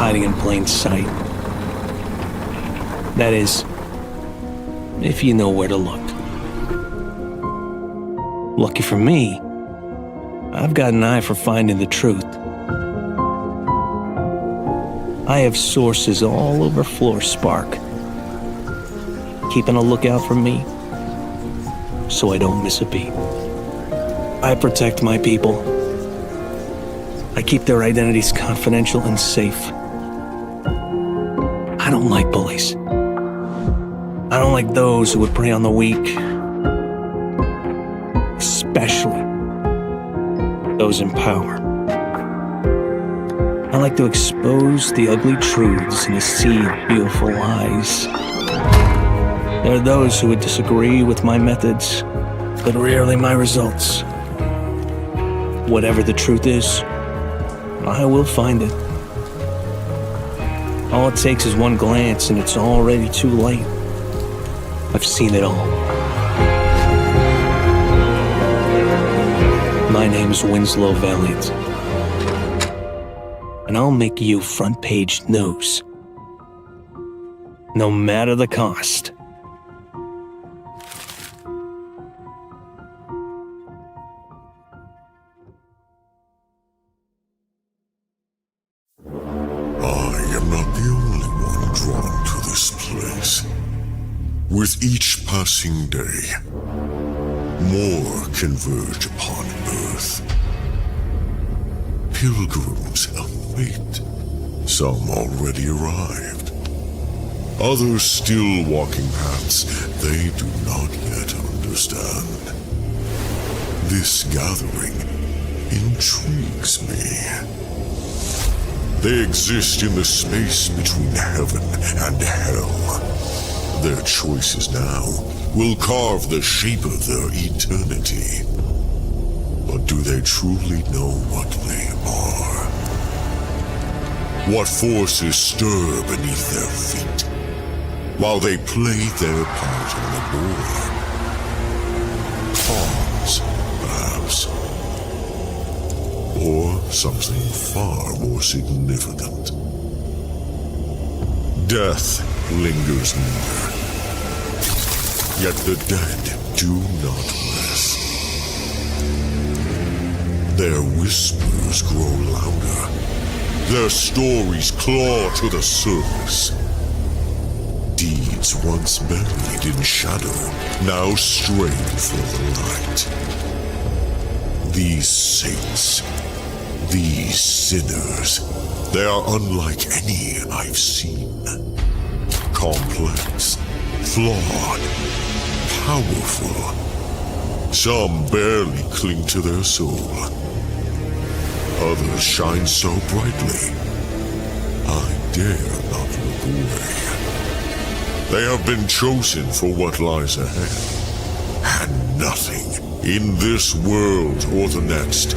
hiding in plain sight. That is, if you know where to look. Lucky for me, I've got an eye for finding the truth. I have sources all over Floor Spark, keeping a lookout for me so I don't miss a beat. I protect my people. I keep their identities confidential and safe. I don't like bullies. I don't like those who would prey on the weak, especially those in power. I like to expose the ugly truths in a sea of beautiful lies. There are those who would disagree with my methods, but rarely my results. Whatever the truth is, I will find it. All it takes is one glance and it's already too late. I've seen it all. My name's Winslow Valiant, and I'll make you front page news, no matter the cost. With each passing day, more converge upon Earth. Pilgrims of fate, some already arrived. Others still walking paths they do not yet understand. This gathering intrigues me. They exist in the space between heaven and hell. Their choices now will carve the shape of their eternity. But do they truly know what they are? What forces stir beneath their feet while they play their part on the board? Pawns, perhaps. Or something far more significant. Death lingers near. Yet the dead do not rest. Their whispers grow louder. Their stories claw to the surface. Deeds once buried in shadow now stray for the light. These saints, these sinners, they are unlike any I've seen. Complex, flawed, powerful. Some barely cling to their soul. Others shine so brightly, I dare not look away. They have been chosen for what lies ahead, and nothing in this world or the next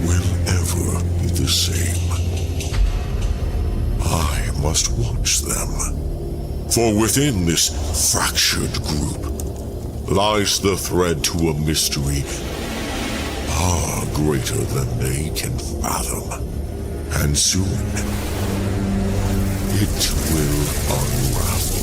will ever be the same. I must watch them. For within this fractured group lies the thread to a mystery far greater than they can fathom. And soon, it will unravel.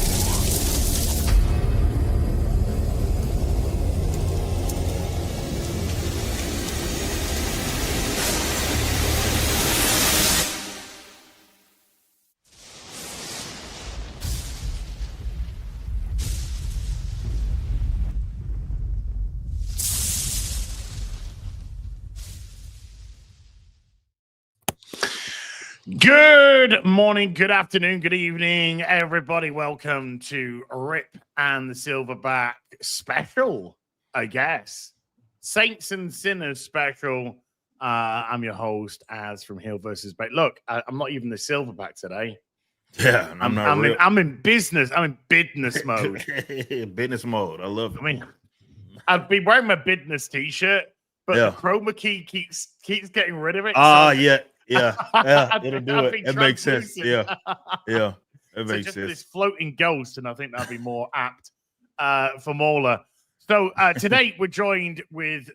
Good morning, good afternoon, good evening, everybody. Welcome to Rip and the Silverback special, I guess. Saints and Sinners special. I'm your host, Az from Hill versus Bay. Look, I'm not even the Silverback today. Yeah, I'm in business. I'm in business mode. Business mode. I love it. I mean, I'd be wearing my business t-shirt, but the chroma key keeps getting rid of it. Yeah, it'll do it. It makes sense. Yeah, it makes sense. This floating ghost, and I think that'd be more apt for MauLer. So today we're joined with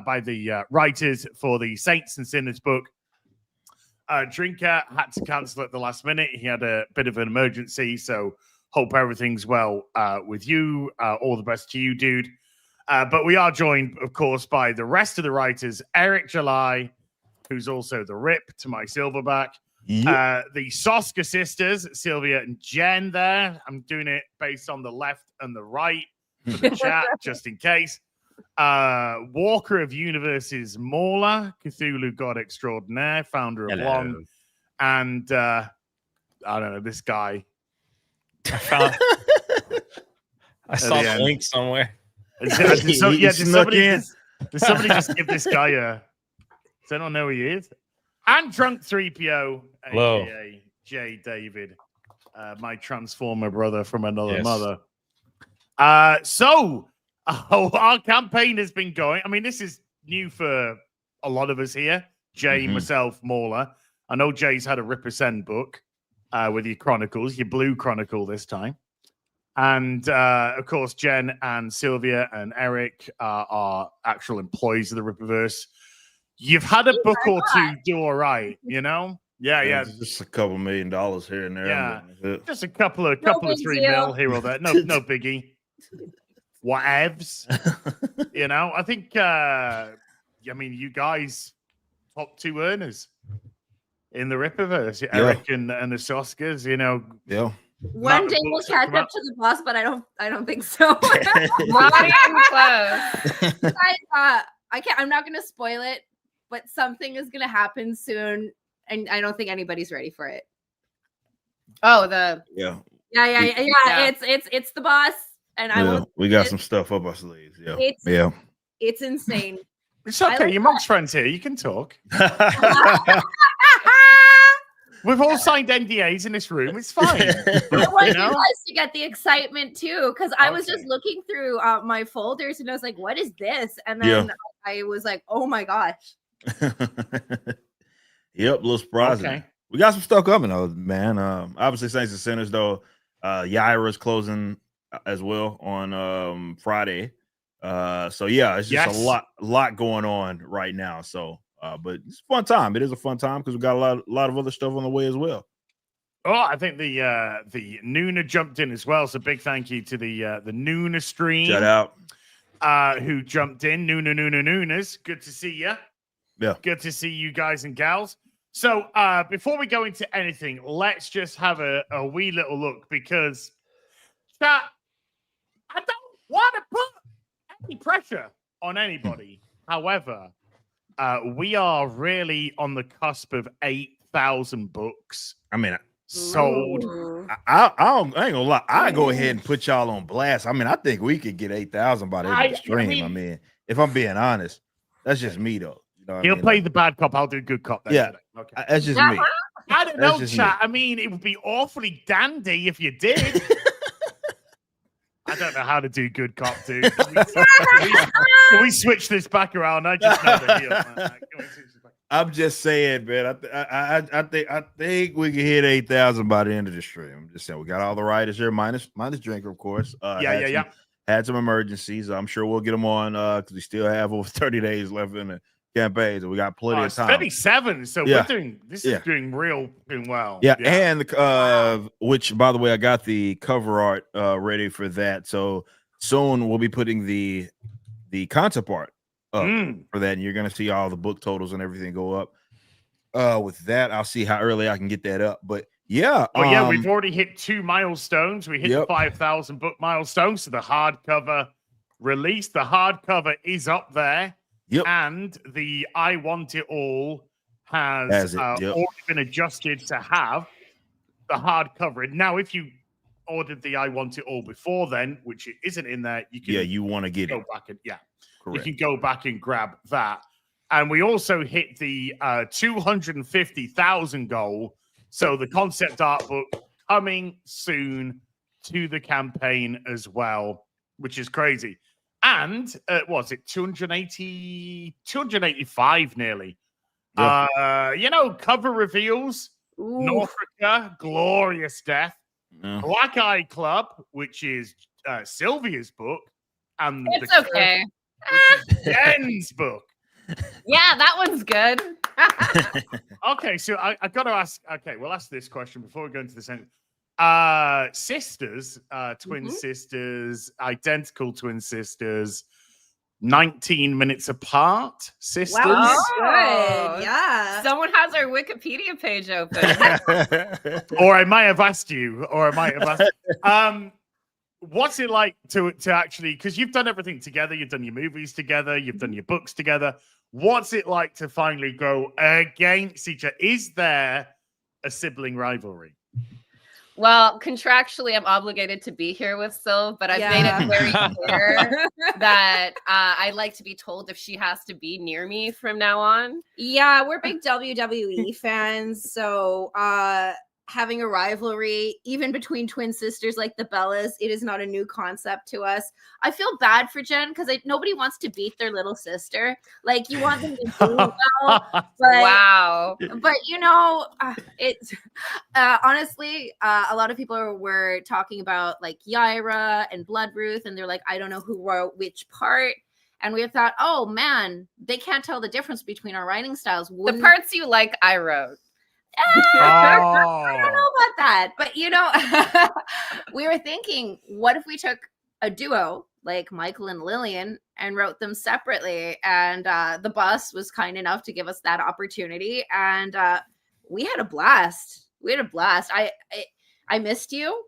by the writers for the Saints and Sinners book, Drinker had to cancel at the last minute. He had a bit of an emergency, so hope everything's well with you. All the best to you, dude. But we are joined, of course, by the rest of the writers. Eric July, who's also the Rip to my Silverback. The Soska sisters, Sylvia and Jen there. I'm doing it based on the left and the right for the chat, just in case. Walker of Universes, MauLer, Cthulhu God Extraordinaire, founder of Long. And I don't know, this guy. I saw the link somewhere. Did somebody just give this guy a... Does anyone know who he is? And Drunk 3PO, aka J. David, my Transformer brother from another mother. So our campaign has been going. I mean, this is new for a lot of us here. Jay, myself, MauLer. I know Jay's had a Ripper Send book with your Chronicles, your Blue Chronicle this time. And of course, Jen and Sylvia and Eric are actual employees of the Ripperverse. You've had a book or two do all right, you know? Yeah. Just a couple $1 million here and there. Yeah, just a couple of 3 mil here or there. No biggie. Whatevs. You know, I think, you guys, top 2 earners in the Ripperverse. Eric and the Soskas, you know. Yeah. One day we'll catch up to the boss, but I don't think so. Not even close. I'm not gonna spoil it, but something is gonna happen soon, and I don't think anybody's ready for it. Oh, yeah. It's the boss, and we got some stuff up our sleeves. It's insane. It's okay. You're amongst friends here. You can talk. We've all signed NDAs in this room. It's fine. I want you guys to get the excitement too, because I was just looking through my folders and I was like, "What is this?" And then I was like, "Oh my gosh!" Yep, a little surprising. Okay. We got some stuff coming though, man. Obviously, Saints and Sinners though. Yaira's closing as well on Friday. So yeah, it's just a lot going on right now. So. But it's a fun time. It is a fun time because we got a lot of other stuff on the way as well. Oh, I think the Nuna jumped in as well. So big thank you to the Nuna stream. Shout out. Who jumped in. Nunas. Good to see you. Yeah. Good to see you guys and gals. So before we go into anything, let's just have a wee little look because chat, I don't want to put any pressure on anybody. However, we are really on the cusp of 8,000 books. I mean, sold. I ain't gonna lie. I go ahead and put y'all on blast. I mean, I think we could get 8,000 by the end of the stream. I mean, if I'm being honest, that's just me though. You know, he'll play the bad cop. I'll do good cop. Yeah, okay. That's just me. I don't know, chat. I mean, it would be awfully dandy if you did. I don't know how to do good cop, dude. Can we switch this back around? I just know the deal, man. I'm just saying, man. I think we can hit 8,000 by the end of the stream. I'm just saying we got all the writers here, minus Drinker, of course. Had some emergencies. I'm sure we'll get them on because we still have over 30 days left in the campaign, so we got plenty of time. 37. So we're doing doing well. Yeah, and which, by the way, I got the cover art ready for that. So soon we'll be putting the concept art up for that, and you're gonna see all the book totals and everything go up. With that, I'll see how early I can get that up. But yeah, we've already hit 2 milestones. We hit the 5,000 book milestone. So the hardcover release, the hardcover is up there. Yep. And the I Want It All has already been adjusted to have the hardcover. Now, if you ordered the I Want It All before then, which it isn't in there, you can you want to get go back and correct. You can go back and grab that. And we also hit the 250,000 goal. So the concept art book coming soon to the campaign as well, which is crazy. And was it 285 nearly? Yep. Cover reveals. Ooh. Norfolka, Glorious Death. Black Eye Club, which is Sylvia's book. And it's okay. Which is Jen's book. Yeah, that one's good. Okay, so I got to ask. Okay, we'll ask this question before we go into the sentence. Sisters, twin sisters, identical twin sisters, 19 minutes apart. Sisters. Wow, Oh. good. Yeah. Someone has our Wikipedia page open. Or I might have asked you. Or I might have asked. What's it like to actually? Because you've done everything together. You've done your movies together. You've done your books together. What's it like to finally go against each other? Is there a sibling rivalry? Well, contractually, I'm obligated to be here with Syl, but I've made it very clear that I like to be told if she has to be near me from now on. Yeah, we're big WWE fans, so having a rivalry, even between twin sisters like the Bellas, it is not a new concept to us. I feel bad for Jen because nobody wants to beat their little sister. Like, you want them to do well, but Wow. but you know, it's honestly, a lot of people were talking about like Yaira and Bloodruth, and they're like, I don't know who wrote which part. And we thought, oh man, they can't tell the difference between our writing styles. The parts you like, I wrote. I don't know about that, but you know, we were thinking, what if we took a duo like Michael and Lillian and wrote them separately? And the bus was kind enough to give us that opportunity, and we had a blast. I missed you.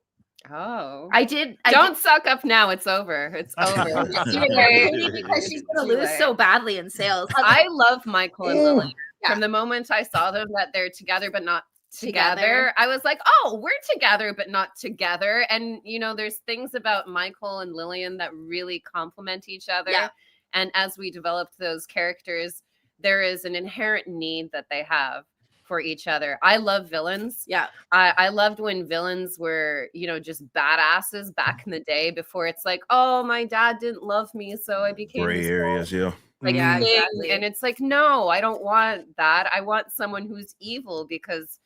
Oh, I did. Don't suck up now. It's over. It's over. Because she's gonna lose so badly in sales. I love Michael and Lillian. Yeah. From the moment I saw them that they're together but not together, I was like, oh, we're together but not together. And you know, there's things about Michael and Lillian that really complement each other. Yeah. And as we developed those characters, there is an inherent need that they have for each other. I love villains. Yeah. I loved when villains were, you know, just badasses back in the day before it's like, oh, my dad didn't love me, so I became gray areas, yeah. Like, yeah, exactly. And it's like, no, I don't want that. I want someone who's evil because,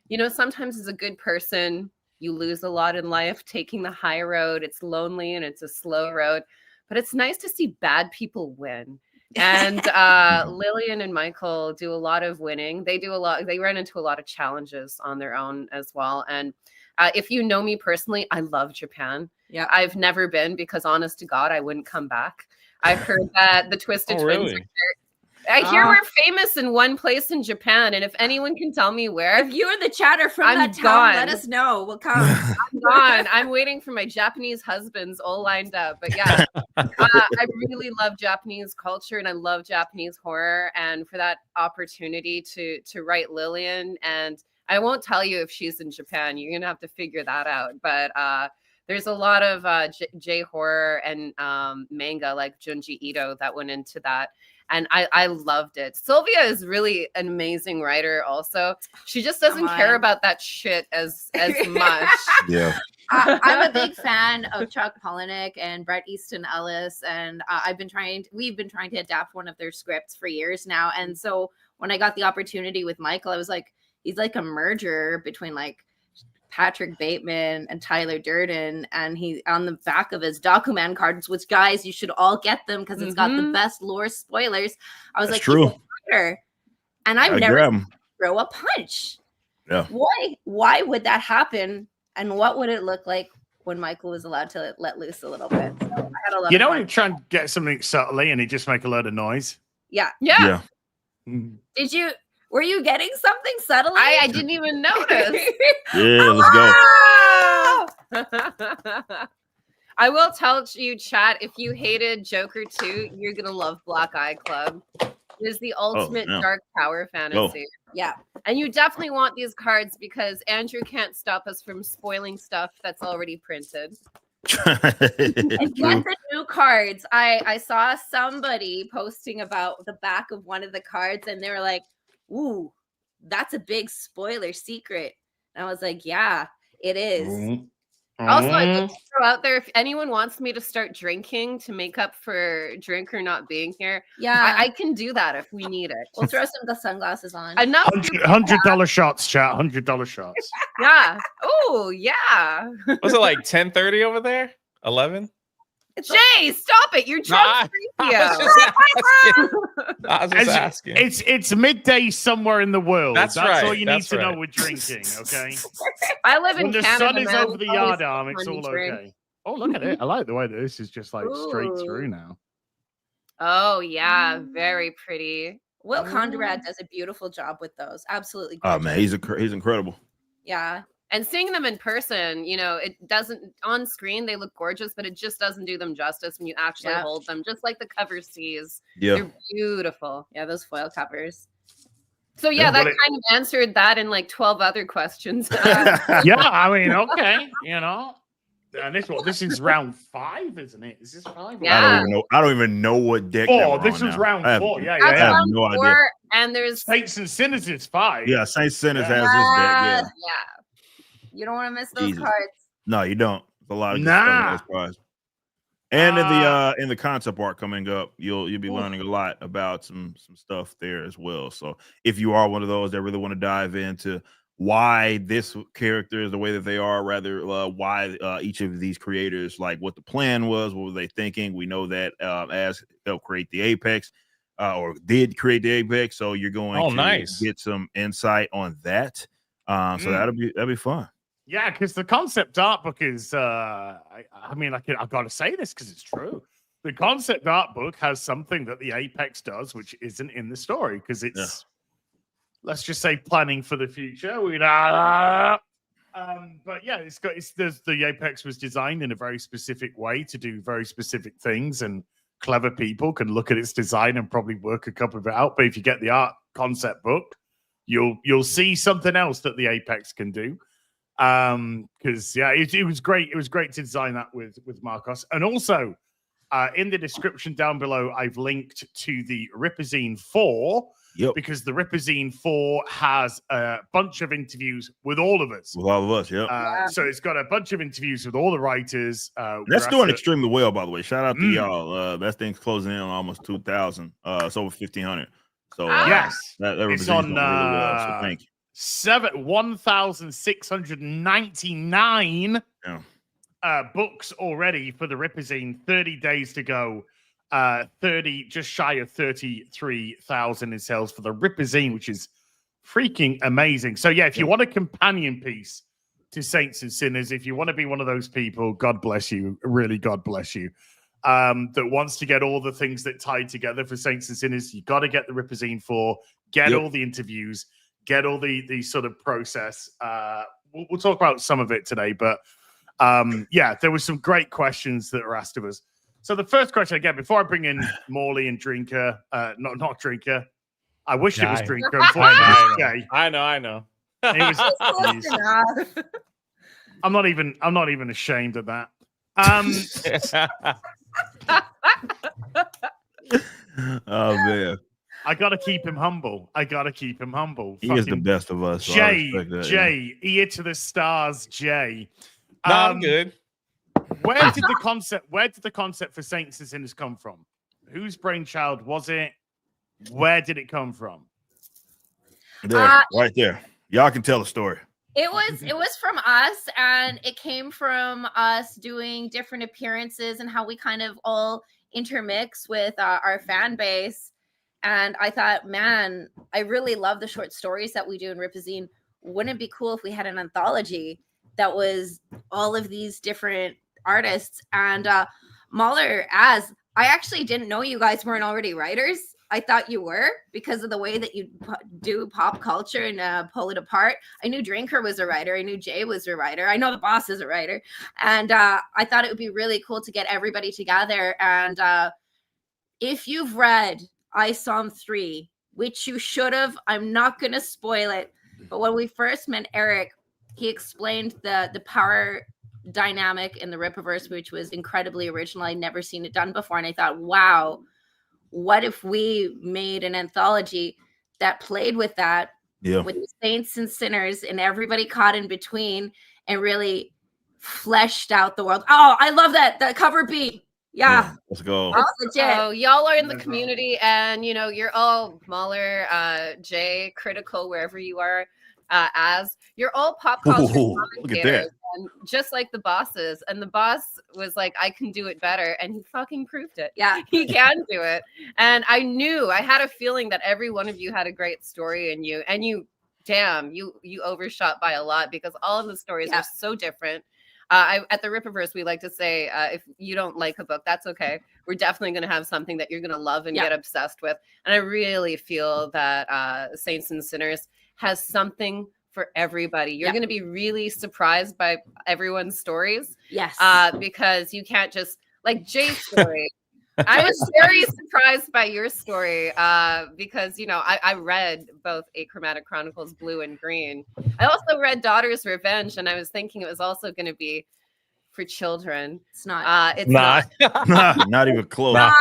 you know, sometimes as a good person, you lose a lot in life taking the high road. It's lonely and it's a slow road, but it's nice to see bad people win. And Lillian and Michael do a lot of winning. They run into a lot of challenges on their own as well. And if you know me personally, I love Japan. Yeah, I've never been because honest to God, I wouldn't come back. I've heard that the Twisted Twins are I hear we're famous in one place in Japan, and if anyone can tell me where, if you are the chatter from that town, let us know. We'll come. I'm gone. I'm waiting for my Japanese husbands all lined up. But yeah, I really love Japanese culture and I love Japanese horror. And for that opportunity to write Lillian, and I won't tell you if she's in Japan. You're gonna have to figure that out. But there's a lot of J horror and manga like Junji Ito that went into that. And I loved it. Sylvia is really an amazing writer also. She just doesn't care about that shit as much. Yeah. I'm a big fan of Chuck Palahniuk and Bret Easton Ellis. And we've been trying to adapt one of their scripts for years now. And so when I got the opportunity with Michael, I was like, he's like a merger between like Patrick Bateman and Tyler Durden, and he on the back of his document cards, which guys, you should all get them because it's got the best lore spoilers. I was That's like, true. And I've never throw a punch. Yeah. Why would that happen? And what would it look like when Michael was allowed to let loose a little bit? So I had a lot. You know, when you try and get something subtly and he just make a load of noise. Yeah. Were you getting something subtly? I didn't even notice. Yeah, let's go. I will tell you, chat, if you hated Joker 2, you're going to love Black Eye Club. It is the ultimate dark power fantasy. Yeah. And you definitely want these cards because Andrew can't stop us from spoiling stuff that's already printed. And get the new cards. I saw somebody posting about the back of one of the cards and they were like, ooh, that's a big spoiler secret. And I was like, yeah, it is. Also, I'd like to throw out there, if anyone wants me to start drinking to make up for Drinker not being here, I can do that if we need it. We'll throw some sunglasses on. Enough $100 shots, chat. $100 shots. Yeah. Oh, yeah. Was it like 10:30 over there? 11? Jay, stop it! You're drunk. I was just asking. It's midday somewhere in the world. That's all right, you need to know with drinking, okay? I live When in the Canada. sun is man, over the it's always yard arm, it's fun all to drink. okay. Oh, look at it. I like the way that this is just like straight through Ooh. now. Oh yeah, very pretty. Will Conrad does a beautiful job with those. Absolutely Oh gorgeous. man, he's incredible. Yeah. And seeing them in person, you know, it doesn't on screen they look gorgeous, but it just doesn't do them justice when you actually hold them, just like the cover sees. Yeah. They're beautiful. Yeah, those foil covers. So yeah, that kind of answered that and like 12 other questions. Yeah, I mean, okay, you know. And this is round 5, isn't it? Is this 5? Yeah. I don't even know what deck. Oh, this was round 4. Yeah, That's yeah. I have round no idea. 4, and there's Saints and Sinners is 5. Yeah, Saint Sinners Yeah. has this deck. Yeah. yeah. You don't want to miss those Jesus. cards. No, you don't. It's a lot of good Nah. stuff in this prize. And in the concept art coming up, you'll be learning a lot about some stuff there as well. So if you are one of those that really want to dive into why this character is the way that they are, rather why each of these creators, like what the plan was, what were they thinking? We know that as helped create the Apex, or did create the Apex, so you're going to get some insight on that. So that'll be fun. Yeah, because the concept art book is I mean, I've got to say this because it's true. The concept art book has something that the Apex does, which isn't in the story, because it's let's just say planning for the future. But yeah, the Apex was designed in a very specific way to do very specific things, and clever people can look at its design and probably work a couple of it out. But if you get the art concept book, you'll see something else that the Apex can do. Because it was great. It was great to design that with Marcos, and also in the description down below, I've linked to the Ripazine 4. Yep. Because the Ripazine 4 has a bunch of interviews with all of us. With all of us, yep. So it's got a bunch of interviews with all the writers. That's doing extremely well, by the way. Shout out to y'all. That thing's closing in on almost 2,000. It's over 1,500. So yes, that it's on really well. So thank you. 1,699 books already for the Ripazine. 30 days to go. 30, just shy of 33,000 in sales for the Ripazine, which is freaking amazing. So yeah, if you want a companion piece to Saints and Sinners, if you want to be one of those people, God bless you, really God bless you, that wants to get all the things that tie together for Saints and Sinners, you got to get the Ripazine 4, get all the interviews, get all the sort of process. We'll talk about some of it today, but yeah, there were some great questions that were asked of us. So the first question again, before I bring in Morley and Drinker, not Drinker. I wish it was Drinker. Unfortunately, I know. It was, I'm not even ashamed of that. Oh man, I gotta keep him humble. He is the best of us. So Jay, ear to the stars, Jay. No, I'm good. Where did the concept for Saints and Sinners come from? Whose brainchild was it? Where did it come from? There, right there. Y'all can tell the story. It was from us, and it came from us doing different appearances and how we kind of all intermix with our fan base. And I thought, man, I really love the short stories that we do in Ripazine. Wouldn't it be cool if we had an anthology that was all of these different artists? And MauLer, I actually didn't know you guys weren't already writers. I thought you were, because of the way that you do pop culture and pull it apart. I knew Drinker was a writer. I knew Jay was a writer. I know the boss is a writer. And I thought it would be really cool to get everybody together. And if you've read I Psalm 3, which you should have, I'm not going to spoil it. But when we first met Eric, he explained the power dynamic in the Rippaverse, which was incredibly original. I'd never seen it done before. And I thought, wow, what if we made an anthology that played with that, with the saints and sinners and everybody caught in between, and really fleshed out the world. Oh, I love that. The cover B. Yeah. Let's go. So y'all are in the community, and you know, you're all MauLer, Jay, Critical, wherever you are. as you're all pop culture Ooh, look at commentators, that. and just like the bosses. And the boss was like, I can do it better. And he fucking proved it. Yeah. He can do it. And I had a feeling that every one of you had a great story in you. And you overshot by a lot, because all of the stories are so different. At the Rippaverse, we like to say, if you don't like a book, that's okay. We're definitely going to have something that you're going to love and get obsessed with. And I really feel that Saints and Sinners has something for everybody. You're going to be really surprised by everyone's stories. Yes. Because you can't just, like Jay's story. I was very surprised by your story because, you know, I read both Achromatic Chronicles Blue and Green. I also read Daughter's Revenge, and I was thinking it was also going to be for children. It's not. It's not. Not even close. Not.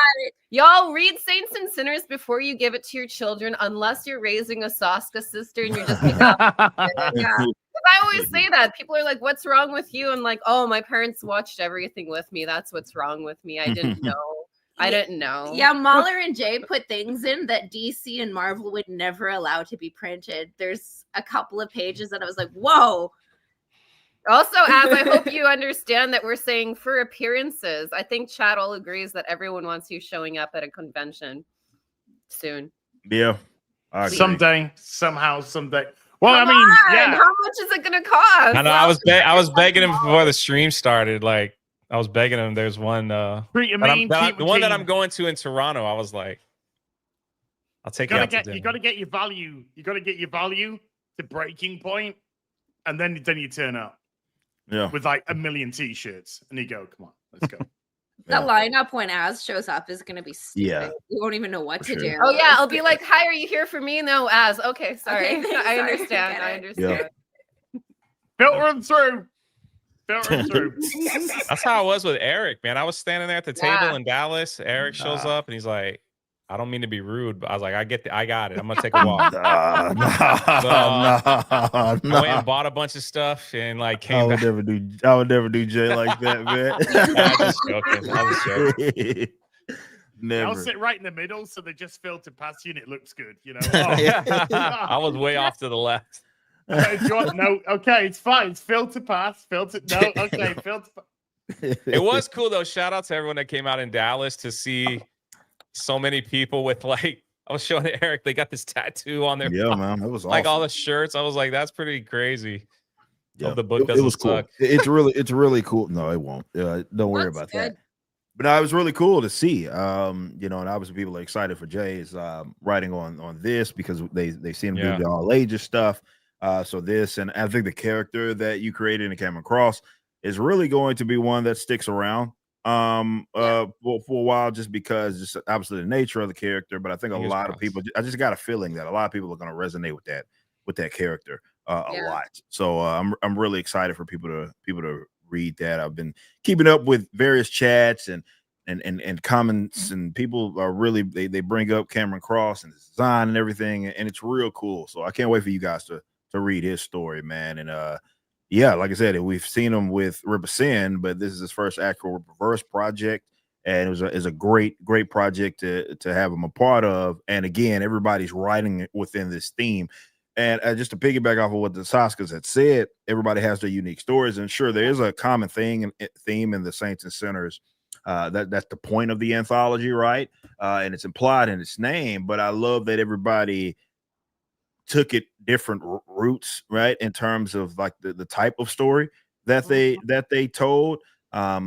Y'all read Saints and Sinners before you give it to your children, unless you're raising a Soska sister and you're just I always say that. People are like, what's wrong with you? And like, oh, my parents watched everything with me. That's what's wrong with me. I didn't know. I didn't know. Yeah, MauLer and Jay put things in that DC and Marvel would never allow to be printed. There's a couple of pages that I was like, whoa. Also, as I hope you understand that we're saying for appearances, I think Chad all agrees that everyone wants you showing up at a convention soon. Yeah. Someday, somehow, someday. Well, Come I mean, on, yeah. how much is it going to cost? I know. I was begging him before the stream started. Like, I was begging him. There's one. The one that I'm going to in Toronto. I was like, I'll take you out to dinner. You got to get your value. You got to get your value to breaking point, and then you turn up. Yeah. With like 1 million t-shirts, and you go, come on, let's go. The lineup when Az shows up is going to be stupid. Yeah. You won't even know what to do. Oh yeah, I'll be like, "Hi, are you here for me?" No, Az. Okay, sorry. Okay, I sorry. understand. I understand. Yeah. Filter them through. Filter them through. That's how I was with Eric, man. I was standing there at the table in Dallas. Eric shows up and he's like, I don't mean to be rude, but I was like, I got it. I'm gonna take a walk. No. I went and bought a bunch of stuff and like came back. I would never do Jay like that, man. I was joking. Never. I'll sit right in the middle, so they just filter past you, and it looks good. You know. I was way off to the left. No, okay, it's fine. It's filter pass. Filter. No, okay, filter. It was cool though. Shout out to everyone that came out in Dallas to see so many people with like. I was showing Eric. They got this tattoo on their. Yeah, man, it was awesome. Like all the shirts. I was like, that's pretty crazy. Yeah, the book doesn't suck. Cool. It's really cool. No, it won't. Don't worry about that. But no, it was really cool to see. You know, and obviously people are excited for Jay's writing on this because they seem to do the all ages stuff. So this, and I think the character that you created in Cameron Cross is really going to be one that sticks around for a while, just because just obviously the nature of the character. But I think a lot of people, I just got a feeling that a lot of people are going to resonate with that character a lot. So I'm really excited for people to read that. I've been keeping up with various chats and comments, and people are really they bring up Cameron Cross and his design and everything, and it's real cool. So I can't wait for you guys to read his story, man. And like I said, we've seen him with Ripper Sin, but this is his first actual reverse project, and it was a great project to have him a part of. And again, everybody's writing within this theme. And just to piggyback off of what the Soskas had said, everybody has their unique stories, and sure, there is a common theme in the Saints and Sinners. That's the point of the anthology, right? And it's implied in its name. But I love that everybody took it different routes, right? In terms of like the type of story that they told. As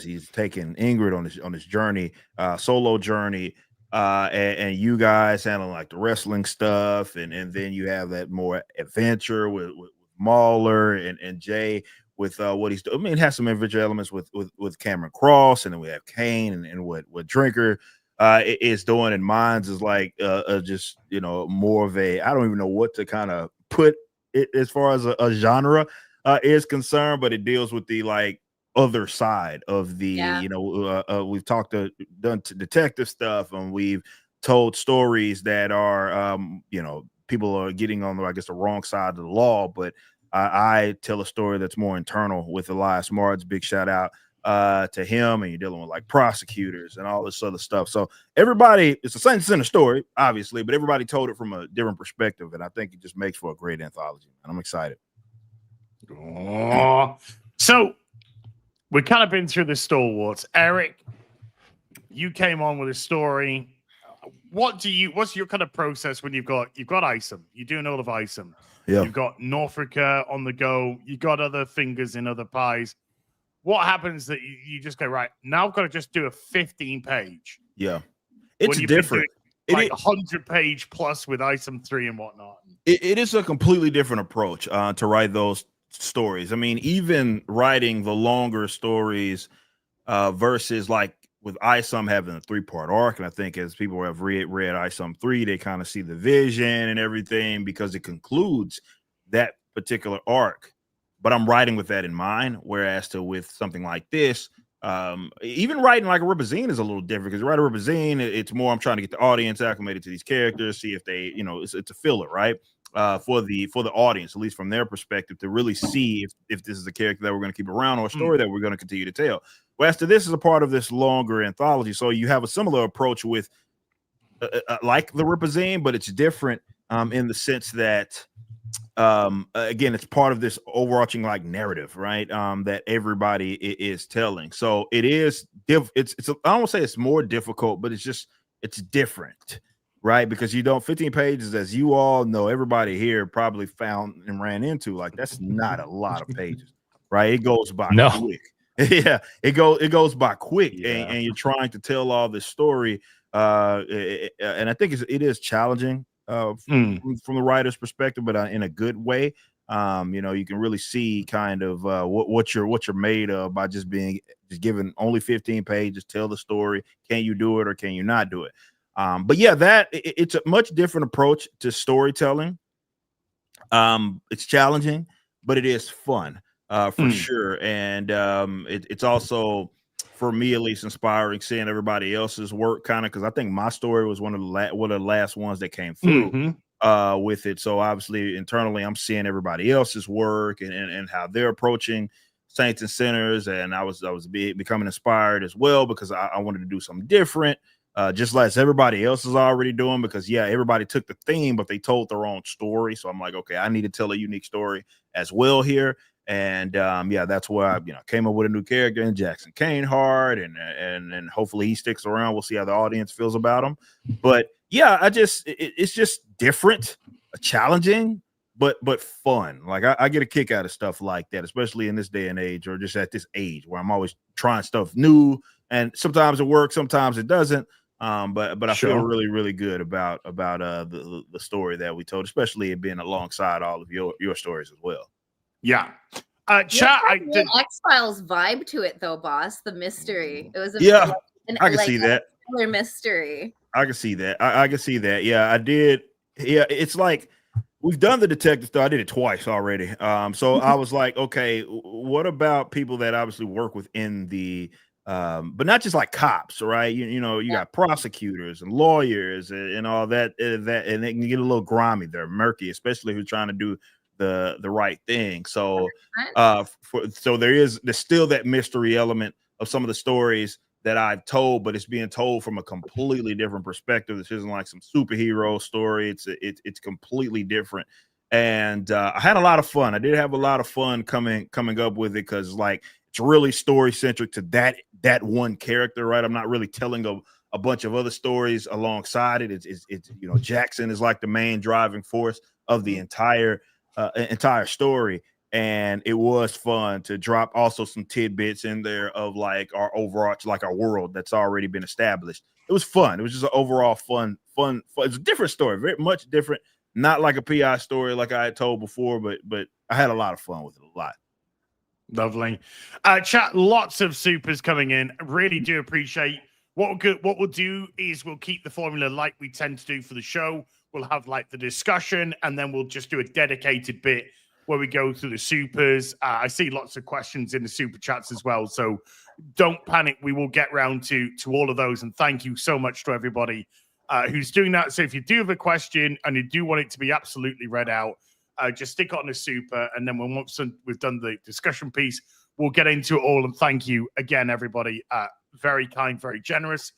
he's taking Ingrid on his journey, solo journey. And you guys handling like the wrestling stuff, and then you have that more adventure with MauLer and Jay with what he's doing. I mean, it has some adventure elements with Cameron Cross, and then we have Kane and what Drinker is doing, and Minds is like just more of a, I don't even know what to kind of put it as far as a genre is concerned, but it deals with the like other side of the we've done detective stuff, and we've told stories that are people are getting on the wrong side of the law, but I tell a story that's more internal with Elias Mards. Big shout out to him, and you're dealing with like prosecutors and all this other stuff. So everybody, it's a Saint Sinner story, obviously, but everybody told it from a different perspective, and I think it just makes for a great anthology. And I'm excited. Oh. So we've kind of been through the stalwarts. Eric, you came on with a story. What's your kind of process when you've got Isom? You're doing all of Isom. Yeah. You've got Norfolka on the go. You've got other fingers in other pies. What happens that you just go, right, now I've got to just do a 15-page? Yeah. It's different. Like 100-page plus with Isom 3 and whatnot. It is a completely different approach to write those stories. I mean, even writing the longer stories versus like with Isom having a 3-part arc, and I think as people have read Isom 3, they kind of see the vision and everything because it concludes that particular arc. But I'm writing with that in mind, whereas with something like this, even writing like a Ripazine is a little different because write a Ripazine, it's more I'm trying to get the audience acclimated to these characters, see if they, it's a filler, right? For the audience, at least from their perspective, to really see if this is a character that we're going to keep around or a story that we're going to continue to tell. Whereas this is a part of this longer anthology, so you have a similar approach with like the Ripazine, but it's different in the sense that again, it's part of this overarching like narrative, right? That everybody is telling. So it is it's I don't want to say it's more difficult, but it's different, right? Because 15 pages, as you all know, everybody here probably found and ran into, like that's not a lot of pages, right? It goes by quick. Yeah, it goes by quick, and you're trying to tell all this story. And I think it is challenging from the writer's perspective, but in a good way. You can really see kind of what you're made of by just given only 15 pages, tell the story. Can you do it or can you not do it? But yeah, it's a much different approach to storytelling. It's challenging, but it is fun for sure. And it's also, for me at least, inspiring seeing everybody else's work, kind of, because I think my story was one of the last ones that came through with it. So obviously internally I'm seeing everybody else's work and how they're approaching Saints and Sinners, and I was becoming inspired as well because I wanted to do something different, just like everybody else is already doing, because everybody took the theme but they told their own story. So I'm like, okay, I need to tell a unique story as well here. And that's where I came up with a new character in Jackson Canehart, and hopefully he sticks around. We'll see how the audience feels about him. But it's just different, challenging, but fun. Like I get a kick out of stuff like that, especially in this day and age, or just at this age where I'm always trying stuff new, and sometimes it works, sometimes it doesn't. But I feel really, really good about the story that we told, especially it being alongside all of your stories as well. Yeah. Chat. X-Files vibe to it though, boss. The mystery. It was I can see that. Mystery. I can see that. I can see that. Yeah, I did. Yeah, it's like we've done the detective stuff. I did it twice already. So I was like, okay, what about people that obviously work within the but not just like cops, right? You got prosecutors and lawyers and all that, and they can get a little grimy. They're murky, especially who's trying to do the right thing. So there's still that mystery element of some of the stories that I've told, but it's being told from a completely different perspective. This isn't like some superhero story. It's completely different. And I had a lot of fun. I did have a lot of fun coming up with it, because like it's really story centric to that one character, right? I'm not really telling a bunch of other stories alongside it. It's Jackson is like the main driving force of the entire story. And it was fun to drop also some tidbits in there of like our overarch, like our world that's already been established. It was fun. It was just an overall fun. It's a different story, very much different. Not like a PI story like I had told before, but I had a lot of fun with it. A lot. Lovely. Chat, lots of supers coming in. Really do appreciate. What we'll do is we'll keep the formula like we tend to do for the show. We'll have like the discussion, and then we'll just do a dedicated bit where we go through the supers. I see lots of questions in the super chats as well, so don't panic. We will get round to all of those, and thank you so much to everybody who's doing that. So if you do have a question and you do want it to be absolutely read out, just stick it on a super, and then once we've done the discussion piece, we'll get into it all. And thank you again, everybody. Very kind, very generous.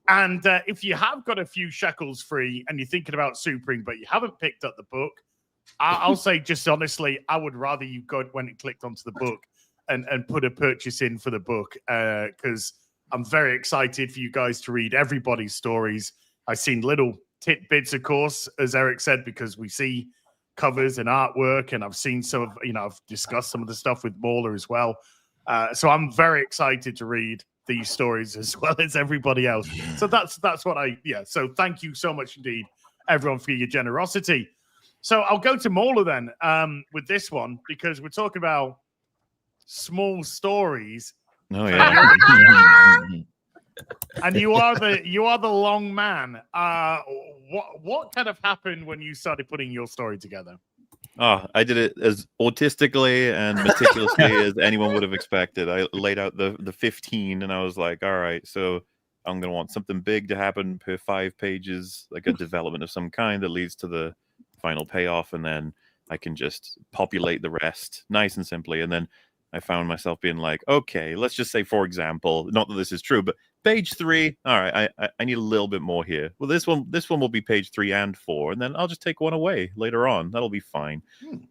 And if you have got a few shekels free and you're thinking about supering, but you haven't picked up the book, I'll say just honestly, I would rather you go when it clicked onto the book and put a purchase in for the book, because I'm very excited for you guys to read everybody's stories. I've seen little tidbits, of course, as Eric said, because we see covers and artwork, and I've seen some of, I've discussed some of the stuff with MauLer as well. So I'm very excited to read these stories as well as everybody else. So that's what so thank you so much indeed, everyone, for your generosity. So I'll go to MauLer then with this one, because we're talking about small stories. Oh yeah. And you are the long man. What kind of happened when you started putting your story together? Oh, I did it as autistically and meticulously as anyone would have expected. I laid out the 15, and I was like, all right, so I'm going to want something big to happen per 5 pages, like a development of some kind that leads to the final payoff, and then I can just populate the rest nice and simply. And then I found myself being like, okay, let's just say, for example, not that this is true, but page 3, all right, I need a little bit more here. Well, this one will be page 3 and 4, and then I'll just take one away later on. That'll be fine.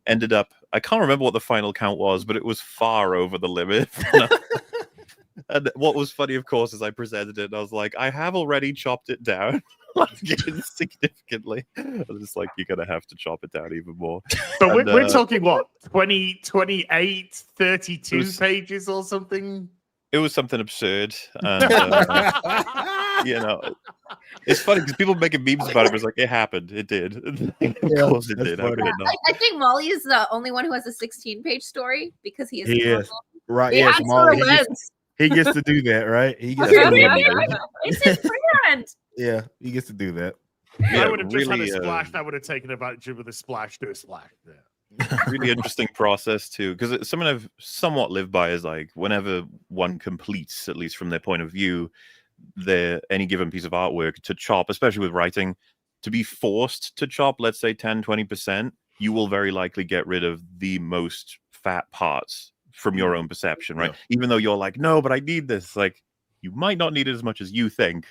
Ended up, I can't remember what the final count was, but it was far over the limit. And what was funny, of course, is I presented it and I was like, I have already chopped it down like significantly. I was just like, you're gonna have to chop it down even more. But we're talking what, 20, 28, 32 pages or something? It was something absurd. And it's funny because people making memes about it, but it's like, it happened. It did. Of course it did. I think Molly is the only one who has a 16-page story because he is right. Yes, Molly. He gets to do that, right? He gets to do that. It's his brand. Yeah, he gets to do that. I would have just had a splash. I would have taken advantage of a splash to a splash. Yeah. Really interesting process too, because it's something I've somewhat lived by is like whenever one completes, at least from their point of view, any given piece of artwork to chop, especially with writing, to be forced to chop, let's say 10-20%, you will very likely get rid of the most fat parts from your own perception, right? Yeah. Even though you're like, no, but I need this. Like, you might not need it as much as you think,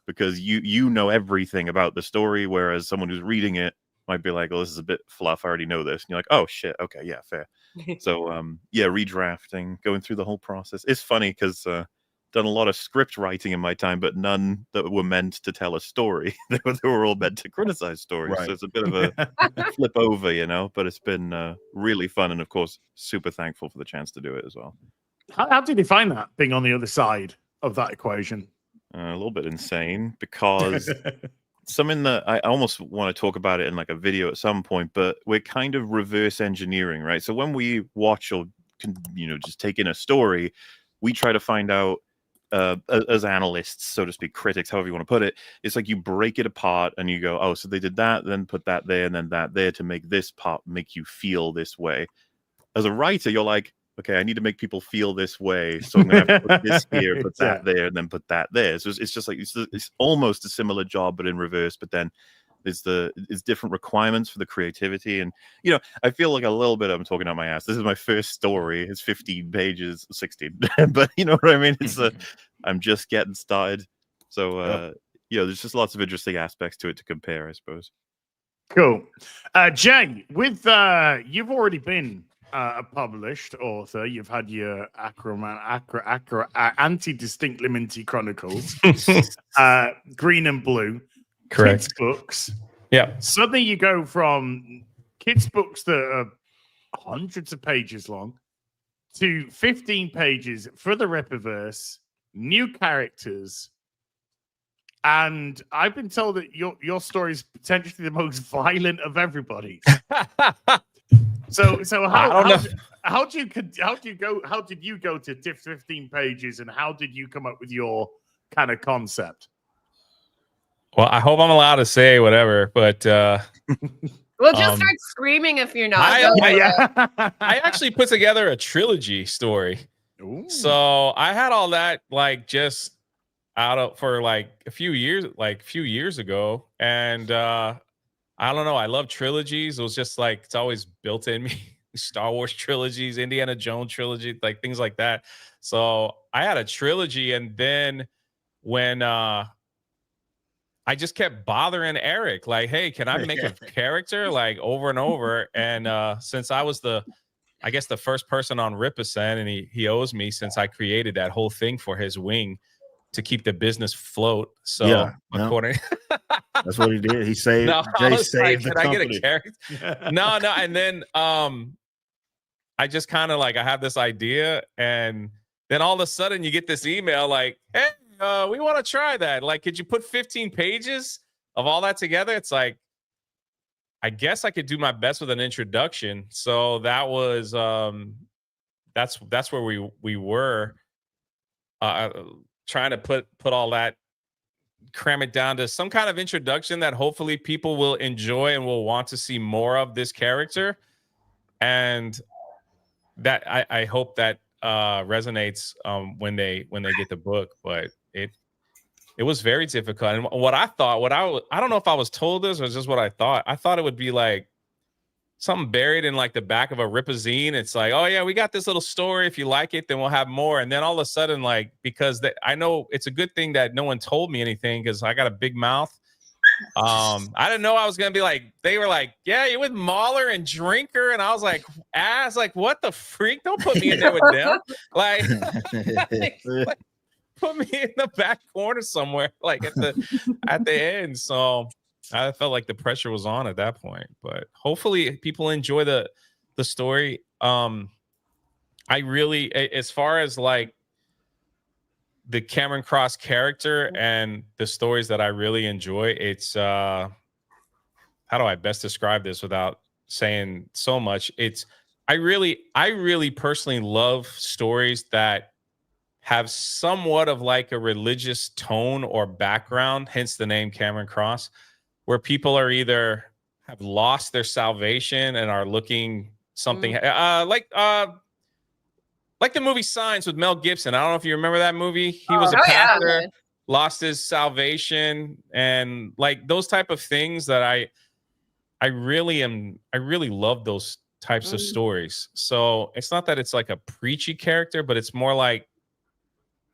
because you know everything about the story, whereas someone who's reading it might be like, oh, this is a bit fluff. I already know this. And you're like, oh, shit. Okay, yeah, fair. So, redrafting, going through the whole process. It's funny because done a lot of script writing in my time, but none that were meant to tell a story. they were all meant to criticize stories. Right. So it's a bit of a flip over, but it's been really fun. And of course, super thankful for the chance to do it as well. How did you find that, being on the other side of that equation? A little bit insane, because something that I almost want to talk about it in like a video at some point, but we're kind of reverse engineering, right? So when we watch or just take in a story, we try to find out, as analysts, so to speak, critics, however you want to put it, it's like you break it apart and you go, oh, so they did that, then put that there, and then that there to make this part make you feel this way. As a writer, you're like, okay, I need to make people feel this way, so I'm going to have to put this here, put that there, and then put that there. So it's just like, it's almost a similar job, but in reverse, but then it's different requirements for the creativity. And I feel like a little bit I'm talking out my ass. This is my first story. It's 15 pages, 16, but you know what I mean? It's I'm just getting started. So there's just lots of interesting aspects to it to compare, I suppose. Cool. Jay, with you've already been a published author. You've had your Anti-Distinct Liminty Chronicles, Green and Blue. Correct. Kids books. Yeah. Suddenly you go from kids books that are hundreds of pages long to 15 pages for the Rippaverse, new characters. And I've been told that your story is potentially the most violent of everybody. So how did you go to 15 pages, and how did you come up with your kind of concept? Well, I hope I'm allowed to say whatever, but well, just start screaming if you're not. I actually put together a trilogy story. Ooh. So I had all that just for a few years ago, and I don't know. I love trilogies. It was just it's always built in me. Star Wars trilogies, Indiana Jones trilogy, like things like that. So I had a trilogy, and then when I just kept bothering Eric, like, hey, can I make a character like over and over? And since I was I guess the first person on Ripperson, and he owes me since I created that whole thing for his wing to keep the business afloat. So according, that's what he did. He saved. No, Jay saved the can company. I get a character? No, and then I just kind of like I have this idea, and then all of a sudden you get this email like, hey, we want to try that. Like, could you put 15 pages of all that together? It's like, I guess I could do my best with an introduction. So that was that's where we were trying to put all that, cram it down to some kind of introduction that hopefully people will enjoy and will want to see more of this character. And that I hope that resonates when they get the book. But it was very difficult. And what I thought, I don't know if I was told this or just what I thought. I thought it would be like something buried in like the back of a Ripazine. It's like, oh yeah, we got this little story. If you like it, then we'll have more. And then all of a sudden, like, because I know it's a good thing that no one told me anything because I got a big mouth. I didn't know I was gonna be like, they were like, yeah, you're with MauLer and Drinker, and I was like, what the freak? Don't put me in there with them. Like put me in the back corner somewhere, like at the end. So I felt like the pressure was on at that point. But hopefully people enjoy the story. I really, as far as like the Cameron Cross character and the stories that I really enjoy, it's how do I best describe this without saying so much? It's I really personally love stories that have somewhat of like a religious tone or background, hence the name Cameron Cross, where people are either have lost their salvation and are looking something like the movie Signs with Mel Gibson. I don't know if you remember that movie. He was a pastor, lost his salvation, and like those type of things that I really love those types of stories. So it's not that it's like a preachy character, but it's more like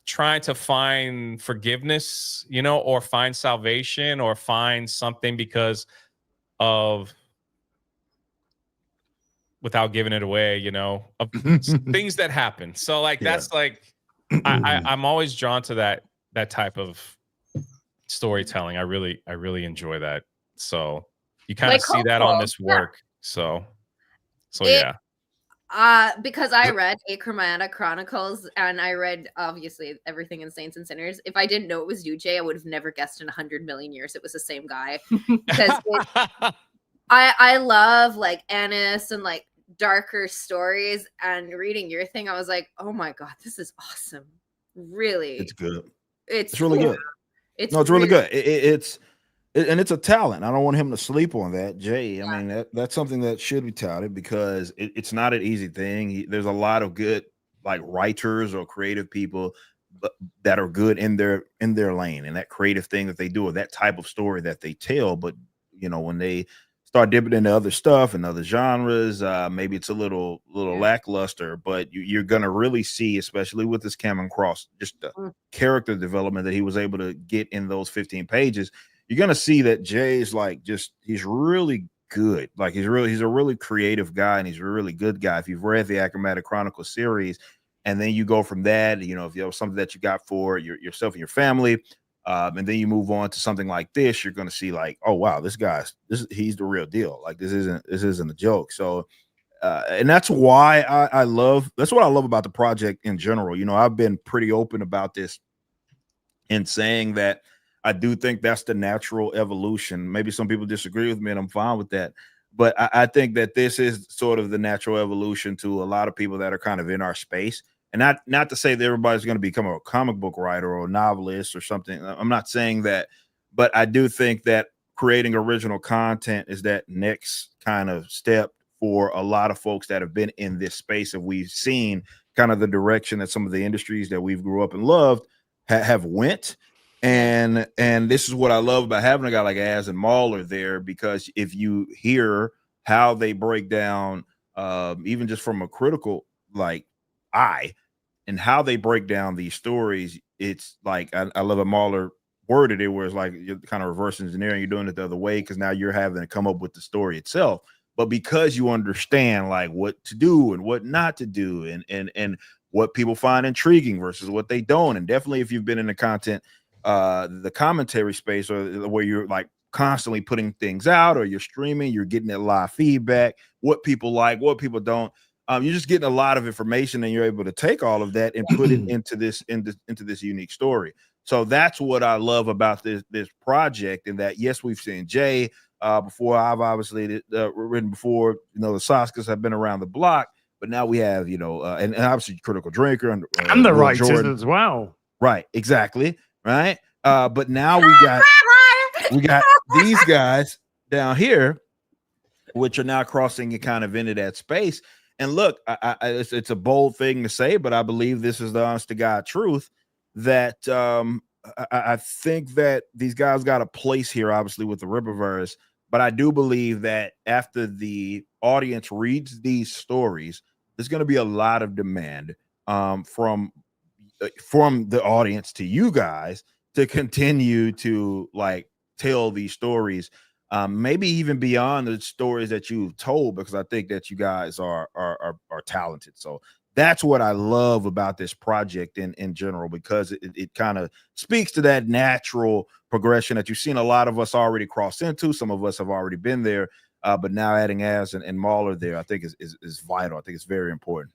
trying to find forgiveness, or find salvation or find something because of, without giving it away, of things that happen. So like, that's like, I'm always drawn to that type of storytelling. I really enjoy that. So you kind of see that on this work. So yeah. Because I read Achromatic Chronicles and I read obviously everything in Saints and Sinners. If I didn't know it was UJ, I would have never guessed in 100 million years it was the same guy. Because I love like Annis and like darker stories, and reading your thing, I was like, oh my god, this is awesome. Really, it's good. It's really good. It's really good. And it's a talent. I don't want him to sleep on that, Jay. I mean, that's something that should be touted because it's not an easy thing. There's a lot of good like writers or creative people that are good in their lane and that creative thing that they do or that type of story that they tell. But when they start dipping into other stuff and other genres, maybe it's a little lackluster. But you're gonna really see, especially with this Cameron Cross, just the character development that he was able to get in those 15 pages. You're gonna see that Jay's like he's really good. Like he's a really creative guy and he's a really good guy. If you've read the Achromatic Chronicles series, and then you go from that, if you have something that you got for yourself and your family, and then you move on to something like this, you're gonna see like, oh wow, he's the real deal. Like this isn't a joke. So and that's why that's what I love about the project in general. I've been pretty open about this in saying that I do think that's the natural evolution. Maybe some people disagree with me, and I'm fine with that. But I think that this is sort of the natural evolution to a lot of people that are kind of in our space. And not to say that everybody's going to become a comic book writer or a novelist or something. I'm not saying that. But I do think that creating original content is that next kind of step for a lot of folks that have been in this space. And we've seen kind of the direction that some of the industries that we've grew up and loved have went. And this is what I love about having a guy like Az and MauLer there, because if you hear how they break down even just from a critical eye and how they break down these stories. It's like I love a MauLer worded it, where it's like you're kind of reverse engineering. You're doing it the other way because now you're having to come up with the story itself. But because you understand like what to do and what not to do, and what people find intriguing versus what they don't, and definitely if you've been in the content, the commentary space, or where you're like constantly putting things out, or you're streaming, you're getting that live feedback, what people like, what people don't. You're just getting a lot of information, and you're able to take all of that and put it into this unique story. So that's what I love about this project, and that yes, we've seen Jay before. I've obviously written before. The Soskas have been around the block, but now we have and obviously Critical Drinker and the Will writers Jordan as well. Right, exactly. Right. But now we got these guys down here, which are now crossing and kind of into that space. And look, it's a bold thing to say, but I believe this is the honest to God truth, that I think that these guys got a place here, obviously, with the Rippaverse. But I do believe that after the audience reads these stories, there's going to be a lot of demand from the audience to you guys to continue to like tell these stories, maybe even beyond the stories that you've told, because I think that you guys are talented. So that's what I love about this project in general, because it kind of speaks to that natural progression that you've seen a lot of us already cross into. Some of us have already been there, but now adding Az and MauLer there, I think is vital. I think it's very important.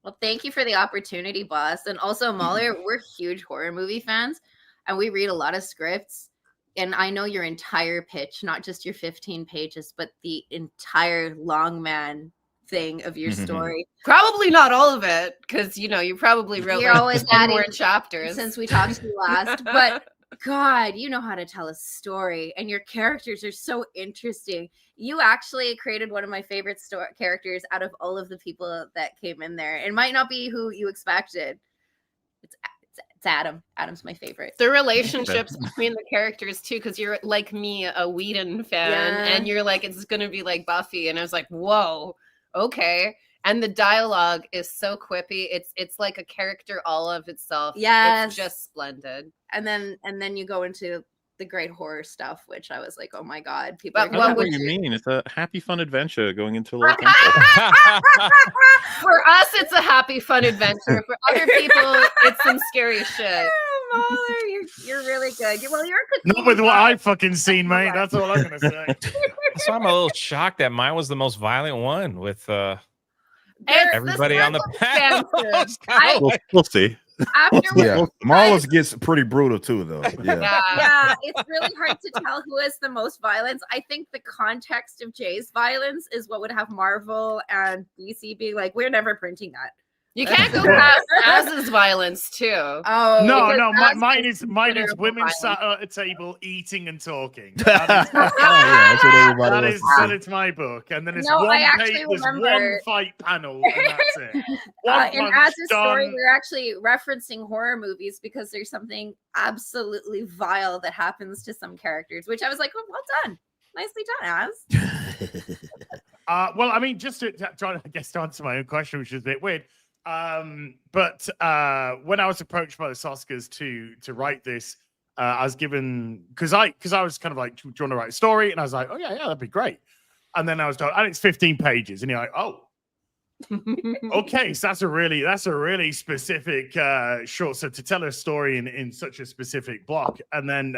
Well, thank you for the opportunity, boss. And also, MauLer, we're huge horror movie fans, and we read a lot of scripts. And I know your entire pitch, not just your 15 pages, but the entire long man thing of your story. Probably not all of it, because you probably wrote You're always adding more chapters since we talked to you last. But God, you know how to tell a story, and your characters are so interesting. You actually created one of my favorite characters out of all of the people that came in there. It might not be who you expected. It's Adam. Adam's my favorite. The relationships between the characters too, because you're like me, a Whedon fan, and you're like, it's going to be like Buffy, and I was like, whoa, okay. And the dialogue is so quippy. It's like a character all of itself. Yes, it's just splendid. And then you go into the great horror stuff, which I was like, oh my God, people. But what would you mean? It's a happy, fun adventure going into Lord For us, it's a happy, fun adventure. For other people, it's some scary shit. MauLer, you're really good. You're a Not with what I've fucking seen, mate. That's all I'm gonna say. So I'm a little shocked that mine was the most violent one with everybody on the panel. We'll see. MauLer's gets pretty brutal too, though. Yeah, it's really hard to tell who has the most violence. I think the context of Jay's violence is what would have Marvel and DC being like, we're never printing that. You can't go past Az's violence too. Oh no, mine is women sat at a table eating and talking. That is my book. And then it's one fight panel, and that's it. In Az's story, we're actually referencing horror movies because there's something absolutely vile that happens to some characters, which I was like, oh, well done. Nicely done, Az. Well, I mean, just to try to answer my own question, which is a bit weird. But when I was approached by the Soskas to write this, I was given because I was kind of like, do you want to write a story? And I was like, oh yeah, that'd be great. And then I was told, and it's 15 pages, and you're like, oh, okay, so that's a really specific short. So to tell a story in such a specific block, and then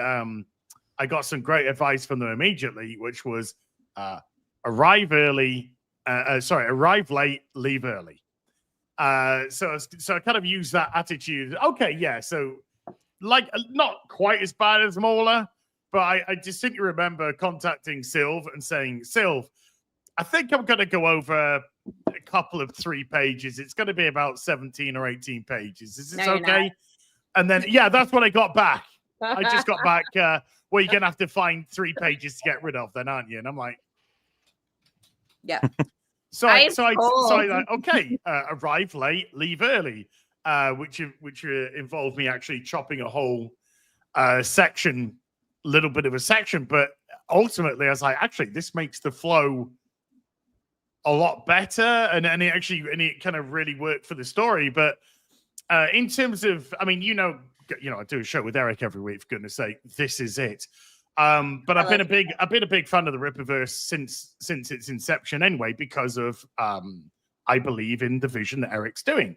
I got some great advice from them immediately, which was arrive late, leave early. So I kind of use that attitude. Okay, yeah. So like not quite as bad as MauLer, but I distinctly remember contacting Sylv and saying, Sylv, I think I'm going to go over a couple of 3 pages. It's going to be about 17 or 18 pages. Is this okay? And then, that's what I got back. I just got back, well, you're going to have to find 3 pages to get rid of then, aren't you? And I'm like, yeah. So I like, okay, arrive late, leave early, which involved me actually chopping a whole little bit of a section. But ultimately, I was like, actually, this makes the flow a lot better, and it kind of really worked for the story. But in terms of, I mean, I do a show with Eric every week. For goodness sake, this is it. But I've been a big fan of the Rippaverse since its inception, anyway, because of I believe in the vision that Eric's doing.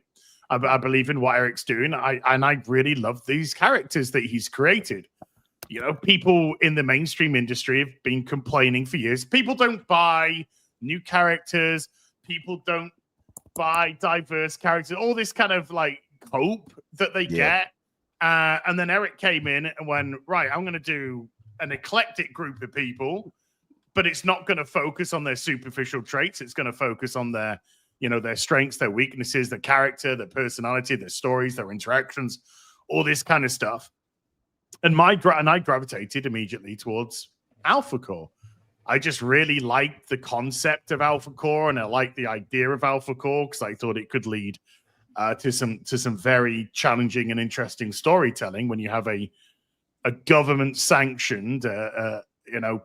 I believe in what Eric's doing. I really love these characters that he's created. People in the mainstream industry have been complaining for years. People don't buy new characters. People don't buy diverse characters. All this kind of like hope that they get. And then Eric came in and went, right, I'm going to do an eclectic group of people, but it's not going to focus on their superficial traits. It's going to focus on their strengths, their weaknesses, their character, their personality, their stories, their interactions, all this kind of stuff. And I gravitated immediately towards Alpha Core. I just really liked the concept of Alpha Core, and I liked the idea of Alpha Core because I thought it could lead to some very challenging and interesting storytelling when you have a government-sanctioned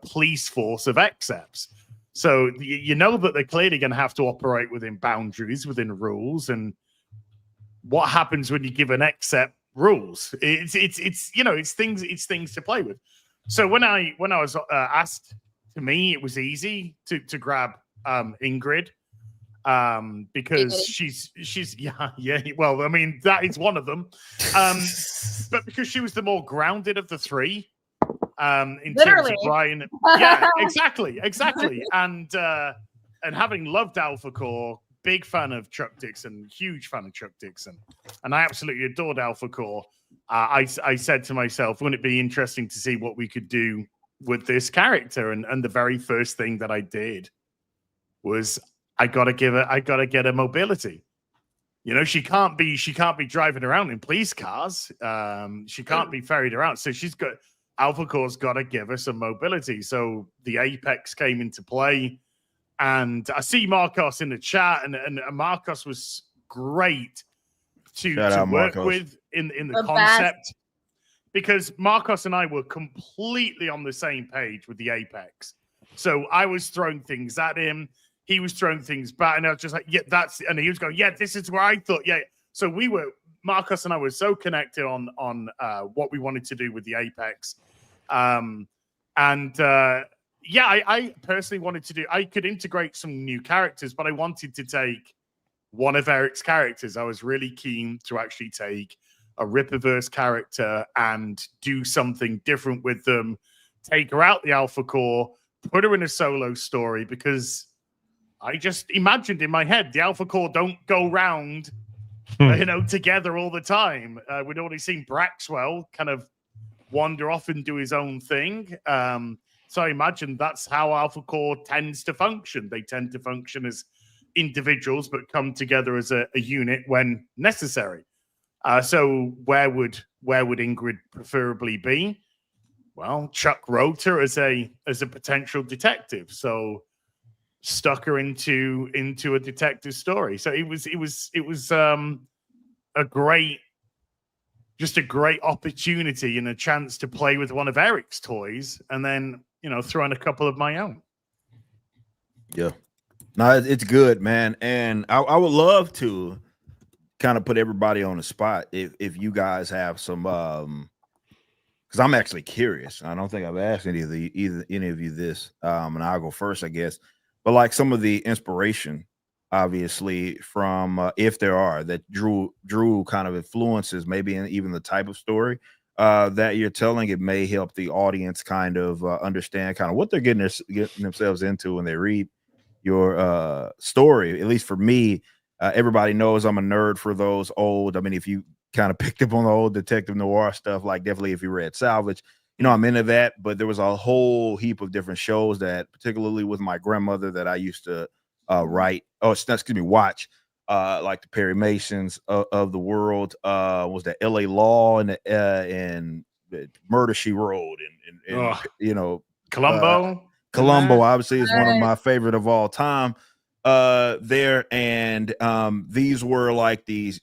police force of exeps. So that they're clearly going to have to operate within boundaries, within rules, and what happens when you give an except rules? It's things to play with. So when I was asked, to me it was easy to grab Ingrid because she's well, I mean, that is one of them, but because she was the more grounded of the three. In terms of Brian, exactly, and having loved Alpha Core, big fan of Chuck Dixon, huge fan of Chuck Dixon, and I absolutely adored Alpha Core. I said to myself, wouldn't it be interesting to see what we could do with this character? And the very first thing that I did was I gotta get her mobility. She can't be driving around in police cars. She can't be ferried around, so Alpha Core's got to give her some mobility. So the Apex came into play, and I see Marcos in the chat, and Marcos was great to work with in the concept, because Marcos and I were completely on the same page with the Apex. So I was throwing things at him, he was throwing things back, and I was just like, yeah, and he was going, yeah, this is where I thought, yeah. So Marcos and I were so connected on what we wanted to do with the Apex. I personally wanted to I could integrate some new characters, but I wanted to take one of Eric's characters. I was really keen to actually take a Rippaverse character and do something different with them, take her out the Alpha Core, put her in a solo story, because I just imagined in my head the Alpha Core don't go round together all the time. We'd already seen Braxwell kind of wander off and do his own thing. So I imagine that's how Alpha Core tends to function. They tend to function as individuals, but come together as a unit when necessary. So where would Ingrid preferably be? Well, Chuck wrote her as a potential detective, so stuck her into a detective story. So it was a great opportunity and a chance to play with one of Eric's toys, and then throw in a couple of my own. Yeah, no, it's good, man. And I would love to kind of put everybody on the spot if you guys have some, because I'm actually curious. I don't think I've asked any of you this, and I'll go first, I guess. But like some of the inspiration, obviously, from if there are, that drew kind of influences, maybe in even the type of story that you're telling, it may help the audience kind of understand kind of what they're getting themselves into when they read your story. At least for me, everybody knows I'm a nerd for those old. I mean, if you kind of picked up on the old detective noir stuff, like definitely if you read Salvage, I'm into that. But there was a whole heap of different shows that, particularly with my grandmother, that I used to watch, like the Perry Masons of the world, was the LA Law and Murder She Wrote, and Columbo. Columbo obviously is one of my favorite of all time. There, and these were like these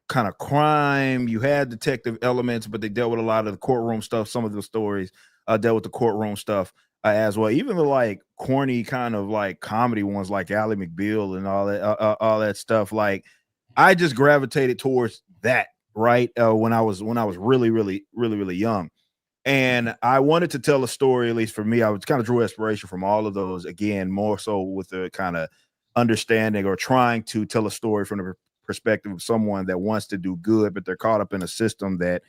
kind of crime. You had detective elements, but they dealt with a lot of the courtroom stuff. Some of the stories dealt with the courtroom stuff. as well. Even the like corny kind of like comedy ones like Ally McBeal and all that stuff. Like I just gravitated towards that, right? When I was really young. And I wanted to tell a story, at least for me. I was kind of drew inspiration from all of those, again, more so with the kind of understanding or trying to tell a story from the perspective of someone that wants to do good, but they're caught up in a system that,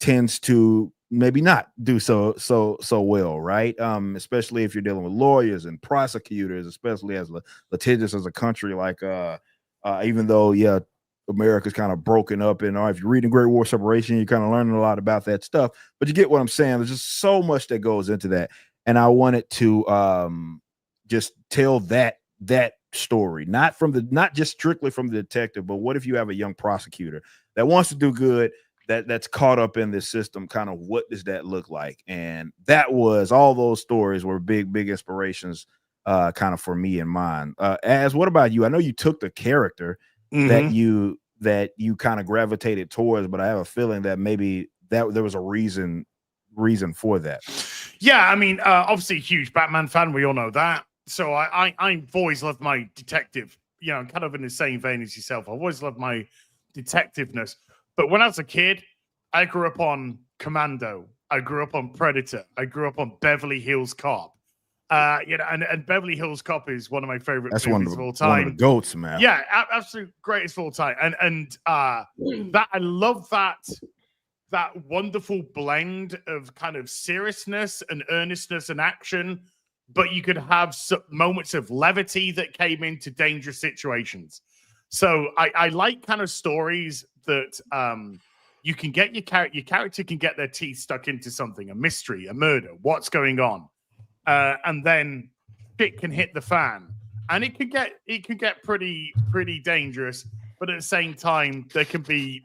tends to maybe not do so well, right? Especially if you're dealing with lawyers and prosecutors, especially as litigious as a country like even though America's kind of broken up, and if you're reading Great War Separation, you're kind of learning a lot about that stuff. But you get what I'm saying. There's just so much that goes into that, and I wanted to just tell that story, not just strictly from the detective, but what if you have a young prosecutor that wants to do good, that's caught up in this system? Kind of what does that look like? And that was all those stories were big inspirations, kind of for me and mine. As what about you? I know you took the character that you kind of gravitated towards, but I have a feeling that maybe that there was a reason for that. Yeah, I mean, obviously a huge Batman fan. We all know that. So I've always loved my detective, kind of in the same vein as yourself. I've always loved my detectiveness. But when I was a kid, I grew up on Commando. I grew up on Predator. I grew up on Beverly Hills Cop. And Beverly Hills Cop is one of my favorite movies of all time. One of the goats, man. Yeah, absolute greatest of all time. And that I love that wonderful blend of kind of seriousness and earnestness and action, but you could have some moments of levity that came into dangerous situations. So I like kind of stories that you can get your character can get their teeth stuck into something, a mystery, a murder, what's going on. And then shit can hit the fan, and it can get pretty dangerous. But at the same time, there can be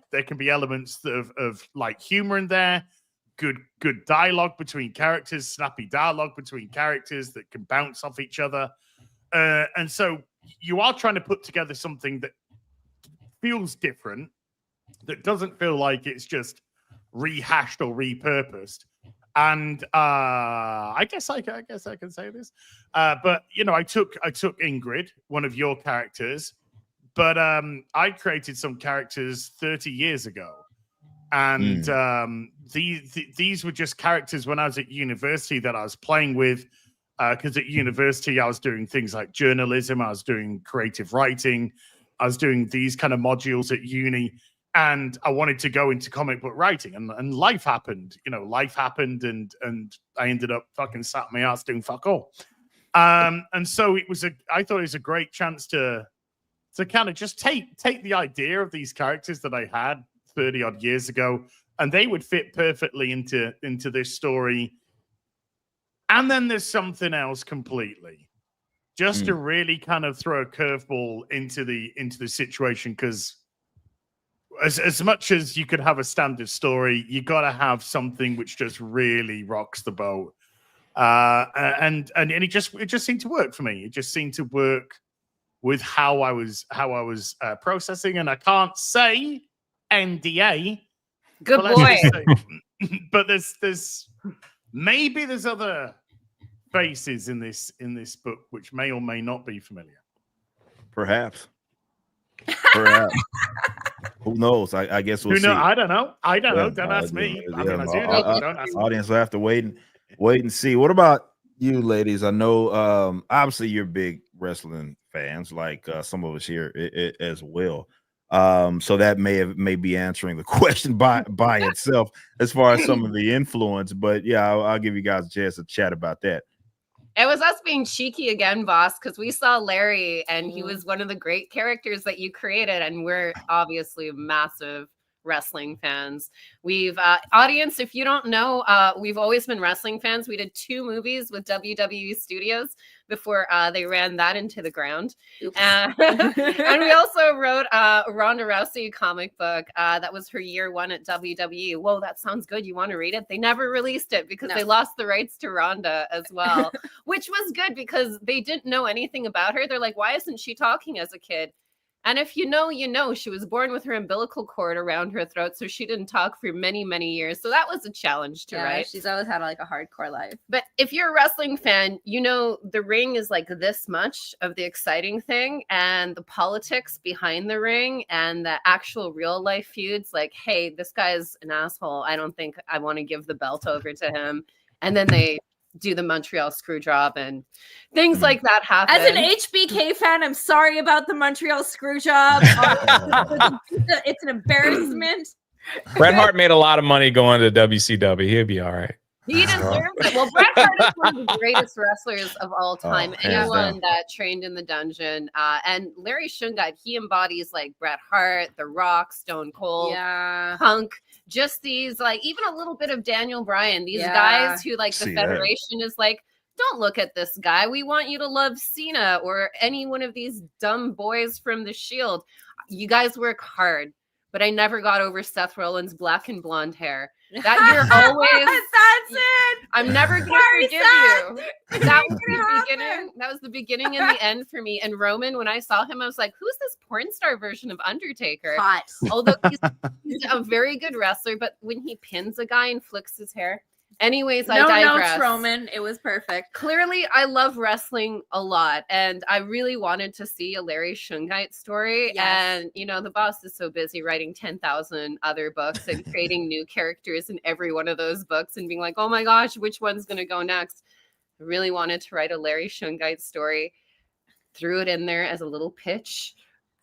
elements of like humor in there, good dialogue between characters, snappy dialogue between characters that can bounce off each other, and so you are trying to put together something that feels different, that doesn't feel like it's just rehashed or repurposed. And I guess I can say this, but I took Ingrid, one of your characters, but I created some characters 30 years ago, and these were just characters when I was at university that I was playing with, because at university I was doing things like journalism, I was doing creative writing, I was doing these kind of modules at uni. And I wanted to go into comic book writing, and life happened. Life happened, and I ended up fucking sat my ass doing fuck all. And so I thought it was a great chance to kind of just take the idea of these characters that I had 30 odd years ago, and they would fit perfectly into this story. And then there's something else completely, just to really kind of throw a curveball into the situation, because as much as you could have a standard story, you got to have something which just really rocks the boat. And it just seemed to work for me. It just seemed to work with how I was processing. And I can't say NDA. Good boy. But there's maybe there's other faces in this book which may or may not be familiar. Perhaps. Who knows? I guess we'll see. I don't know. Don't ask me. Audience will have to wait and see. What about you, ladies? I know obviously you're big wrestling fans, like some of us here as well. So that may be answering the question by itself as far as some of the influence. But yeah, I'll give you guys a chance to chat about that. It was us being cheeky again, boss, because we saw Larry and he was one of the great characters that you created. And we're obviously massive wrestling fans. We've audience, if you don't know, we've always been wrestling fans. We did 2 movies with WWE Studios before they ran that into the ground. And we also wrote a Ronda Rousey comic book. That was her year 1 at WWE. Whoa, that sounds good. You want to read it? They never released it because they lost the rights to Ronda as well, which was good because they didn't know anything about her. They're like, why isn't she talking as a kid? And if you know, you know, she was born with her umbilical cord around her throat, so she didn't talk for many, many years. So that was a challenge to write. She's always had like a hardcore life. But if you're a wrestling fan, you know the ring is like this much of the exciting thing, and the politics behind the ring and the actual real life feuds. Like, hey, this guy's an asshole. I don't think I want to give the belt over to him. And then they do the Montreal screw job and things like that happen. As an HBK fan, I'm sorry about the Montreal screw job. It's an embarrassment. Bret Hart made a lot of money going to WCW. He'll be all right. He deserves it. Well, Bret Hart is one of the greatest wrestlers of all time. Anyone that trained in the dungeon. And Larry Shungite, he embodies like Bret Hart, The Rock, Stone Cold, Punk. Just these, like, even a little bit of Daniel Bryan. These guys who, like, the Federation is like, don't look at this guy. We want you to love Cena or any one of these dumb boys from The Shield. You guys work hard. But I never got over Seth Rollins' black and blonde hair. That you're always. That's it. I'm never going to forgive you. That was the beginning. That was the beginning and the end for me. And Roman, when I saw him, I was like, "Who's this porn star version of Undertaker?" Hot. Although he's a very good wrestler, but when he pins a guy and flicks his hair. Anyways, I digress. Notes, Roman. It was perfect. Clearly, I love wrestling a lot, and I really wanted to see a Larry Shungite story. Yes. And, you know, the boss is so busy writing 10,000 other books and creating new characters in every one of those books and being like, oh my gosh, which one's going to go next? I really wanted to write a Larry Shungite story. Threw it in there as a little pitch.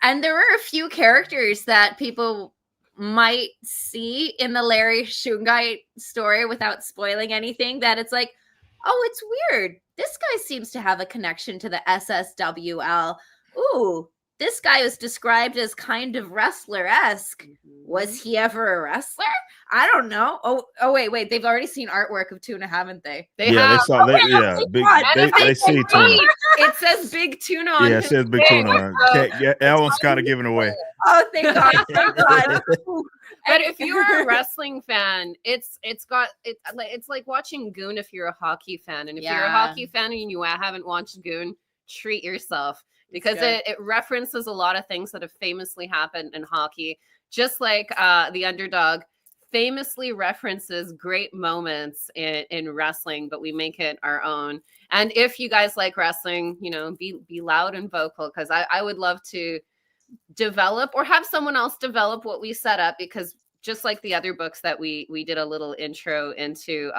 And there were a few characters that people might see in the Larry Shungite story without spoiling anything, that it's like, oh, it's weird. This guy seems to have a connection to the SSWL. Ooh, this guy was described as kind of wrestler-esque. Was he ever a wrestler? I don't know. Oh, wait. They've already seen artwork of Tuna, haven't they? They saw that. They see Tuna. It says Big Tuna on it says Big Tuna on it. That one's kind of given away. Oh, thank God. Thank God. But if you're a wrestling fan, it's like watching Goon if you're a hockey fan. And if you're a hockey fan and you haven't watched Goon, treat yourself, because it references a lot of things that have famously happened in hockey. Just like The Underdog famously references great moments in wrestling, but we make it our own. And if you guys like wrestling, you know, be loud and vocal, because I would love to develop or have someone else develop what we set up, because just like the other books that we did a little intro into,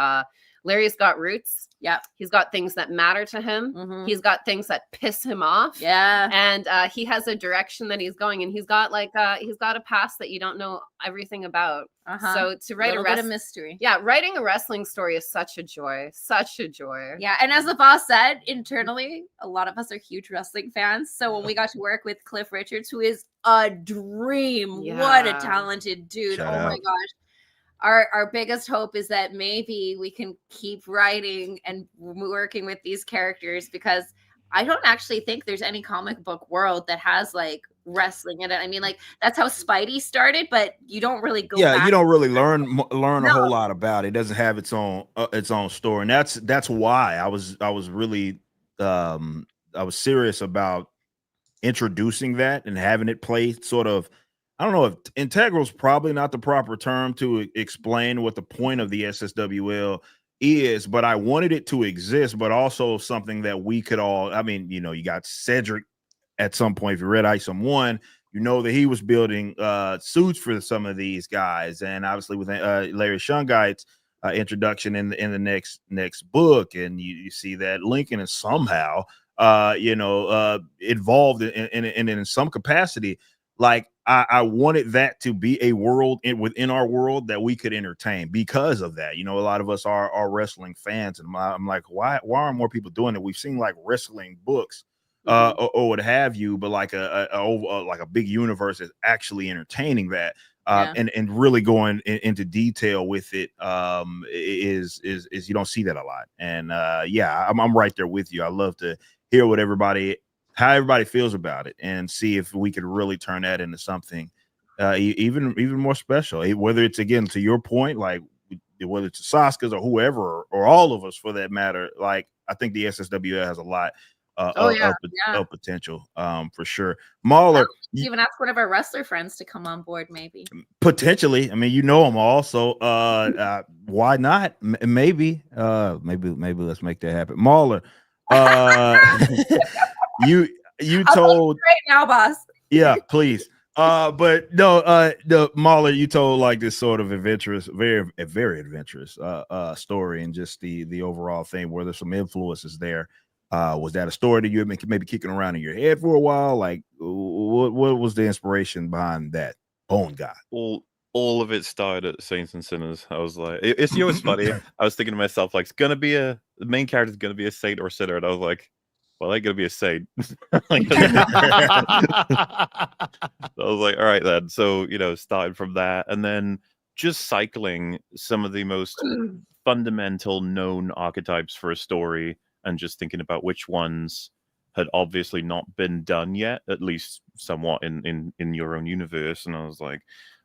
Larry's got roots. Yeah. He's got things that matter to him. Mm-hmm. He's got things that piss him off. Yeah. And he has a direction that he's going, and he's got a past that you don't know everything about. Uh-huh. So to write a bit of mystery. Yeah. Writing a wrestling story is such a joy. Such a joy. Yeah. And as the boss said, internally, a lot of us are huge wrestling fans. So when we got to work with Cliff Richards, who is a dream, what a talented dude. Shout out. My gosh. Our biggest hope is that maybe we can keep writing and working with these characters, because I don't actually think there's any comic book world that has like wrestling in it. I mean, like, that's how Spidey started, but you don't really go. Yeah, you don't really learn a whole lot about it. It doesn't have its own story, and that's why I was really I was serious about introducing that and having it play sort of. I don't know if integral is probably not the proper term to explain what the point of the SSWL is, but I wanted it to exist, but also something that we could all, I mean, you know, you got Cedric at some point. If you read Item 1, you know that he was building suits for some of these guys. And obviously with Larry Shungite's introduction in the next book, and you see that Lincoln is somehow, involved in some capacity. Like, I wanted that to be a world within our world that we could entertain because of that. You know, a lot of us are wrestling fans, and I'm like, why aren't more people doing it? We've seen like wrestling books or what have you, but like a big universe is actually entertaining that and really going into detail with it is you don't see that a lot. And I'm right there with you. I love to hear what how everybody feels about it, and see if we could really turn that into something even more special. Whether it's, again, to your point, like whether it's Soska's or whoever or all of us for that matter. Like, I think the SSWL has a lot Yeah. of potential, for sure. MauLer, Even ask one of our wrestler friends to come on board, maybe. potentially. I mean, you know them all, so why not? Maybe let's make that happen. MauLer, you told right now, boss. Yeah, please. But no, the MauLer, you told like this sort of adventurous, very adventurous story, and just the overall thing where there's some influences there. Was that a story that you had been maybe kicking around in your head for a while? Like, what was the inspiration behind that? Bone God. All of it started at Saints and Sinners. I was like, it's you know, it's funny. I was thinking to myself, like, the main character is gonna be a saint or sinner, and I was like, well, they're gonna be a saint. I was like, all right then. So, starting from that, and then just cycling some of the most fundamental known archetypes for a story, and just thinking about which ones had obviously not been done yet, at least somewhat in your own universe. And I was like,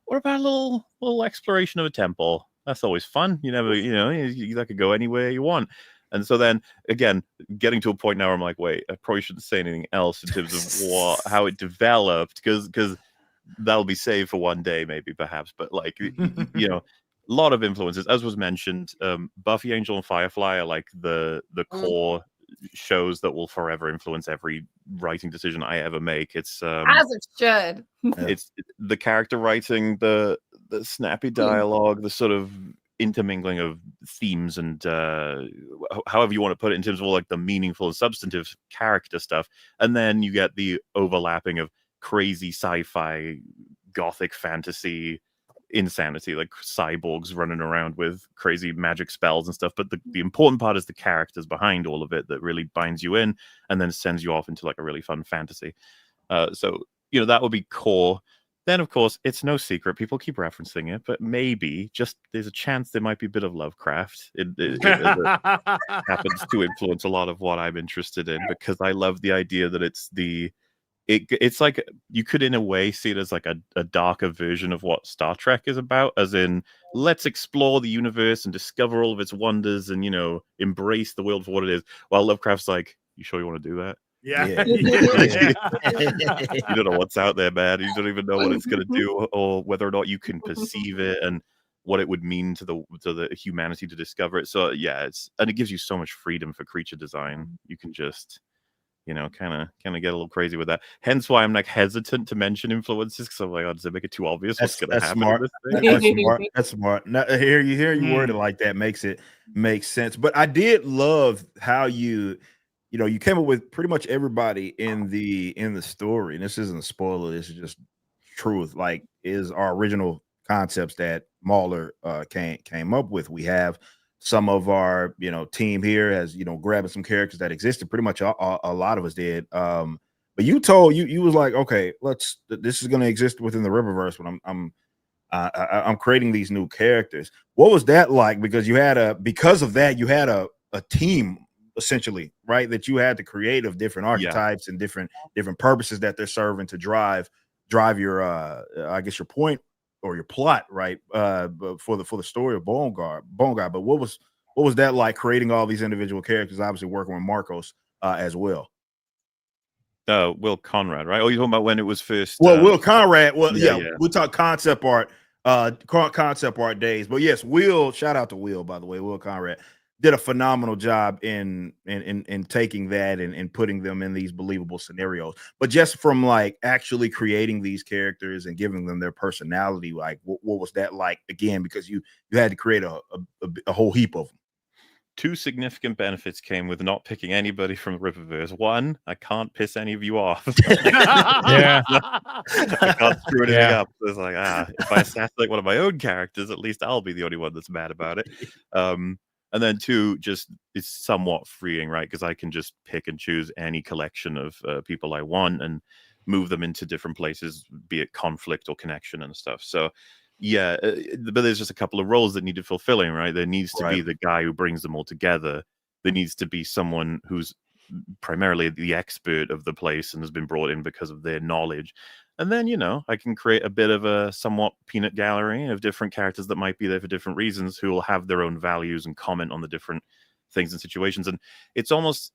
what about a little exploration of a temple? That's always fun. You never, that could go anywhere you want. And so then again, getting to a point now where I'm like, wait, I probably shouldn't say anything else in terms of how it developed, because that'll be saved for one day, maybe, perhaps. But like, a lot of influences, as was mentioned. Buffy, Angel, and Firefly are like the core shows that will forever influence every writing decision I ever make. It's as it should. It's the character writing, the snappy dialogue, the sort of intermingling of themes, and however you want to put it, in terms of like the meaningful and substantive character stuff. And then you get the overlapping of crazy sci-fi, gothic fantasy insanity, like cyborgs running around with crazy magic spells and stuff. But the important part is the characters behind all of it that really binds you in and then sends you off into like a really fun fantasy. So that would be core. Then, of course, it's no secret. People keep referencing it, but maybe just there's a chance there might be a bit of Lovecraft. It happens to influence a lot of what I'm interested in, because I love the idea that it's like you could in a way see it as like a darker version of what Star Trek is about, as in, let's explore the universe and discover all of its wonders and embrace the world for what it is, while Lovecraft's like, you sure you want to do that? Yeah. You don't know what's out there, man. You don't even know what it's going to do, or whether or not you can perceive it, and what it would mean to the humanity to discover it. So yeah, and it gives you so much freedom for creature design. You can just kind of get a little crazy with that. Hence why I'm like hesitant to mention influences, because I'm like, oh, does it make it too obvious what's going to happen? Smart. That's smart. Now, hear you word it like that makes sense. But I did love how you came up with pretty much everybody in the story. And this isn't a spoiler. This is just truth. Like, is our original concepts that MauLer came up with. We have some of our team here as grabbing some characters that existed. Pretty much a lot of us did. But you was like, okay, this is going to exist within the Riververse, but I'm creating these new characters. What was that like? Because you had a team essentially, right, that you had to create of different archetypes and different purposes that they're serving to drive your I guess your point or your plot, right, for the story of Bone God. But what was that like, creating all these individual characters, obviously working with Marcos as well? Will Conrad, right? Oh, you're talking about when it was first. Well, Will Conrad. Well, yeah, we talk concept art days. But yes, Will. Shout out to Will, by the way. Will Conrad did a phenomenal job in taking that and putting them in these believable scenarios. But just from like actually creating these characters and giving them their personality, like what was that like, again, because you had to create a whole heap of them. Two significant benefits came with not picking anybody from Riververse. One, I can't piss any of you off. Yeah. I can't screw anything up. So it's like, if I assassinate one of my own characters, at least I'll be the only one that's mad about it. And then two, just it's somewhat freeing, right? Because I can just pick and choose any collection of people I want and move them into different places, be it conflict or connection and stuff. So yeah, but there's just a couple of roles that needed fulfilling, right? There needs to be the guy who brings them all together. There needs to be someone who's primarily the expert of the place and has been brought in because of their knowledge. And then, I can create a bit of a somewhat peanut gallery of different characters that might be there for different reasons, who will have their own values and comment on the different things and situations. And it's almost,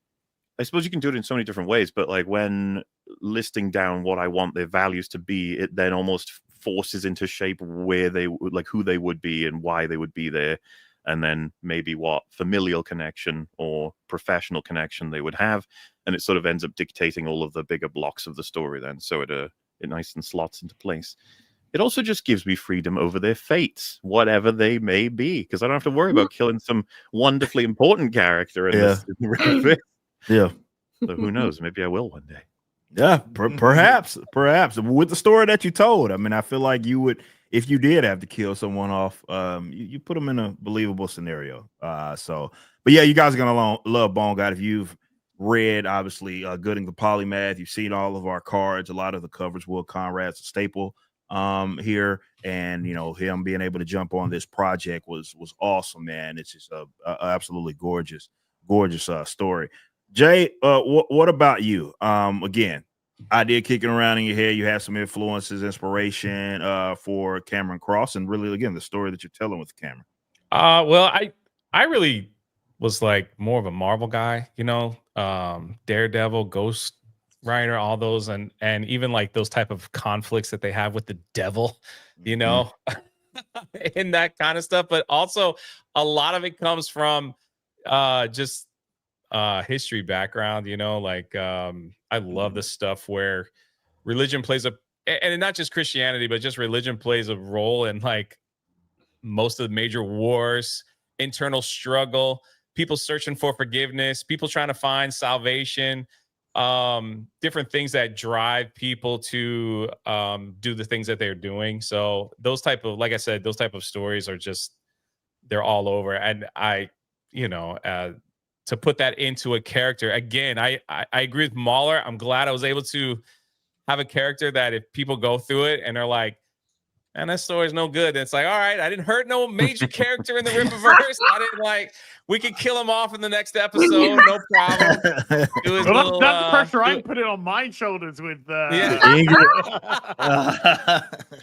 I suppose you can do it in so many different ways, but like when listing down what I want their values to be, it then almost forces into shape where they would, like who they would be and why they would be there, and then maybe what familial connection or professional connection they would have, and it sort of ends up dictating all of the bigger blocks of the story then, so it nice and slots into place. It also just gives me freedom over their fates, whatever they may be, because I don't have to worry about killing some wonderfully important character in this. Yeah. So who knows? Maybe I will one day. Yeah, perhaps with the story that you told. I mean, I feel like you would, if you did have to kill someone off, you put them in a believable scenario. But yeah, you guys are gonna love Bone God if you've read, obviously, Good and the Polymath. You've seen all of our cards, a lot of the covers. Will Conrad's a staple here, and him being able to jump on this project was awesome, man. It's just a absolutely gorgeous story. Jay, what about you? Again, idea kicking around in your head. You have some influences, inspiration for Cameron Cross, and really, again, the story that you're telling with Cameron. Well, I really was like more of a Marvel guy, Daredevil, Ghost Rider, all those, and even like those type of conflicts that they have with the devil, and that kind of stuff. But also, a lot of it comes from just history background, I love the stuff where religion plays and not just Christianity, but just religion plays a role in like most of the major wars, internal struggle, people searching for forgiveness, people trying to find salvation, different things that drive people to do the things that they're doing. So those type of, like I said, those type of stories are just, they're all over. And to put that into a character. Again, I agree with MauLer. I'm glad I was able to have a character that if people go through it and they're like, man, that story's no good. And it's like, all right, I didn't hurt no major character in the Rippaverse. We could kill him off in the next episode, no problem. Well, that's the pressure I put it on my shoulders with.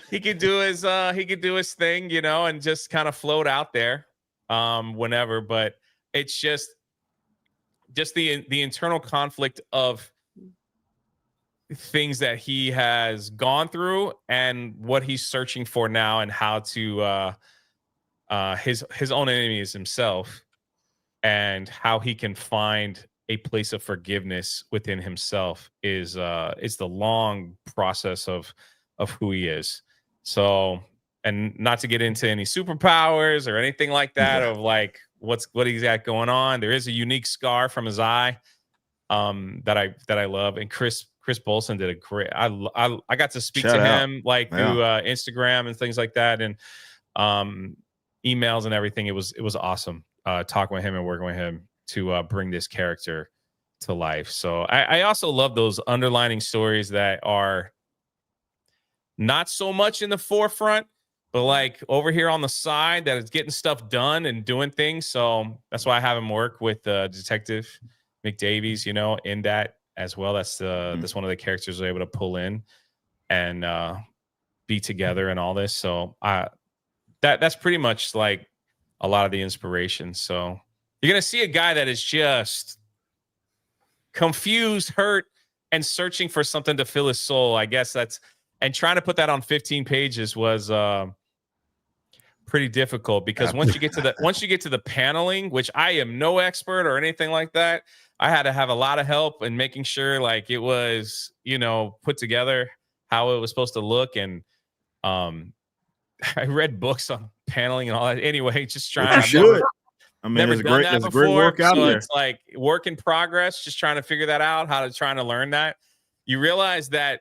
He could do his thing, and just kind of float out there whenever. But it's just the internal conflict of things that he has gone through and what he's searching for now, and how to his own enemy is himself, and how he can find a place of forgiveness within himself is the long process of who he is. So, and not to get into any superpowers or anything like that, of like what he's got going on. There is a unique scar from his eye that I love, and Chris Bolson did a great. I got to speak to him through Instagram and things like that, and emails and everything. It was awesome talking with him and working with him to bring this character to life. So I also love those underlining stories that are not so much in the forefront, but like over here on the side, that is getting stuff done and doing things. So that's why I have him work with Detective McDavies, in that as well. That's one of the characters we're able to pull in and be together and all this. So that's pretty much like a lot of the inspiration. So you're going to see a guy that is just confused, hurt, and searching for something to fill his soul. I guess and trying to put that on 15 pages was pretty difficult, because once you get to the paneling, which I am no expert or anything like that, I had to have a lot of help in making sure like it was, put together how it was supposed to look. And I read books on paneling and all that. Anyway, just trying. There's great work out there. It's like work in progress, just trying to figure that out, trying to learn that. You realize that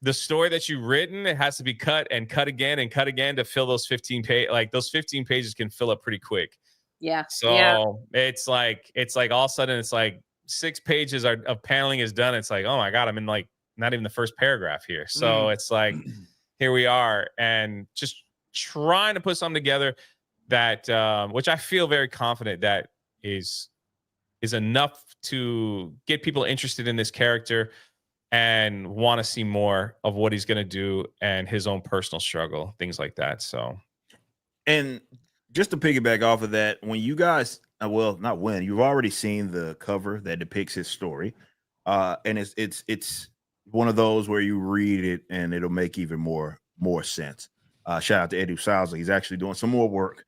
the story that you've written, it has to be cut and cut again and cut again to fill those 15 pages. Like those 15 pages can fill up pretty quick. Yeah. So it's like all of a sudden it's like 6 pages of paneling is done. It's like, oh my God, I'm in like not even the first paragraph here. So it's like, here we are, and just trying to put something together that which I feel very confident that is enough to get people interested in this character and want to see more of what he's going to do and his own personal struggle, things like that. So, and just to piggyback off of that, when you guys well, not when you've already seen the cover that depicts his story, and it's one of those where you read it and it'll make even more sense. Shout out to Edu Salza. He's actually doing some more work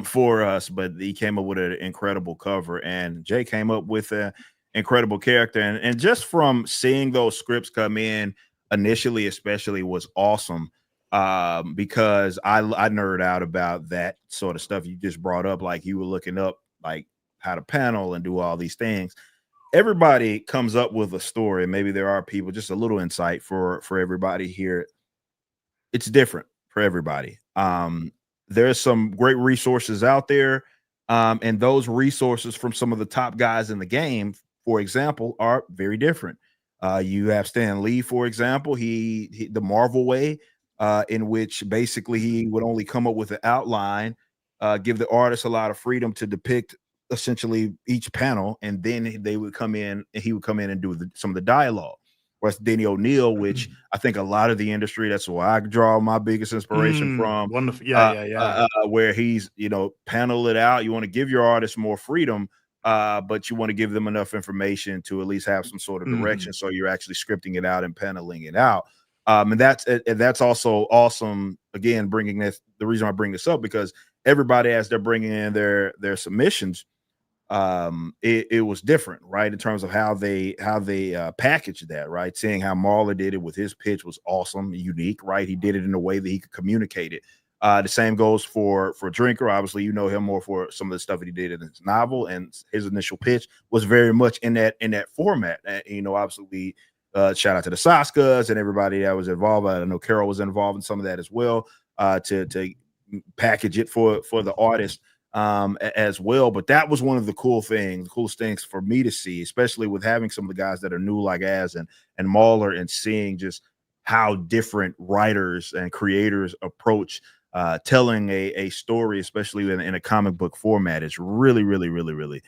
for us, but he came up with an incredible cover, and Jay came up with an incredible character, and just from seeing those scripts come in initially, especially, was awesome. Because I nerd out about that sort of stuff you just brought up, like you were looking up like how to panel and do all these things. Everybody comes up with a story. Maybe there are people, just a little insight for everybody here. It's different for everybody. There's some great resources out there, and those resources from some of the top guys in the game, for example, are very different. You have Stan Lee, for example, he the Marvel way, in which basically he would only come up with an outline, give the artist a lot of freedom to depict essentially each panel, and then they would come in and he would come in and do some of the dialogue. Whereas Denny O'Neil, which I think a lot of the industry, that's where I draw my biggest inspiration from. Wonderful. Yeah. Where he's, panel it out. You want to give your artist more freedom, but you want to give them enough information to at least have some sort of direction. So you're actually scripting it out and paneling it out. And that's also awesome. Again, bringing this, the reason I bring this up, because everybody, as they're bringing in their submissions, it was different, right, in terms of how they packaged that, right? Seeing how MauLer did it with his pitch was awesome, unique, right? He did it in a way that he could communicate it. The same goes for Drinker. Obviously, you know him more for some of the stuff that he did in his novel, and his initial pitch was very much in that format. Obviously, shout out to the Soskas and everybody that was involved. I know Carol was involved in some of that as well, to package it for the artist as well. But that was one of the coolest things for me to see, especially with having some of the guys that are new, like Az and MauLer, and seeing just how different writers and creators approach telling a story, especially in a comic book format. Is really, really, really, really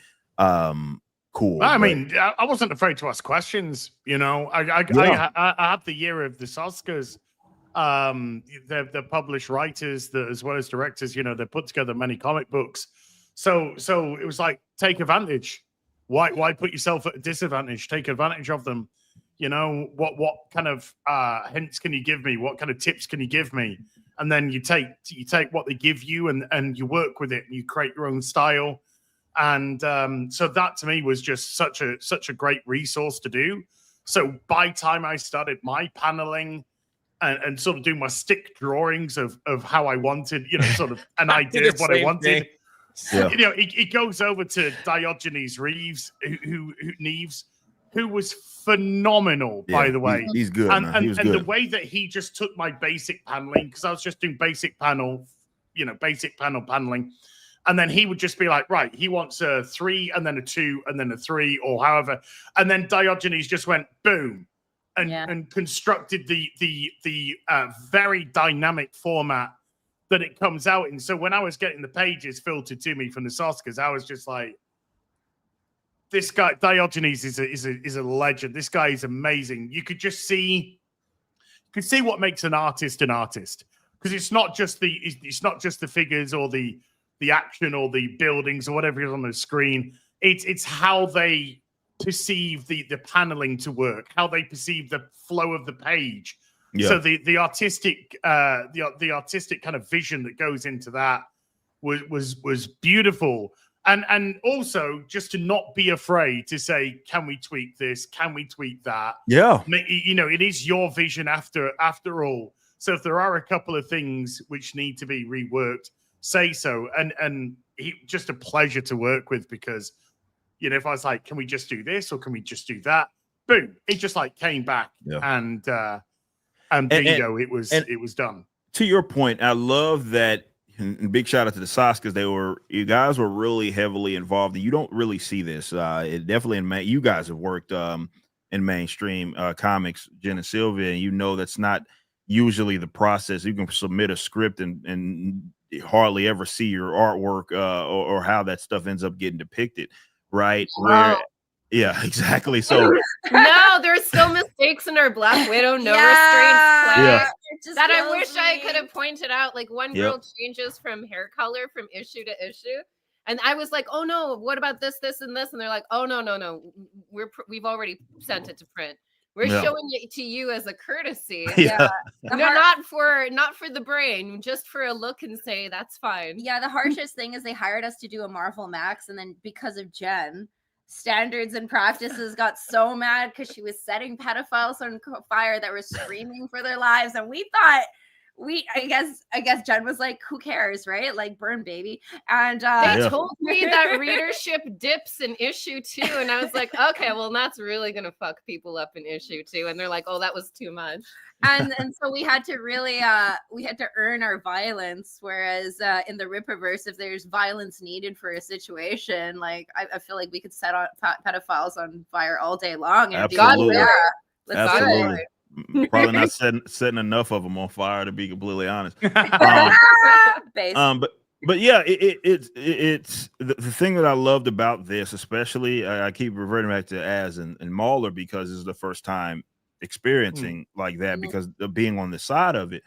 cool. I mean, I wasn't afraid to ask questions. I had the year of the Soskas. They're published writers as well as directors. They put together many comic books. So it was like, take advantage. Why put yourself at a disadvantage? Take advantage of them. What kind of hints can you give me? What kind of tips can you give me? And then you take what they give you and you work with it and you create your own style. And so that to me was just such a great resource to do. So by time I started my paneling and sort of do my stick drawings of how I wanted, sort of an idea of what I wanted. Yeah. It goes over to Diogenes Reeves, who was phenomenal, by the way. He's good, man. He was good. And the way that he just took my basic paneling, because I was just doing basic panel paneling. And then he would just be like, right, he wants a 3 and then a 2 and then a 3 or however. And then Diogenes just went boom and constructed the very dynamic format that it comes out in. So when I was getting the pages filtered to me from the Soskas, I was just like, this guy Diogenes is a legend. This guy is amazing. You could see what makes an artist, because it's not just the figures or the action or the buildings or whatever is on the screen. It's how they perceive the paneling to work, how they perceive the flow of the page. Yeah. So the artistic kind of vision that goes into that was beautiful. And also just to not be afraid to say, can we tweak this? Can we tweak that? Yeah. It is your vision after all. So if there are a couple of things which need to be reworked, say so. And just a pleasure to work with, because, if I was like, can we just do this or can we just do that? Boom. It just like came back and bingo, it was done. To your point, I love that. And big shout out to the Soskas. You guys were really heavily involved. You don't really see this. It definitely you guys have worked in mainstream comics, Jen and Sylvia, and that's not usually the process. You can submit a script and hardly ever see your artwork or how that stuff ends up getting depicted, right? Wow. Yeah, exactly. So no, there's still mistakes in our Black Widow no restraints play that I wish I could have pointed out. Like one girl changes from hair color from issue to issue, And I was like, oh no, what about this, this, and this? And they're like, oh no, we've already sent it to print. We're showing it to you as a courtesy. Yeah. No, not for the brain, just for a look and say that's fine. Yeah, the harshest thing is they hired us to do a Marvel Max, and then because of Jen, standards and practices got so mad because she was setting pedophiles on fire that were screaming for their lives, and we thought. I guess Jen was like, who cares, right? Like, burn, baby. And they told me that readership dips in issue 2, and I was like, okay, well, that's really gonna fuck people up in issue 2. And they're like, oh, that was too much. And so we had to really we had to earn our violence. Whereas in the Rippaverse, if there's violence needed for a situation, like I feel like we could set on pedophiles on fire all day long. And Absolutely. Be like, let's Absolutely. do it. Probably not setting enough of them on fire, to be completely honest. But yeah, it's the thing that I loved about this, especially I keep reverting back to Az and MauLer, because this is the first time experiencing like that, because of being on the side of it.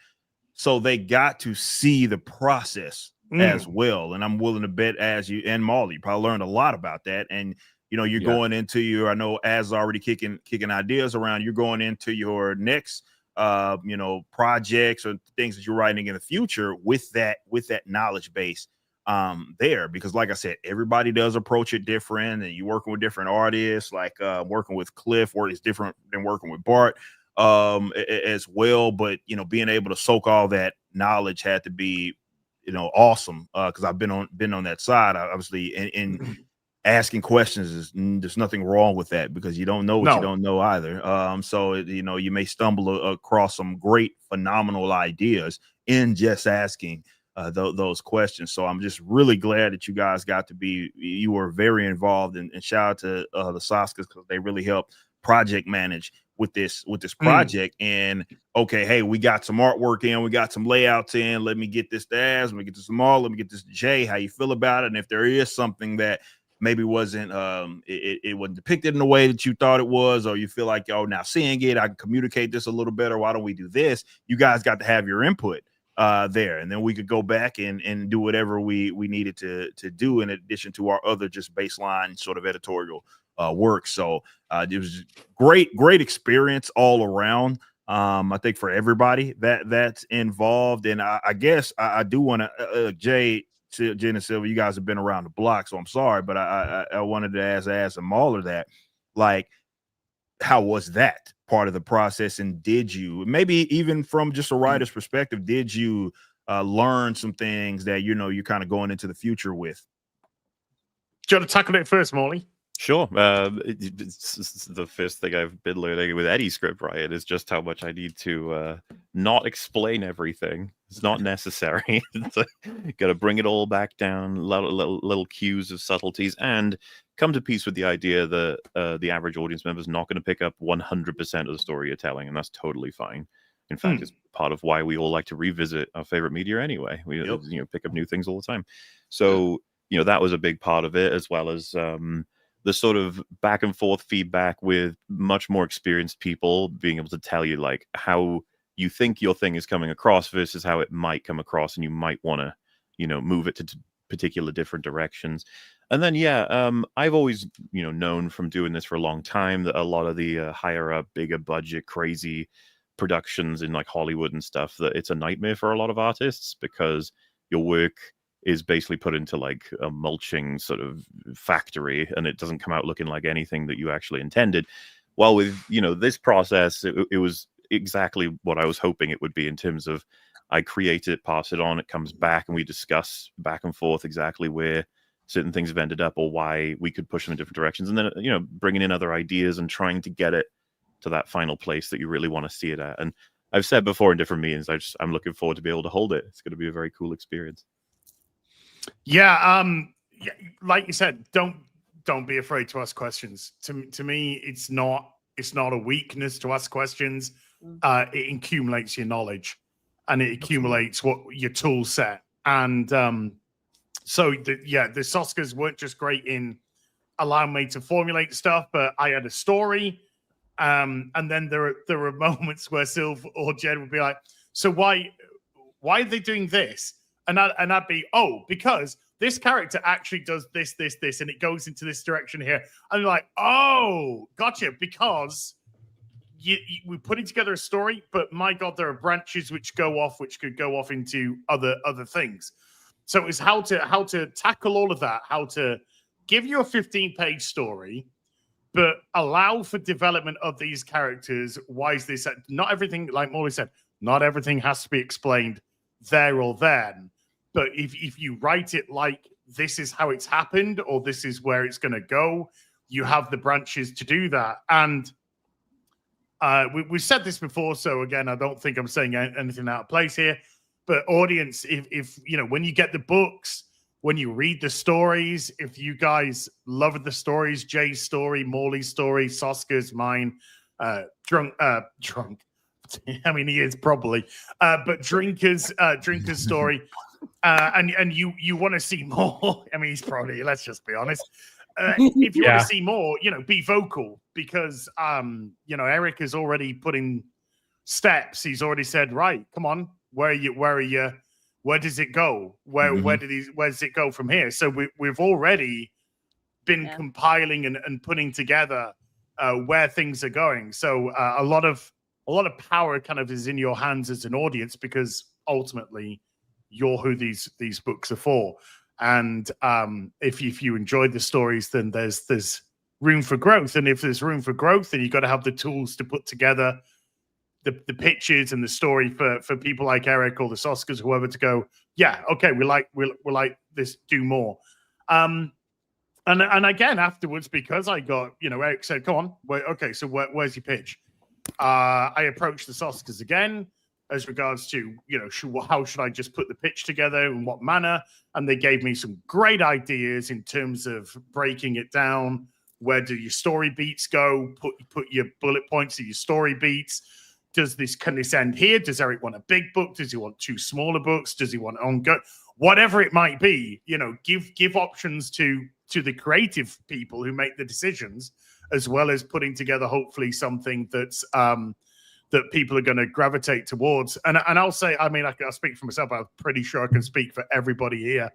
So they got to see the process as well. And I'm willing to bet Az you and MauLer, you probably learned a lot about that. And you know, you're going into your, I know Az already kicking ideas around. You're going into your next, you know, projects or things that you're writing in the future with that knowledge base there. Because like I said, everybody does approach it different, and you're working with different artists, like working with Cliff, where it's different than working with Bart as well. But, you know, being able to soak all that knowledge had to be, you know, awesome. Because I've been on that side, obviously, and asking questions there's nothing wrong with that, because you don't know what you don't know either. So you know, you may stumble across some great, phenomenal ideas in just asking those questions. So I'm just really glad that you guys you were very involved, and shout out to the Soskas, because they really helped project manage with this project. And okay, hey, we got some artwork in, we got some layouts in. Let me get this to Az, let me get this to Mal, let me get this to Jay. How you feel about it? And if there is something that maybe wasn't it wasn't depicted in the way that you thought it was, or you feel like, oh, now seeing it, I can communicate this a little better, why don't we do this? You guys got to have your input there, and then we could go back and do whatever we needed to do, in addition to our other just baseline sort of editorial work. So it was great experience all around. I think for everybody that's involved. And I guess I do want to Jay, Jen and Silver, you guys have been around the block, so I'm sorry, but I wanted to ask and MauLer that, like, how was that part of the process? And did you, maybe even from just a writer's perspective, did you learn some things that, you know, you're kind of going into the future with? Do you want to tackle it first, Morley? Sure. It's the first thing I've been learning with any script writing is just how much I need to not explain everything. It's not necessary. Got to bring it all back down, little cues of subtleties, and come to peace with the idea that the average audience member is not going to pick up 100% of the story you're telling, and that's totally fine. In fact, it's part of why we all like to revisit our favorite media anyway. We you know, pick up new things all the time. So you know, that was a big part of it, as well as the sort of back and forth feedback with much more experienced people being able to tell you like how you think your thing is coming across versus how it might come across, and you might want to, you know, move it to particular different directions. And then I've always, you know, known from doing this for a long time that a lot of the higher up, bigger budget, crazy productions in like Hollywood and stuff, that it's a nightmare for a lot of artists, because your work is basically put into like a mulching sort of factory, and it doesn't come out looking like anything that you actually intended. While with, you know, this process, it was exactly what I was hoping it would be, in terms of I create it, pass it on, it comes back, and we discuss back and forth exactly where certain things have ended up or why we could push them in different directions. And then, you know, bringing in other ideas and trying to get it to that final place that you really want to see it at. And I've said before in different meetings, I'm looking forward to be able to hold it. It's going to be a very cool experience. Yeah, like you said, don't be afraid to ask questions. To me, it's not a weakness to ask questions. It accumulates your knowledge, and it accumulates what your tool set. And so the Soskas weren't just great in allowing me to formulate stuff, but I had a story. And then there were moments where Sylv or Jen would be like, "So why are they doing this?" And I'd be, "Oh, because this character actually does this, and it goes into this direction here. And you're like, oh, gotcha, because we're putting together a story, but my God, there are branches which could go off into other things. So it's how to tackle all of that, how to give you a 15-page story, but allow for development of these characters. Why is this? Not everything, like MauLer said, not everything has to be explained there or then. But if you write it like this is how it's happened, or this is where it's going to go, you have the branches to do that. And we've said this before, so again, I don't think I'm saying anything out of place here. But audience, if you know, when you get the books, when you read the stories, if you guys love the stories, Jay's story, MauLer's story, Soska's, mine, drunk. I mean, he is probably, but Drinker's story, and you want to see more. I mean, he's probably. Let's just be honest. If you want to see more, you know, be vocal, because you know, Eric is already putting steps. He's already said, right, come on, where are you? Where does it go? Where does it go from here? So we've already been compiling and putting together where things are going. So a lot of power kind of is in your hands as an audience, because ultimately you're who these books are for. And if you enjoy the stories, then there's room for growth. And if there's room for growth, then you've got to have the tools to put together the pitches and the story for people like Eric or the Soskas, whoever, to go, yeah, okay, we like this, do more. And again, afterwards, because I got, you know, Eric said, come on, wait, okay, so where's your pitch? I approached the Soskas again as regards to, you know, how should I just put the pitch together, in what manner? And they gave me some great ideas in terms of breaking it down. Where do your story beats go? Put your bullet points of your story beats. Can this end here? Does Eric want a big book? Does he want 2 smaller books? Does he want ongoing? Whatever it might be, you know, give options to the creative people who make the decisions, as well as putting together hopefully something that's that people are going to gravitate towards. And I'll say, I mean, I'll speak for myself. I'm pretty sure I can speak for everybody here.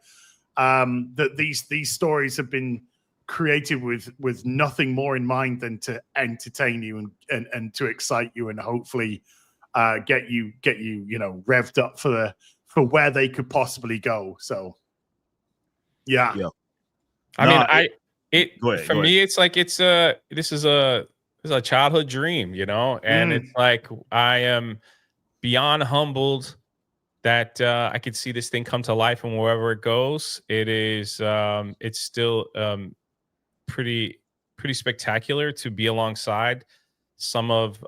That these stories have been created with nothing more in mind than to entertain you and to excite you, and hopefully get you you know, revved up for where they could possibly go. So yeah. I mean, for me, it's like this is a childhood dream, you know, and it's like I am beyond humbled that I could see this thing come to life, and wherever it goes, it is it's still pretty spectacular to be alongside some of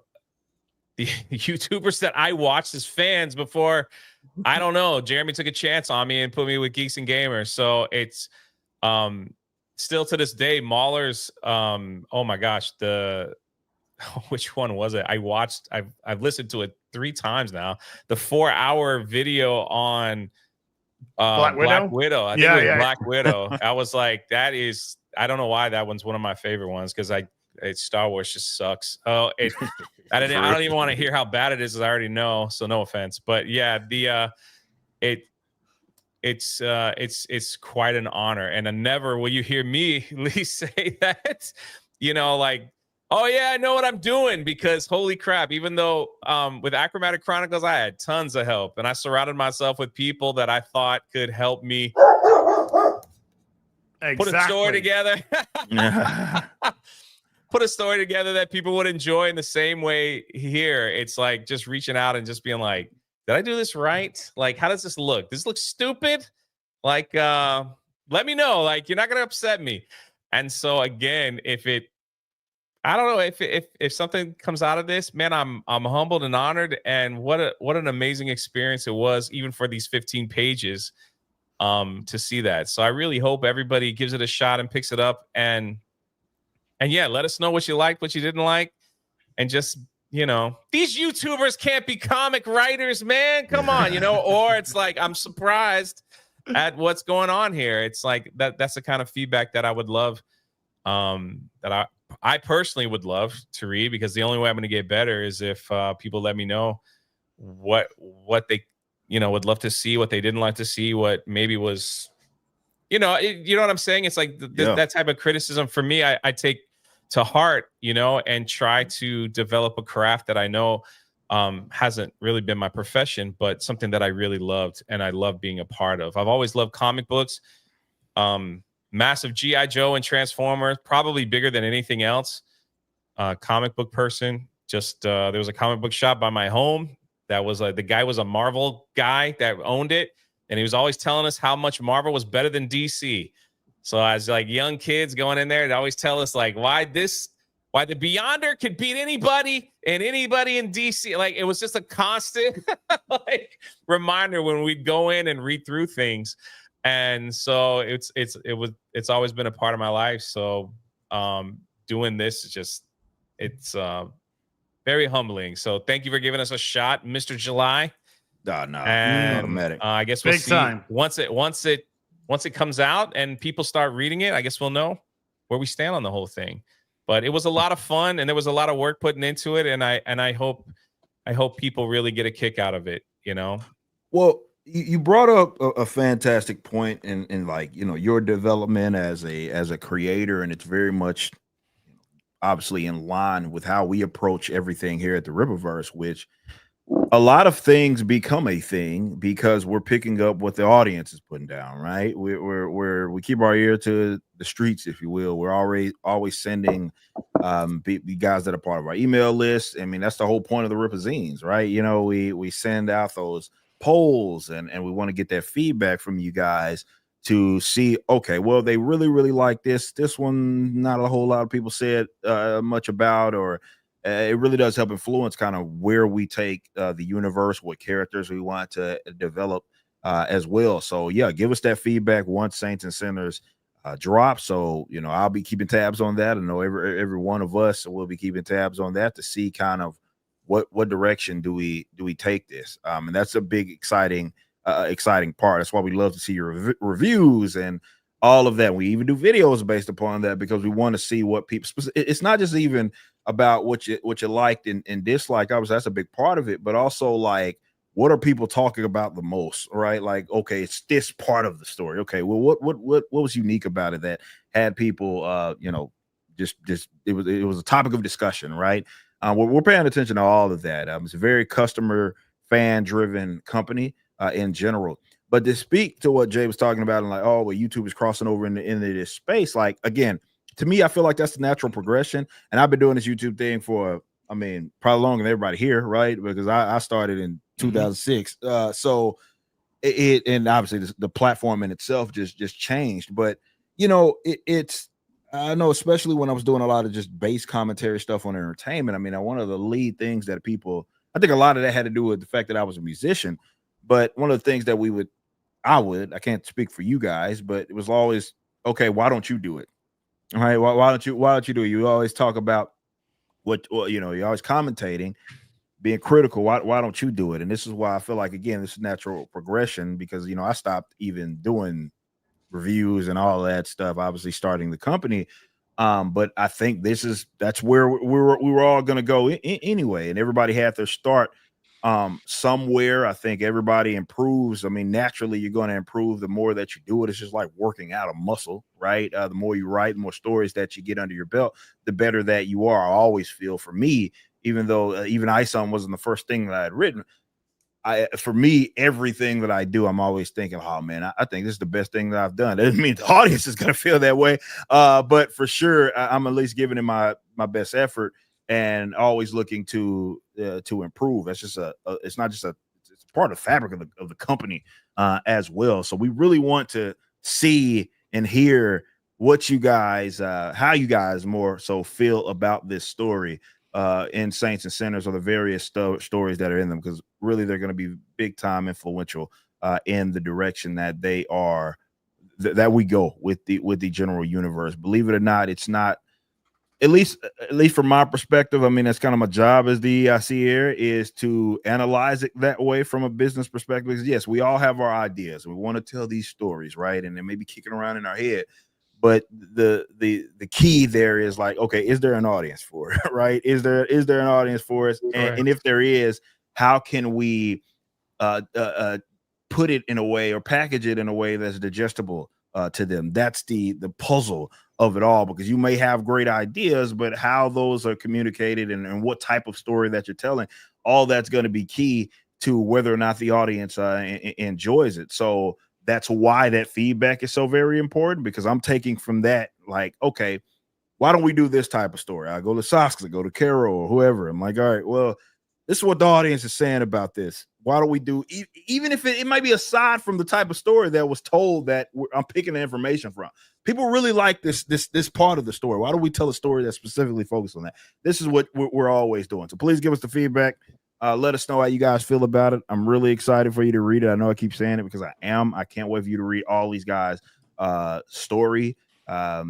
the YouTubers that I watched as fans before. I don't know, Jeremy took a chance on me and put me with Geeks and Gamers. So it's still to this day, MauLer's oh my gosh, which one was it? I've listened to it 3 times now. The 4-hour video on Black Widow. I think it was Black Widow. I was like, I don't know why that one's one of my favorite ones, because Star Wars just sucks. Oh, I don't even want to hear how bad it is, as I already know. So no offense, but yeah, it's quite an honor, and never will you hear me at least say that, you know, like, oh yeah, I know what I'm doing, because holy crap, even though with Achromatic Chronicles, I had tons of help, and I surrounded myself with people that I thought could help me put a story together. Put a story together that people would enjoy in the same way here. It's like just reaching out and just being like, did I do this right? Like, how does this look? Does this look stupid? Like, let me know. Like, you're not gonna upset me. And so again, I don't know if something comes out of this, man, I'm humbled and honored, and what an amazing experience it was, even for these 15 pages, to see that. So I really hope everybody gives it a shot and picks it up, and yeah, let us know what you liked, what you didn't like, and just, you know, these YouTubers can't be comic writers, man. Come on, you know, or it's like, I'm surprised at what's going on here. It's like that's the kind of feedback that I would love, that I personally would love to read, because the only way I'm going to get better is if people let me know what they, you know, would love to see, what they didn't like to see, what maybe was you know, you know what I'm saying? It's like that type of criticism for me, I take to heart, you know, and try to develop a craft that I know hasn't really been my profession, but something that I really loved and I love being a part of. I've always loved comic books, massive G.I. Joe and Transformers, probably bigger than anything else. Comic book person. Just there was a comic book shop by my home that was the guy was a Marvel guy that owned it, and he was always telling us how much Marvel was better than DC. So as like young kids going in there, they always tell us like why the Beyonder could beat anybody and anybody in DC. Like it was just a constant like reminder when we'd go in and read through things. And so it's always been a part of my life. So doing this is just it's very humbling. So thank you for giving us a shot, Mr. July. And automatic. I guess we'll Big see time. once it comes out and people start reading it. I guess we'll know where we stand on the whole thing. But it was a lot of fun, and there was a lot of work putting into it, and I hope people really get a kick out of it. You know. Well, you brought up a fantastic point in like, you know, your development as a creator, and it's very much obviously in line with how we approach everything here at the Riververse, which a lot of things become a thing because we're picking up what the audience is putting down, right? We keep our ear to the streets, if you will. We're always sending the guys that are part of our email list. I mean, that's the whole point of the Ripazines, right? You know, we send out those polls and we want to get that feedback from you guys to see, okay, well, they really, really like this one. Not a whole lot of people said much about, or it really does help influence kind of where we take the universe, what characters we want to develop as well. So yeah, give us that feedback once Saints and Sinners drop. So, you know, I'll be keeping tabs on that. I know every one of us will be keeping tabs on that to see kind of what direction do we take this. And that's a big exciting part. That's why we love to see your reviews and all of that. We even do videos based upon that because we want to see what people. It's not just even about what you liked and disliked. Obviously, that's a big part of it, but also like what are people talking about the most, right? Like, okay, it's this part of the story. Okay, well, what was unique about it that had people, you know, just it was a topic of discussion, right? We're paying attention to all of that. It's a very customer fan driven company in general. But to speak to what Jay was talking about, and like, oh, well, YouTube is crossing over into this space. Like, again, to me, I feel like that's the natural progression. And I've been doing this YouTube thing for, I mean, probably longer than everybody here, right? Because I started in 2006. So it and obviously the platform in itself just changed. But you know, it's I know, especially when I was doing a lot of just base commentary stuff on entertainment. I mean, one of the lead things that I think a lot of that had to do with the fact that I was a musician. But one of the things that I can't speak for you guys, but it was always, okay, why don't you do it? All right, why don't you do it? You always talk about you know, you're always commentating, being critical. Why don't you do it? And this is why I feel like, again, this is natural progression, because, you know, I stopped even doing reviews and all that stuff, obviously starting the company. But I think that's where we were all going to go anyway. And everybody had their start somewhere. I think everybody improves. I mean, naturally, you're going to improve the more that you do it. It's just like working out a muscle, right? The more you write, the more stories that you get under your belt, the better that you are. I always feel, for me, even though even ISOM wasn't the first thing that I had written, for me, everything that I do, I'm always thinking, oh man, I think this is the best thing that I've done. It doesn't mean the audience is going to feel that way, but for sure, I'm at least giving it my best effort and always looking to improve. That's just it's not just it's part of the fabric of the company as well. So we really want to see and hear what you guys, how you guys more so feel about this story in Saints and Sinners, or the various stories that are in them, because really they're going to be big time influential in the direction that they are that we go with the general universe. Believe it or not, it's not, at least from my perspective. I mean, that's kind of my job as the EIC is to analyze it that way from a business perspective. Because yes, we all have our ideas. We want to tell these stories, right? And they may be kicking around in our head. But the key there is like, okay, is there an audience for it, right? Is there an audience for us? And if there is, how can we put it in a way or package it in a way that's digestible to them. That's the puzzle of it all, because you may have great ideas, but how those are communicated and what type of story that you're telling, all that's going to be key to whether or not the audience enjoys it. So that's why that feedback is so very important, because I'm taking from that, like, okay, why don't we do this type of story? I go to Soska, I go to Carol or whoever. I'm like, all right, well, this is what the audience is saying about this. Why don't we do, even if it might be aside from the type of story that was told that I'm picking the information from. People really like this part of the story. Why don't we tell a story that's specifically focused on that? This is what we're always doing. So please give us the feedback. Let us know how you guys feel about it. I'm really excited for you to read it. I know I keep saying it because I am. I can't wait for you to read all these guys' story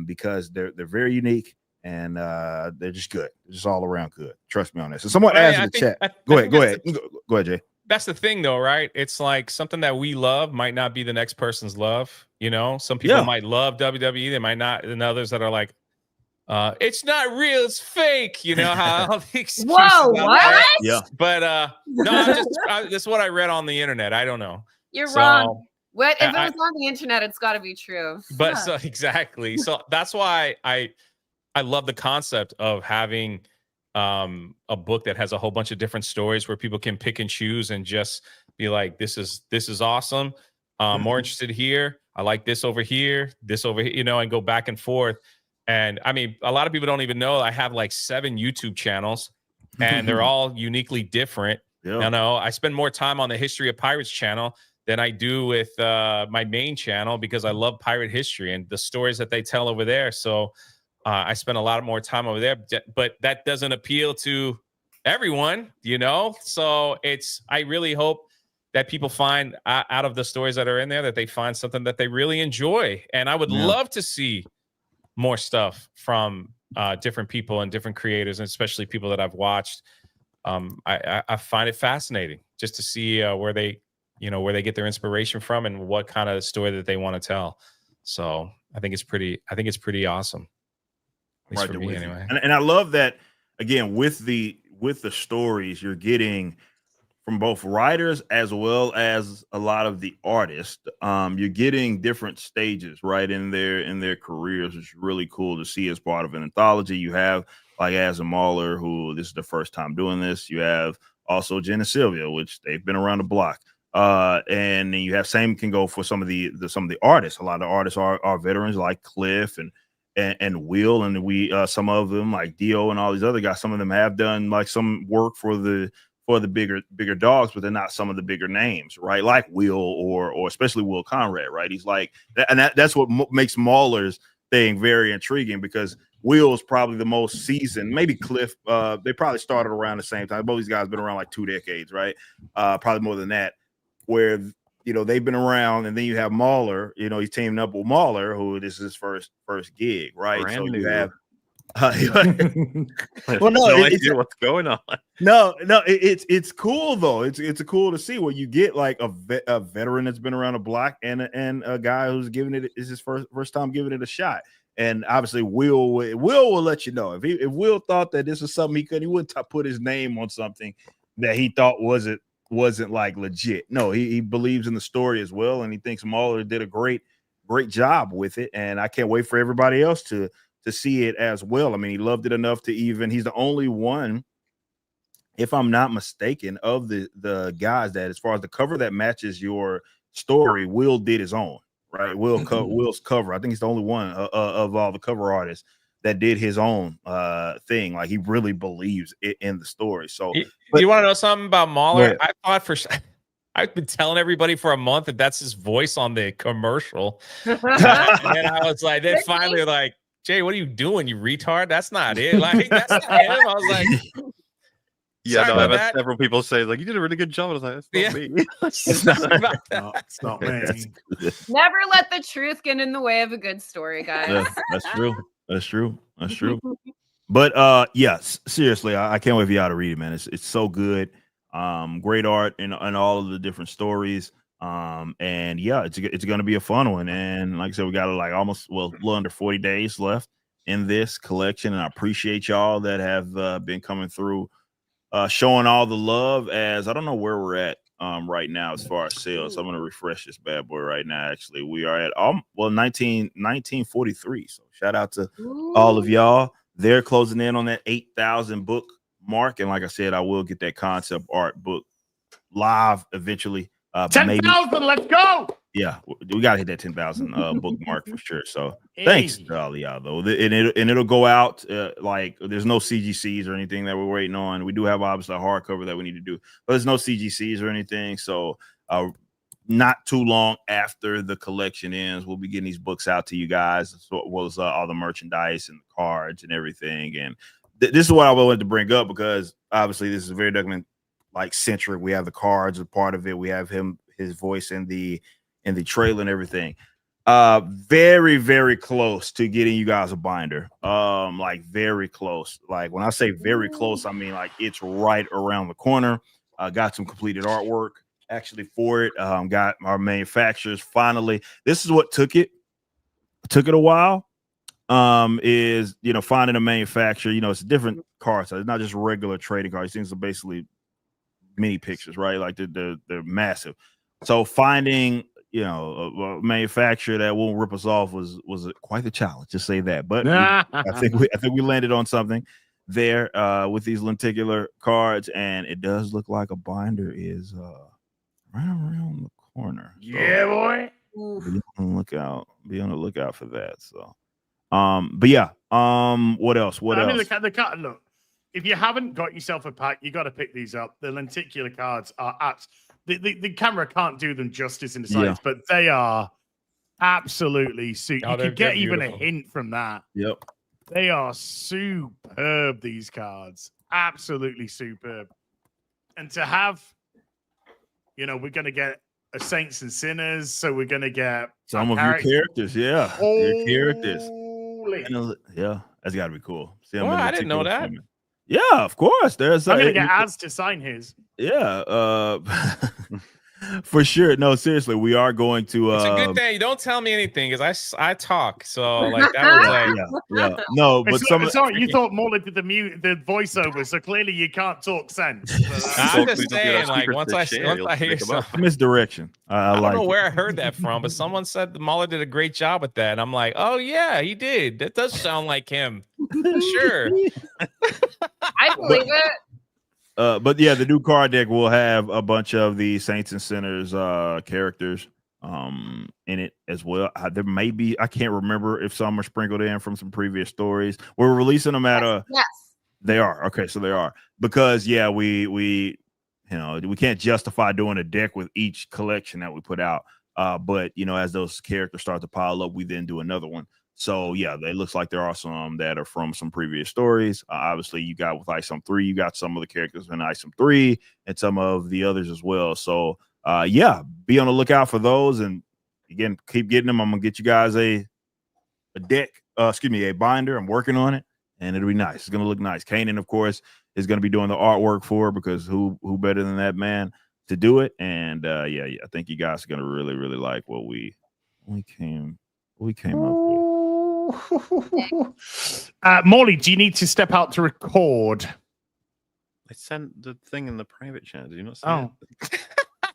because they're very unique and they're just good. They're just all around good. Trust me on this. So someone asked in the chat. Go ahead, Jay. That's the thing, though, right? It's like something that we love might not be the next person's love. You know, some people might love WWE, they might not, and others that are like, it's not real, it's fake. You know how all the excuses. Whoa, what? Yeah, but no, this is what I read on the internet. I don't know. You're wrong. What if it was on the internet? It's got to be true. But so exactly. So that's why I love the concept of having a book that has a whole bunch of different stories where people can pick and choose and just be like, this is awesome. More interested here. I like this over here, you know, and go back and forth. And I mean, a lot of people don't even know I have like 7 YouTube channels and they're all uniquely different. Yeah. You know, I spend more time on the History of Pirates channel than I do with my main channel because I love pirate history and the stories that they tell over there. So I spend a lot more time over there, but that doesn't appeal to everyone, you know? So I really hope that people find out of the stories that are in there, that they find something that they really enjoy. And I would love to see more stuff from different people and different creators, and especially people that I've watched. I find it fascinating just to see where they get their inspiration from and what kind of story that they want to tell. So I think it's pretty awesome. At least for me, anyway. And I love that, again, with the stories you're getting from both writers as well as a lot of the artists. You're getting different stages right in their careers. It's really cool to see as part of an anthology. You have like as a MauLer, who this is the first time doing this. You have also Jen and Sylvia, which they've been around the block. And then you have same can go for some of the artists. A lot of the artists are veterans like Cliff and Will, and we some of them like Dio and all these other guys. Some of them have done like some work for the bigger dogs, but they're not some of the bigger names, right? Like Will or especially Will Conrad, right? He's like, and that's what makes MauLer's thing very intriguing, because Will's probably the most seasoned. Maybe Cliff, they probably started around the same time. Both these guys have been around like 2 decades, right? Probably more than that. Where they've been around, and then you have MauLer. He's teaming up with MauLer, who this is his first gig, right? Brand so new. you have. Well, no idea what's going on. No, it's cool though. It's cool to see where you get like a veteran that's been around the block and a guy who's giving it is his first time giving it a shot. And obviously, Will will let you know if Will thought that this was something he wouldn't put his name on something that he thought wasn't like legit. No, he believes in the story as well, and he thinks MauLer did a great job with it. And I can't wait for everybody else to see it as well. I mean, he loved it enough to he's the only one, if I'm not mistaken, of the guys that, as far as the cover that matches your story, Will did his own, right? Will's cover. I think he's the only one of all the cover artists that did his own thing. Like, he really believes in the story. So you want to know something about MauLer? I thought I've been telling everybody for a month that that's his voice on the commercial. And I was like, then finally like, Jay, what are you doing, you retard? That's not it. Like, that's not him. I was like, yeah, no, I've had several people say, like, you did a really good job. I was like, that's not me. It's not me. Never let the truth get in the way of a good story, guys. Yeah, that's true. But yes, seriously, I can't wait for y'all to read it, man. It's so good. Great art and all of the different stories. And yeah, it's gonna be a fun one. And like I said, we got like a little under 40 days left in this collection, and I appreciate y'all that have been coming through, showing all the love. As I don't know where we're at right now as far as sales. So I'm gonna refresh this bad boy right now. Actually, we are at 1943. So shout out to all of y'all. They're closing in on that 8,000 book mark, and like I said, I will get that concept art book live eventually. 10,000, let's go. Yeah, we gotta hit that 10,000 book mark for sure. So thanks to all of y'all though, and it'll go out like there's no CGCs or anything that we're waiting on. We do have obviously a hardcover that we need to do, but there's no CGCs or anything. So not too long after the collection ends, we'll be getting these books out to you guys, as well as all the merchandise and cards and everything. And this is what I wanted to bring up because obviously this is very document like centric. We have the cards as part of it. We have his voice in the trailer and everything. Very, very close to getting you guys a binder. Like very close. Like when I say very close, I mean like it's right around the corner. Got some completed artwork actually for it. Got our manufacturers finally. This is what took it a while. Is finding a manufacturer. It's a different card, so it's not just regular trading cards. These things are basically mini pictures, right? Like they're massive. So finding a manufacturer that won't rip us off was quite the challenge, just say that. But I think we landed on something there with these lenticular cards, and it does look like a binder is right around the corner. So Yeah, boy. be on the lookout for that. So but yeah, what else? What else? The card, look, if you haven't got yourself a pack, you got to pick these up. The lenticular cards are the camera can't do them justice in the size, but they are absolutely you could get even a hint from that. Yep. They are superb, these cards. Absolutely superb. And to have, we're going to get a Saints and Sinners, so we're going to get some of your characters, yeah. Your characters. Yeah, that's got to be cool. See, I didn't know that. Yeah, of course. I'm gonna get Az to sign his. Yeah, for sure. No, seriously, we are going to. It's a good thing you don't tell me anything because I talk. So like that was like yeah. No, but sorry, you thought MauLer did the voiceover, so clearly you can't talk sense. I'm just saying, like once I hear something, misdirection. I don't know where I heard that from, but someone said MauLer did a great job with that, and I'm like, oh yeah, he did. That does sound like him. Sure. I believe it. But yeah, the new card deck will have a bunch of the Saints and Sinners characters in it as well. There may be, I can't remember if some are sprinkled in from some previous stories. We're releasing them at yes. They are. Okay, so they are. Because yeah, we can't justify doing a deck with each collection that we put out. But as those characters start to pile up, we then do another one. So yeah, it looks like there are some that are from some previous stories. Obviously, you got with ISOM 3, you got some of the characters in ISOM 3 and some of the others as well. So yeah, be on the lookout for those. And again, keep getting them. I'm gonna get you guys a deck, a binder. I'm working on it, and it'll be nice. It's gonna look nice. Kanan, of course, is gonna be doing the artwork for it because who better than that man to do it? And yeah, I think you guys are gonna really, really like what we came up with. MauLer, do you need to step out to record? I sent the thing in the private chat. Did you not see it?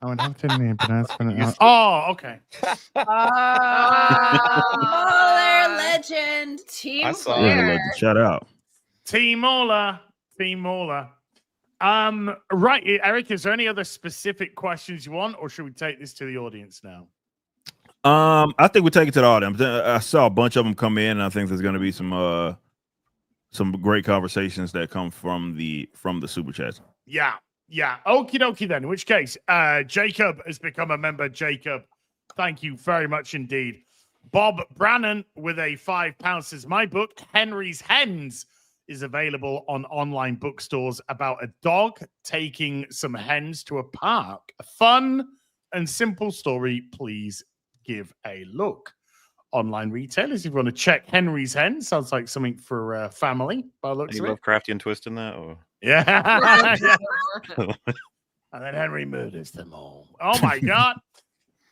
I would have to name, but that's gonna. Oh, okay. MauLer legend, team player. Shout out, Team MauLer. Right, Eric. Is there any other specific questions you want, or should we take this to the audience now? I think we take it to the audience. I saw a bunch of them come in, and I think there's going to be some great conversations that come from the super chats. Yeah. Okie dokie then. In which case, Jacob has become a member. Jacob, thank you very much indeed. Bob Brannan with a £5 says, my book, Henry's Hens, is available on online bookstores about a dog taking some hens to a park. A fun and simple story. Please give a look. Online retailers, if you want to check Henry's Hens, sounds like something for family. By the looks of it. Lovecraftian twist in that, or yeah. And then Henry murders them all. Oh my god!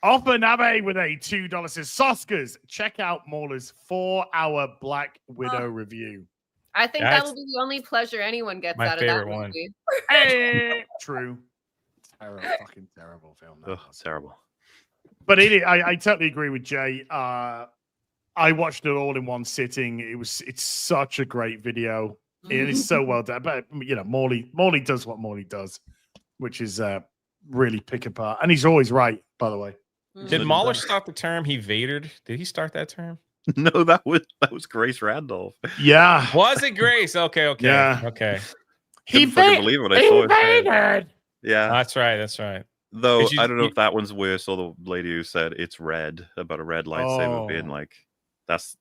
Nabe with a $2 says, Soskas, check out MauLer's 4-hour Black Widow review. I think that will be the only pleasure anyone gets out of that movie. Hey, true. fucking terrible film. Oh, terrible. But I totally agree with Jay. I watched it all in one sitting. It's such a great video. It is so well done. But MauLer does what MauLer does, which is really pick apart. And he's always right, by the way. Did MauLer start the term he vadered? Did he start that term? No, that was Grace Randolph. Yeah. Was it Grace? Okay. Yeah. Okay. Couldn't fucking believe it. I saw it. Yeah. That's right. Though I don't know if that one's worse, or the lady who said it's red about a red lightsaber being like, that's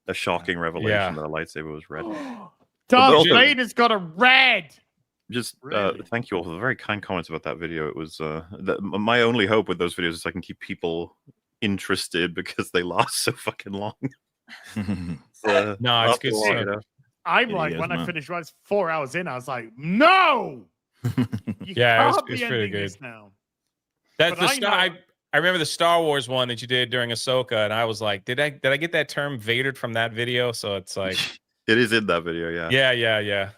a shocking revelation that a lightsaber was red. Darth Vader's got a red. Just thank you all for the very kind comments about that video. It was my only hope with those videos is I can keep people interested because they last so fucking long. No, it's good stuff. I'm like, when I finished, I was 4 hours in. I was like, no. Yeah, it's pretty good. Now. That's I remember the Star Wars one that you did during Ahsoka, and I was like, did I get that term vadered from that video? So it's like, it is in that video, yeah. Yeah.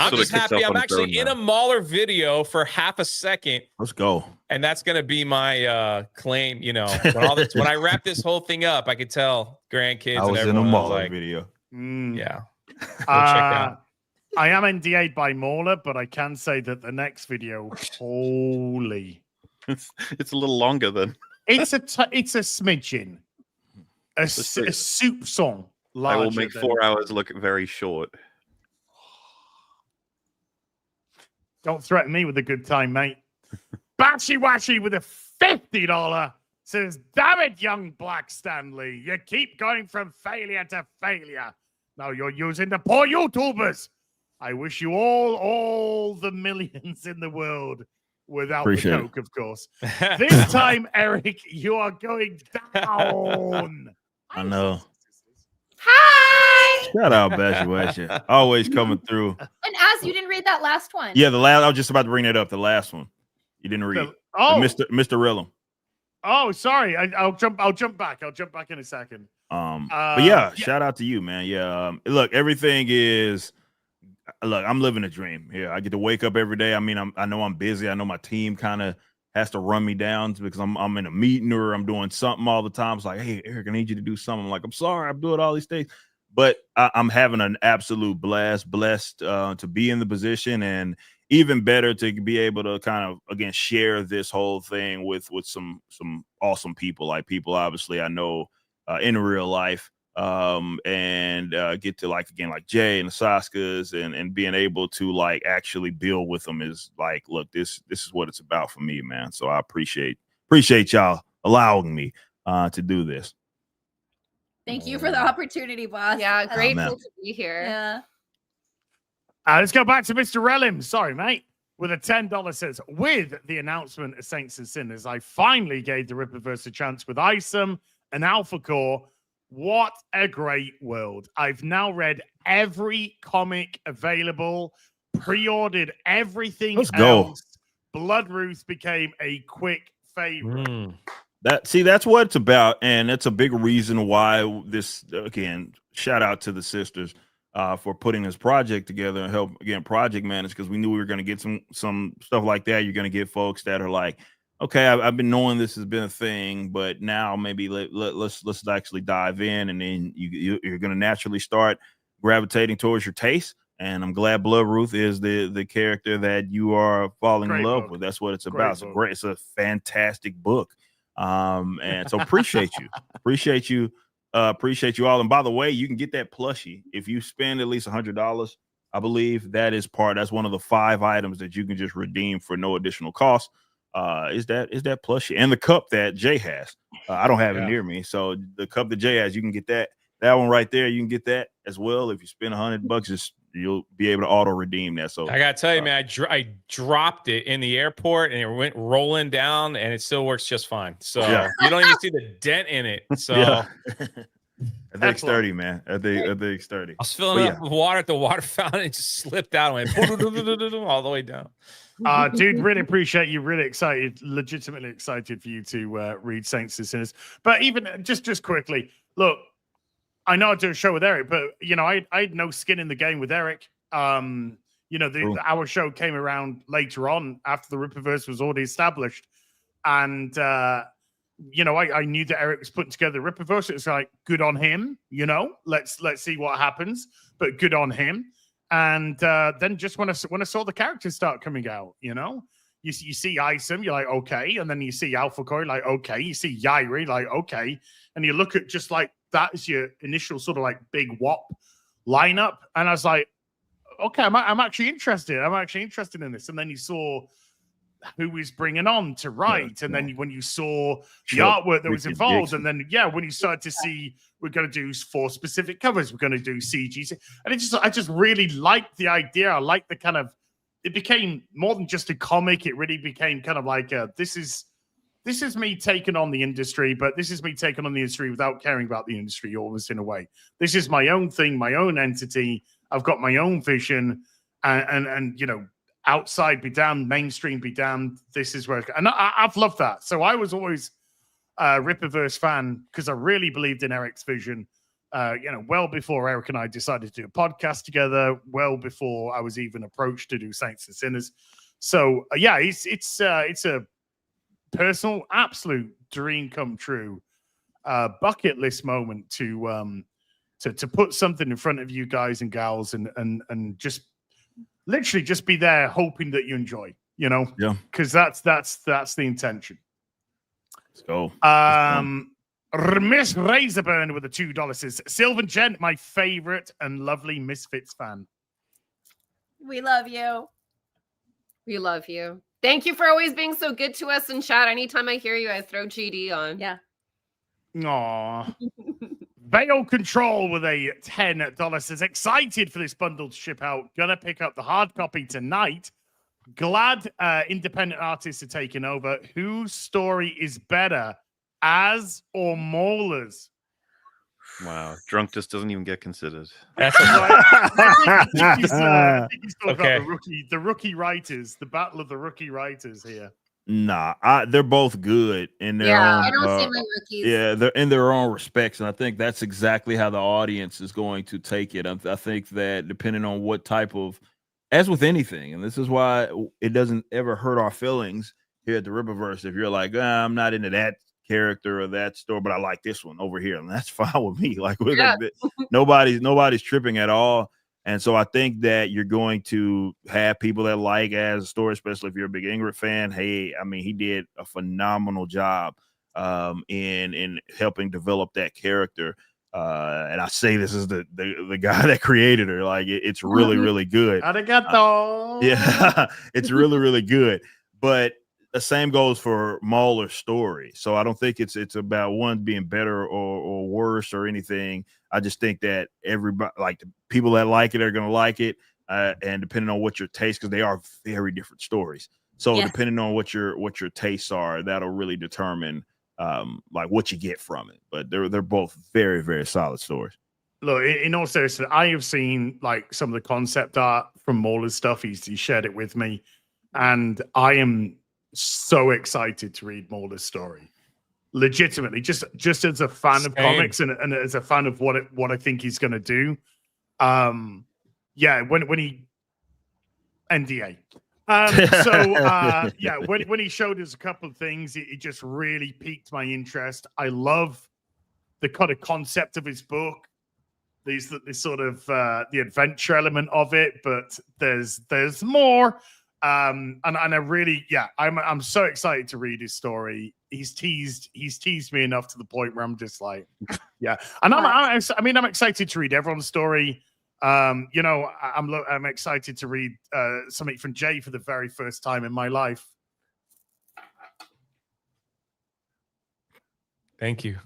I'm just happy I'm actually in a MauLer video for half a second. Let's go. And that's gonna be my claim. When I wrap this whole thing up, I could tell grandkids. I was and in a MauLer video. Yeah. Check out. I am NDA'd by MauLer, but I can say that the next video, holy, it's a little longer than it's a smidgen, a soup song. I will make 4 hours look very short. Don't threaten me with a good time, mate. Bashy Washy with a $50 says, "Damn it, young Black Stanley, you keep going from failure to failure. Now you're using the poor YouTubers. I wish you all the millions in the world without the coke, of course. This time, Eric, you are going down." I know. Hi. Shout out, Bashy. Always coming through. And as you didn't read that last one. Yeah, I was just about to bring that up. The last one you didn't read. Mr. Rillum. Oh, sorry. I'll jump back. I'll jump back in a second. But yeah, shout out to you, man. Yeah. Look, everything is. Look, I'm living a dream here. I get to wake up every day. I mean, I know I'm busy. I know my team kind of has to run me down because I'm in a meeting or I'm doing something all the time. It's like, hey, Eric, I need you to do something. I'm like, I'm sorry, I'm doing all these things. But I'm having an absolute blessed to be in the position, and even better to be able to kind of, again, share this whole thing with some awesome people, like people obviously I know in real life. And get to like Jay and the Soskas and being able to like actually build with them is like, look, this is what it's about for me, man. So I appreciate y'all allowing me to do this. Thank you for the opportunity, boss. Yeah, grateful to be here. Yeah. Let's go back to Mr. Relim. Sorry, mate. With a $10 says, with the announcement of Saints and Sinners, I finally gave the Rippaverse a chance with Isom and Alpha Core. What a great world. I've now read every comic available, pre-ordered everything else. Go. Bloodruth became a quick favorite. That's what it's about, and it's a big reason why this, again, shout out to the sisters for putting this project together and help, again, project manage, because we knew we were going to get some stuff like that. You're going to get folks that are like, okay, I've been knowing this has been a thing, but now maybe let's actually dive in, and then you're going to naturally start gravitating towards your taste. And I'm glad Bloodruth is the character that you are falling in love with. That's what it's about. It's a fantastic book. And so appreciate you all. And by the way, you can get that plushie if you spend at least $100. I believe that's one of the 5 items that you can just redeem for no additional cost. Is that plushie and the cup that Jay has. I don't have it near me, so the cup that Jay has, you can get that one right there. You can get that as well. If you spend $100, you'll be able to auto redeem that. So I gotta tell you, man, I dropped it in the airport and it went rolling down, and it still works just fine. So you don't even see the dent in it. So I think it's 30, man. I think it's 30. I was filling up with water at the water fountain. It just slipped out and went all the way down. Dude, really appreciate you. Really excited, legitimately excited for you to read Saints and Sinners. But even just quickly, look, I know I do a show with Eric, but I had no skin in the game with Eric. You know, our show came around later on after the Rippaverse was already established. And, you know, I knew that Eric was putting together the Rippaverse. It's like, good on him, you know, let's see what happens, but good on him. And then just when I saw the characters start coming out, you know, you see Isom, you're like, okay. And then you see Alpha Core, like, okay. You see Yairi, like, okay. And you look at just like, that is your initial sort of like big WOP lineup. And I was like, okay, I'm actually interested. I'm actually interested in this. And then you saw who was bringing on to write, and then when you saw the artwork that was involved, and then when you started to see we're going to do 4 specific covers, we're going to do CGC, and I just really liked the idea. I liked the kind of, it became more than just a comic. It really became kind of like this is me taking on the industry, but this is me taking on the industry without caring about the industry, almost in a way. This is my own thing, my own entity. I've got my own vision, and you know, outside be damned, mainstream be damned. This is where, and I've loved that. So I was always a Rippaverse fan because I really believed in Eric's vision. You know, well before Eric and I decided to do a podcast together, well before I was even approached to do Saints and Sinners. So yeah, it's a personal, absolute dream come true, bucket list moment to put something in front of you guys and gals, and just literally just be there hoping that you enjoy, you know? Yeah. Because that's the intention. Let's go. Miss Razorburn with the $2 says, Sylvan Gent, my favorite and lovely Misfits fan. We love you. We love you. Thank you for always being so good to us in chat. Anytime I hear you, I throw GD on. Yeah. Aw. Veil Control with a $10 says, excited for this bundle to ship out. Gonna pick up the hard copy tonight. Glad independent artists are taking over. Whose story is better, Az or MauLer's? Wow, drunk just doesn't even get considered. That's I think he's talking Okay. about the rookie writers, the battle of the rookie writers here. Nah, they're both good in their Yeah, own. I don't see my rookies. Yeah, they're in their own respects, and I think that's exactly how the audience is going to take it. I think that depending on what type of, as with anything, and this is why it doesn't ever hurt our feelings here at the Rippaverse. If you're like, I'm not into that character or that story, but I like this one over here, and that's fine with me. Like, nobody's tripping at all. And so I think that you're going to have people that like as a story, especially if you're a big Ingrid fan. Hey, I mean, he did a phenomenal job in helping develop that character. And I say this is the guy that created her. Like, it's really, really good. Arigato. Yeah, it's really, really good. But the same goes for MauLer's story. So I don't think it's about one being better or worse or anything. I just think that everybody, like the people that like it, are going to like it. And depending on what your taste, because they are very different stories. So depending on what your tastes are, that'll really determine like what you get from it. But they're both very, very solid stories. Look, in all seriousness, I have seen like some of the concept art from MauLer's stuff. He shared it with me, and I am so excited to read MauLer's story. Legitimately, just as a fan of comics and as a fan of what I think he's going to do. When he NDA. When he showed us a couple of things, it just really piqued my interest. I love the kind of concept of his book. This sort of the adventure element of it, but there's more. And I really, I'm so excited to read his story. He's teased me enough to the point where I'm just like, yeah. And I'm excited to read everyone's story. I'm excited to read something from Jay for the very first time in my life. Thank you.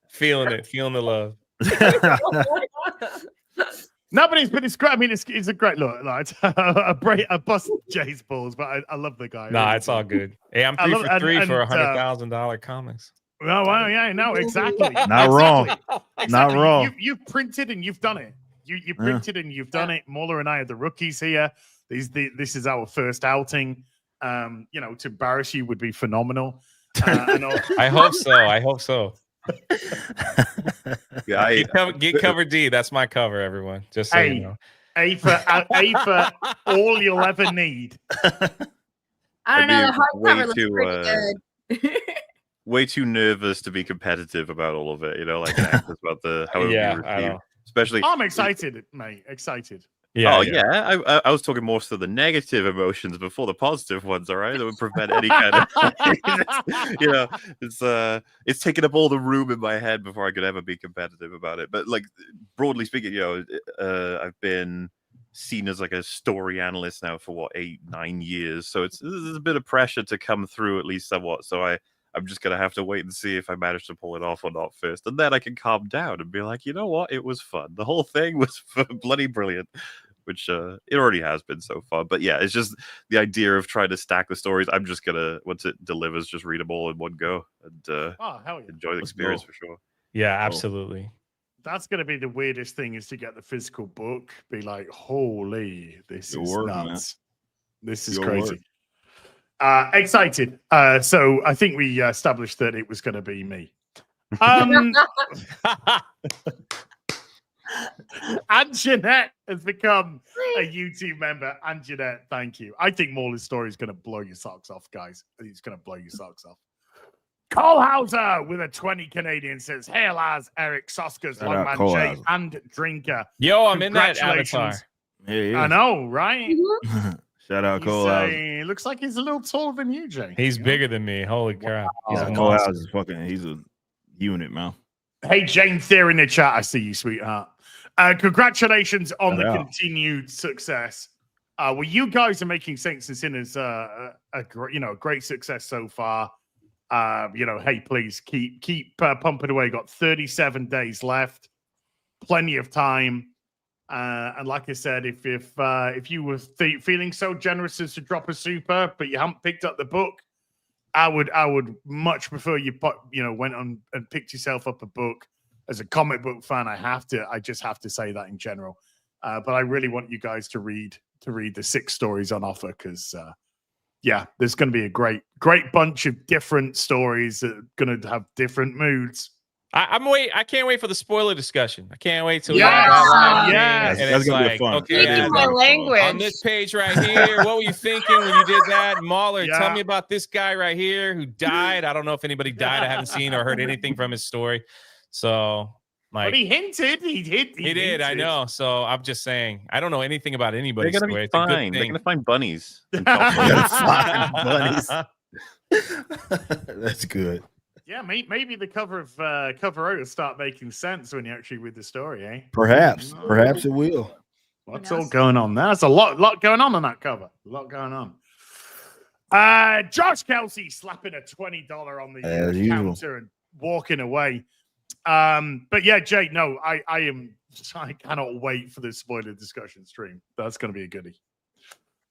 Feeling the love. No, but it's great. I mean, it's a great look. Like, I bust Jay's balls, but I love the guy. Nah, it's all good. Hey, I'm 3 for 3 for $100,000 comics. Oh, well, yeah, no, exactly. Not wrong. Exactly. Not wrong. You've printed and you've done it. You printed and you've done it. MauLer and I are the rookies here. This is our first outing. To embarrass you would be phenomenal. I hope so. Yeah, Get cover D. That's my cover, everyone. Just so you know. A for all you'll ever need. I don't know. The way hardcover looks pretty good. way too nervous to be competitive about all of it. You know, like about how it would be received. Especially, I'm excited, mate. Excited. Yeah, I was talking more so the negative emotions before the positive ones. All right, that would prevent any kind of, you know, it's taking up all the room in my head before I could ever be competitive about it. But like broadly speaking, you know, I've been seen as like a story analyst now for what 8-9 years, so there's a bit of pressure to come through at least somewhat. So I'm just gonna have to wait and see if I manage to pull it off or not first, and then I can calm down and be like, you know what, it was fun. The whole thing was bloody brilliant. Which it already has been so far. But yeah, it's just the idea of trying to stack the stories. I'm just gonna, once it delivers, just read them all in one go and enjoy the experience for sure. Yeah, absolutely. That's gonna be the weirdest thing, is to get the physical book. Be like, holy, this is nuts. Man. This is crazy. Excited. So I think we established that it was gonna be me. And Jeanette has become a YouTube member. And Jeanette, thank you. I think MauLer's story is going to blow your socks off, guys. It's going to blow your socks off. Cole Hauser with a 20 Canadian says, "Hey, Lars, Eric, Soska's Longman Jay, and Drinker." Yo, I'm in that avatar. Yeah. I know, right? Shout out Cole Hauser. Looks like he's a little taller than you, Jay. He's bigger than me. Holy crap. Yeah, Cole Hauser is he's a unit, man. Hey, Jane Thayer in the chat. I see you, sweetheart. Congratulations on the continued success. Well, you guys are making Saints and Sinners a great success so far. Hey, please keep pumping away. Got 37 days left, plenty of time. And like I said, if you were feeling so generous as to drop a super, but you haven't picked up the book, I would much prefer you went on and picked yourself up a book. As a comic book fan, I just have to say that in general. But I really want you guys to read the 6 stories on offer, because there's going to be a great bunch of different stories that are going to have different moods. I can't wait for the spoiler discussion. I can't wait till yes. And that's gonna be fun. Okay, my language on this page right here. What were you thinking when you did that, MauLer? Tell me about this guy right here who died. I don't know if anybody died. I haven't seen or heard anything from his story. So, but he hinted. He did. I know. So I'm just saying. I don't know anything about anybody's They're gonna story. be fine. They're gonna find bunnies. Bunnies. That's good. Yeah, maybe the cover art will start making sense when you actually read the story, eh? Perhaps it will. What's all going on there? There's a lot going on that cover. A lot going on. Josh Kelsey slapping a $20 on the counter and walking away. But yeah, Jay, no, I cannot wait for the spoiler discussion stream. That's going to be a goodie.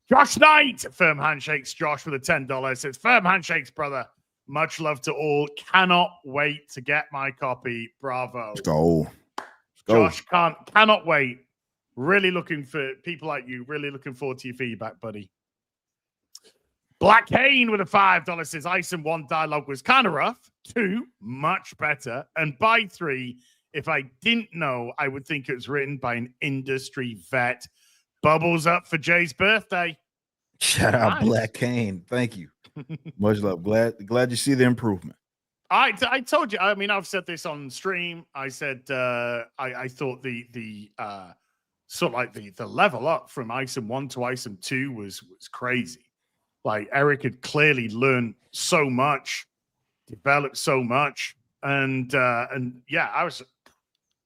Josh Knight, firm handshakes. Josh with a $10 says, "Firm handshakes, brother. Much love to all. Cannot wait to get my copy. Bravo." Let's go. Josh cannot wait. Really looking for people like you. Really looking forward to your feedback, buddy. Black Kane with a $5 says, "Isom 1 dialogue was kind of rough. 2, much better. And by 3, if I didn't know, I would think it was written by an industry vet. Bubbles up for Jay's birthday." Shout out Black Kane. Thank you. Much love. Glad you see the improvement. I told you. I mean, I've said this on stream. I said I thought the sort of like the level up from Isom 1 to Isom 2 was crazy. Like, Eric had clearly learned so much, developed so much, and yeah, I was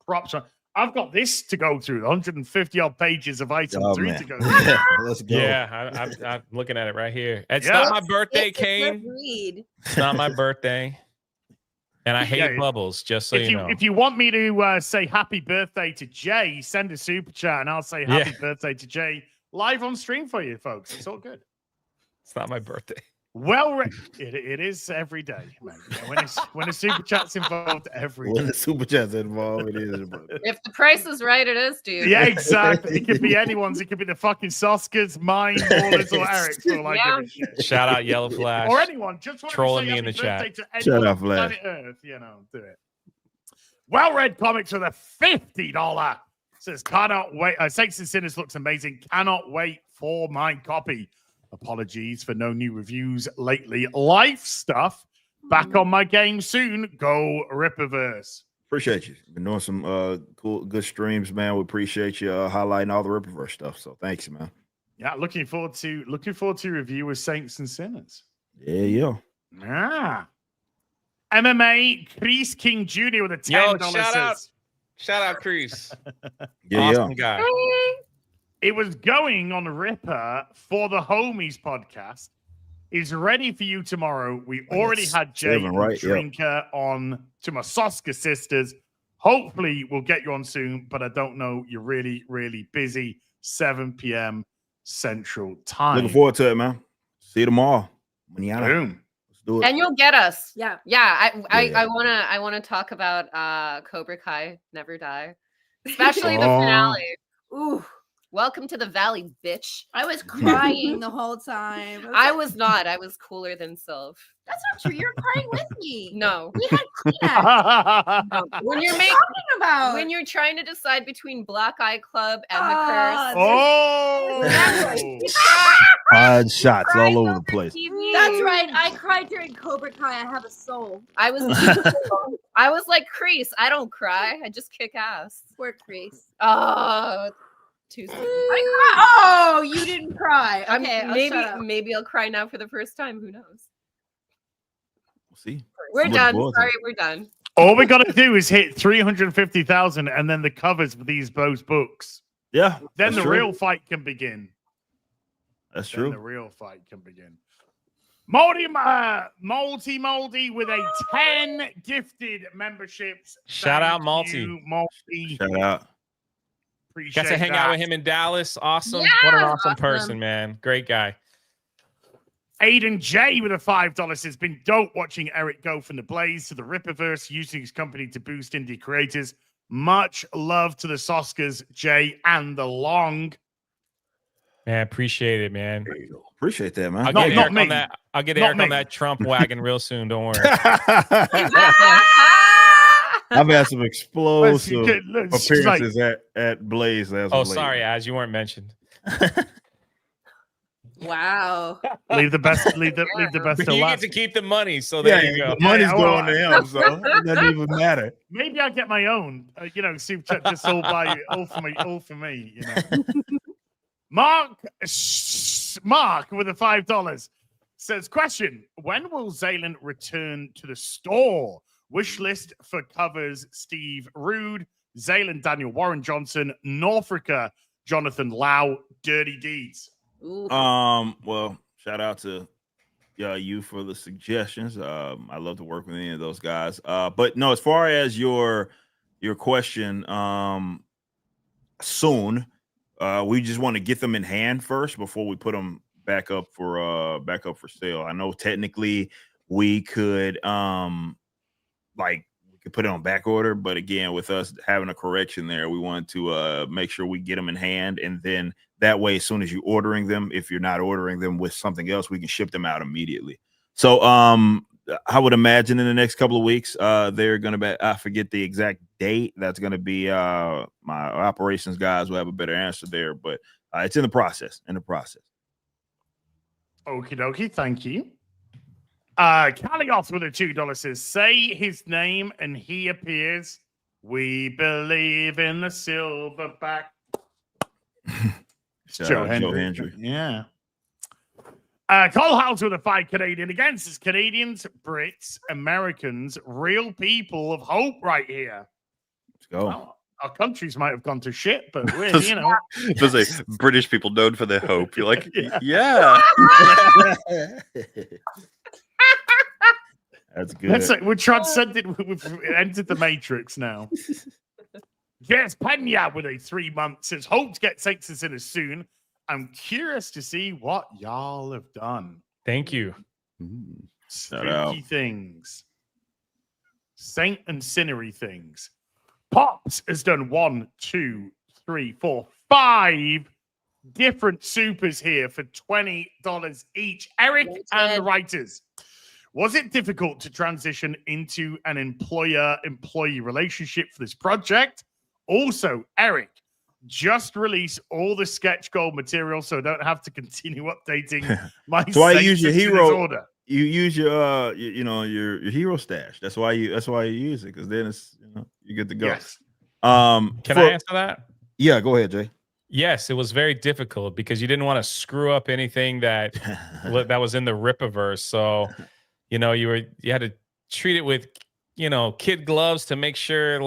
props. I've got this to go through, 150 odd pages of Item 3 to go through. Let's go. Yeah, I'm looking at it right here. It's not my birthday, Kane. It's not my birthday. And I hate bubbles, just so you know. If you want me to say happy birthday to Jay, send a super chat and I'll say happy birthday to Jay live on stream for you, folks. It's all good. It's not my birthday. Well, it is every day, man. When a super chat's involved, when the super chat's involved, it is. If the price is right, it is, dude. Yeah, exactly. It could be anyone's. It could be the fucking Soska's, mine, MauLer's, or Eric's. Or like Shout out Yellow Flash or anyone. Just want trolling to say me in the chat. Shout out Flash. Planet Earth, do it. Well Read Comics with a $50. Says, cannot wait. Saints and Sinners looks amazing. Cannot wait for my copy. Apologies for no new reviews lately. Life stuff. Back on my game soon. Go Rippaverse. Appreciate you. Been doing some cool, good streams, man. We appreciate you highlighting all the Rippaverse stuff. So thanks, man. Yeah, looking forward to review with Saints and Sinners. Yeah. Ah. MMA Chris King Jr. with a $10. Shout out, Chris. Awesome guy. It was going on Ripper for the Homies podcast. Is ready for you tomorrow. We already had Jay and Drinker on to my Soska sisters. Hopefully, we'll get you on soon, but I don't know. You're really, really busy. 7 p.m. Central Time. Looking forward to it, man. See you tomorrow. Boom. Let's do it. And you'll get us. Yeah. I wanna talk about Cobra Kai Never Die, especially the finale. Ooh. Welcome to the valley, bitch. I was crying the whole time. I was not. I was cooler than Sylv. That's not true. You're crying with me. No. We had Kleenex. When you're talking about? when you're trying to decide between Black Eye Club and the curse. Oh. Odd shots all over the place. That's right. I cried during Cobra Kai. I have a soul. I was like Crease. I don't cry. I just kick ass. Poor Crease. Oh, too soon. Oh, you didn't cry. Okay, maybe I'll cry now for the first time. Who knows? We'll see. We're done. Sorry, we're done. All we got to do is hit 350,000 and then the covers for these both books. Yeah. Then the real fight can begin. That's true. The real fight can begin. Moldy with a 10 gifted memberships. Shout out, Moldy. Shout out. Appreciate Got to hang out with him in Dallas. Awesome. Yeah, what an awesome person, man. Great guy. Aiden J with a $5. It's been dope watching Eric go from the Blaze to the Rippaverse, using his company to boost indie creators. Much love to the Soskas, Jay, and the Long. Man, appreciate it, man. Appreciate that, man. I'll get Eric on that Trump wagon real soon. Don't worry. I've had some explosive appearances at Blaze. Sorry, Az, you weren't mentioned. Wow. Leave the best till You last. get to keep the money, so there you go. The money's going to him, so it doesn't even matter. Maybe I'll get my own. Super chat just all for me. Mark with a $5 says, question: when will Zaylan return to the store? Wish list for covers: Steve Rude, Zaylan, Daniel Warren Johnson, Norfolka, Jonathan Lau, Dirty Deeds. Ooh. Well, shout out to you for the suggestions. I love to work with any of those guys. But no, as far as your question, soon, we just want to get them in hand first before we put them back up for sale. I know technically we could put it on back order, but again, with us having a correction there, we want to make sure we get them in hand, and then that way, as soon as you're ordering them, if you're not ordering them with something else, we can ship them out immediately. So I would imagine in the next couple of weeks, they're going to be, I forget the exact date. That's going to be my operations guys will have a better answer there, but it's in the process. Okie dokie, thank you. Calioth with a $2 says, say his name and he appears. We believe in the Silverback. Joe Hendry. Yeah. Cole House with a $5 Canadian against us. Canadians, Brits, Americans, real people of hope right here. Let's go. Well, our countries might have gone to shit, but we're, There's a British people known for their hope. You're like, yeah. That's good. That's like, we're transcended. We've entered the Matrix now. Yes, Pena with a 3 month says, hope to get Saints and Sinners soon. I'm curious to see what y'all have done. Thank you. Spooky things. Saint and Sinnery things. Pops has done 1, 2, 3, 4, 5 different supers here for $20 each. Eric and the writers. Was it difficult to transition into an employer-employee relationship for this project? Also, Eric, just release all the sketch goal material so I don't have to continue updating my That's why you use your Saints in hero. order. You use your your hero stash. That's why you use it, because then it's you get to go. Yes. Can I answer that? Yeah, go ahead, Jay. Yes, it was very difficult because you didn't want to screw up anything that was in the Rippaverse. So, you had to treat it with, kid gloves to make sure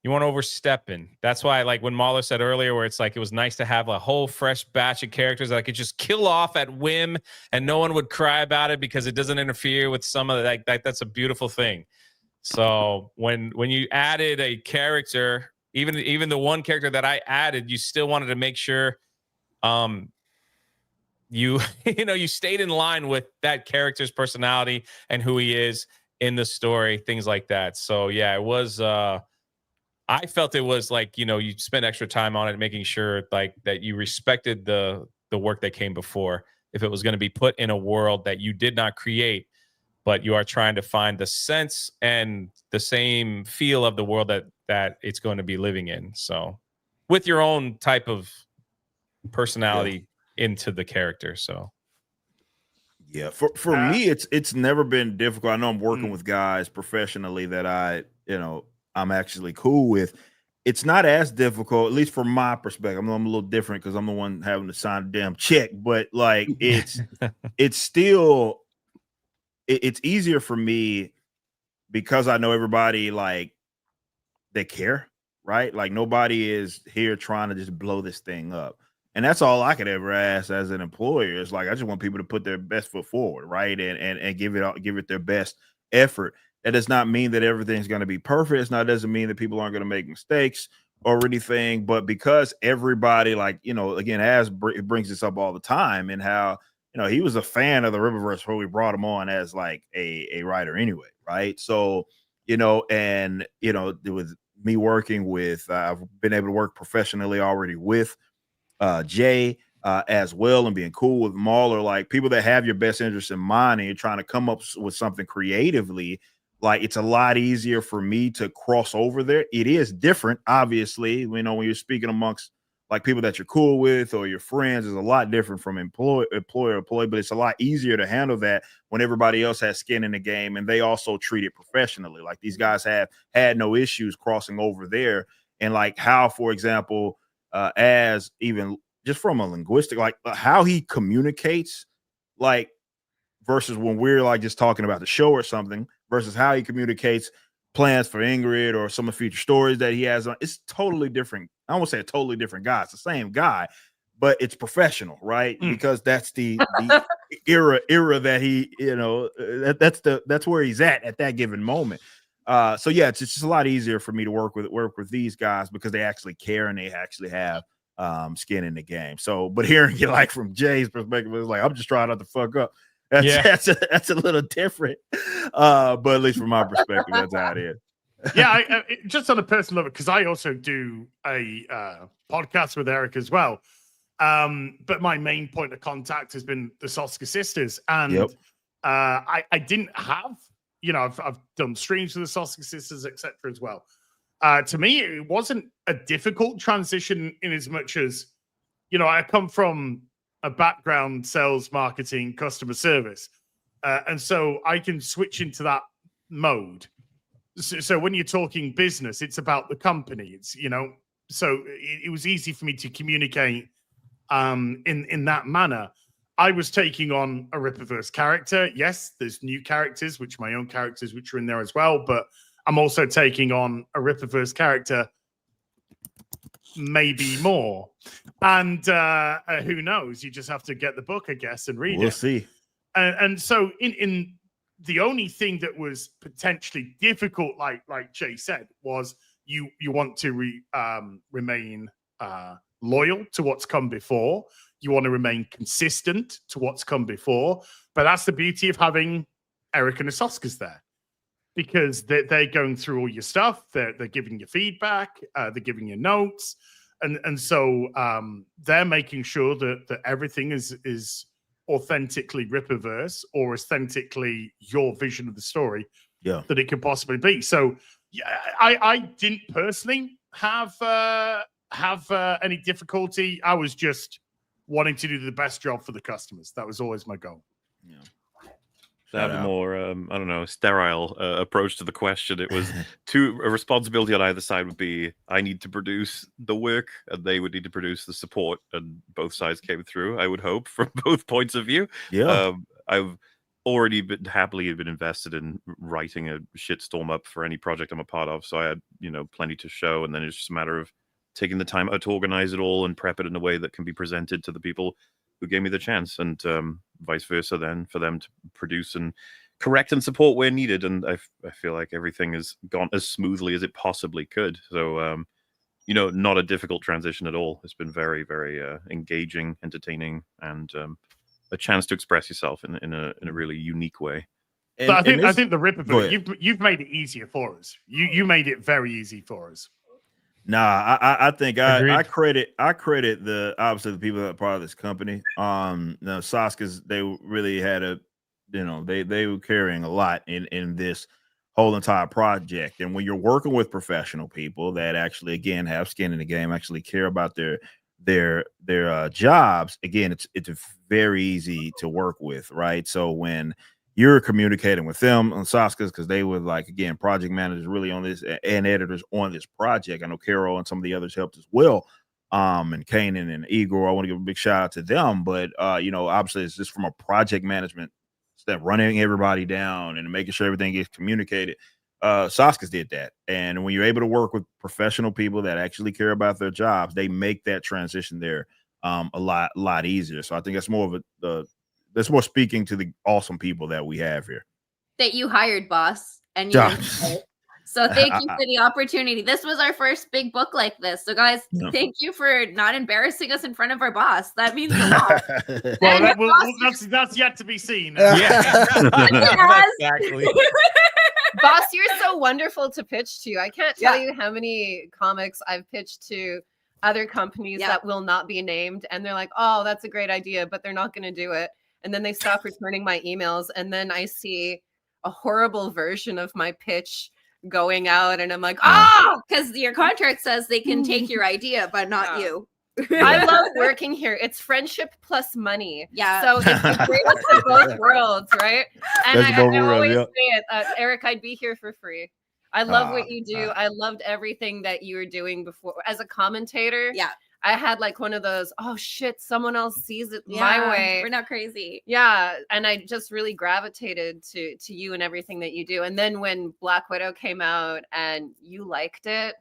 you weren't overstepping. That's why, like when MauLer said earlier, where it's like it was nice to have a whole fresh batch of characters that I could just kill off at whim and no one would cry about it because it doesn't interfere with some of the, that's a beautiful thing. So when you added a character, even the one character that I added, you still wanted to make sure you stayed in line with that character's personality and who he is in the story, things like that. So yeah, it was I felt it was like, you spent extra time on it, making sure like that you respected the work that came before. If it was going to be put in a world that you did not create, but you are trying to find the sense and the same feel of the world that it's going to be living in. So with your own type of personality into the character. So yeah, for me, it's never been difficult. I know I'm working with guys professionally that I'm actually cool with. It's not as difficult, at least from my perspective. I'm a little different because I'm the one having to sign a damn check, but like it's still it's easier for me because I know everybody, like, they care, right? Like nobody is here trying to just blow this thing up. And that's all I could ever ask as an employer. Is like, I just want people to put their best foot forward, right? And give it their best effort. That does not mean that everything's going to be perfect. It doesn't mean that people aren't going to make mistakes or anything. But because everybody, like, again, it brings this up all the time, and how, he was a fan of the Riververse before we brought him on as like a writer anyway, right? So, with me working with, I've been able to work professionally already with Jay as well, and being cool with MauLer, like people that have your best interest in mind and you're trying to come up with something creatively. Like, it's a lot easier for me to cross over there. It is different, obviously, when you're speaking amongst like people that you're cool with or your friends, is a lot different from employee, but it's a lot easier to handle that when everybody else has skin in the game and they also treat it professionally. Like, these guys have had no issues crossing over there. And like how, for example, as even just from a linguistic, like how he communicates, like, versus when we're like just talking about the show or something, versus how he communicates plans for Ingrid or some of the future stories that he has on. It's totally different. I won't say a totally different guy. It's the same guy, but it's professional, right? Because that's the era that he, that's where he's at that given moment. So yeah, it's just a lot easier for me to work with these guys because they actually care and they actually have skin in the game. So, but hearing it like from Jay's perspective, it's like, I'm just trying not to fuck up. That's a little different, but at least from my perspective, that's how it is. Yeah, I, just on a personal level, because I also do a podcast with Eric as well. But my main point of contact has been the Soska sisters, and I didn't have, I've done streams with the Soska sisters, etc. as well. To me, it wasn't a difficult transition in as much as, I come from a background, sales, marketing, customer service. And so I can switch into that mode. So when you're talking business, it's about the company. It's, so it was easy for me to communicate in that manner. I was taking on a Rippaverse character. Yes, there's new characters, my own characters, which are in there as well. But I'm also taking on a Rippaverse character, maybe more. And who knows? You just have to get the book, I guess, and read it. We'll see. And so in the only thing that was potentially difficult, like Jay said, was you want to remain loyal to what's come before. You want to remain consistent to what's come before. But that's the beauty of having Eric and the Soskas there, because they're going through all your stuff. They're giving you feedback. They're giving you notes. And so they're making sure that everything is authentically Ripperverse or authentically your vision of the story that it could possibly be. So yeah, I didn't personally have any difficulty. I was just wanting to do the best job for the customers. That was always my goal. Yeah. To have a more, I don't know, sterile approach to the question. It was a responsibility on either side would be I need to produce the work and they would need to produce the support, and both sides came through, I would hope, from both points of view. Yeah. I've already happily been invested in writing a shitstorm up for any project I'm a part of. So I had, plenty to show, and then it's just a matter of taking the time out to organize it all and prep it in a way that can be presented to the people who gave me the chance, and vice versa then for them to produce and correct and support where needed. And I feel like everything has gone as smoothly as it possibly could. So, not a difficult transition at all. It's been very, very engaging, entertaining, and a chance to express yourself in a really unique way. So I think the Ripperverse, you've made it easier for us. You made it very easy for us. Nah, I think I credit the obviously the people that are part of this company. Soska's, they really had they were carrying a lot in this whole entire project. And when you're working with professional people that actually, again, have skin in the game, actually care about their jobs, again, it's very easy to work with, right? So when you're communicating with them on Soska's, because they were like, again, project managers really on this and editors on this project. I know Carol and some of the others helped as well. And Kanan and Igor, I want to give a big shout out to them. But obviously it's just from a project management step, running everybody down and making sure everything gets communicated. Soska's did that. And when you're able to work with professional people that actually care about their jobs, they make that transition there a lot easier. So I think that's more of that's more speaking to the awesome people that we have here. That you hired, boss. And you so thank you for the opportunity. This was our first big book like this. So guys, thank you for not embarrassing us in front of our boss. That means a lot. That's yet to be seen. Yeah. Exactly. Boss, you're so wonderful to pitch to. I can't tell you how many comics I've pitched to other companies that will not be named. And they're like, oh, that's a great idea, but they're not going to do it. And then they stop returning my emails. And then I see a horrible version of my pitch going out. And I'm like, because your contract says they can take your idea, but not you. I love working here. It's friendship plus money. Yeah. So it's the greatest of both worlds, right? And I always say it, Eric, I'd be here for free. I love what you do. I loved everything that you were doing before. As a commentator, I had like one of those, oh shit, someone else sees it my way. We're not crazy. Yeah. And I just really gravitated to you and everything that you do. And then when Black Widow came out and you liked it.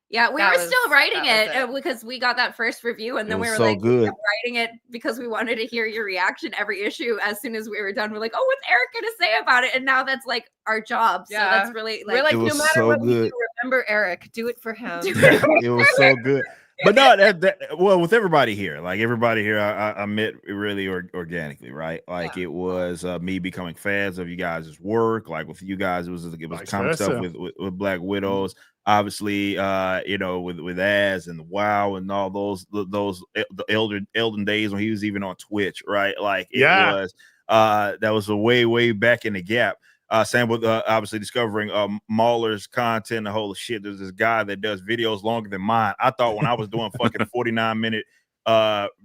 Yeah, we were still writing it because we got that first review, and then we were like writing it because we wanted to hear your reaction every issue. As soon as we were done, we're like, oh, what's Eric going to say about it? And now that's like our job. So that's really like, we're like, no matter what we do, remember Eric, do it for him. It was so good. But no, well, with everybody here, I met really organically, right? Like it was me becoming fans of you guys' work. Like with you guys, it was common stuff with Black Widows. Obviously, with Az and the WoW and all those the Elden days when he was even on Twitch, right? Like it was that was a way back in the gap. Same with obviously discovering MauLer's content. The whole shit. There's this guy that does videos longer than mine. I thought when I was doing fucking 49-minute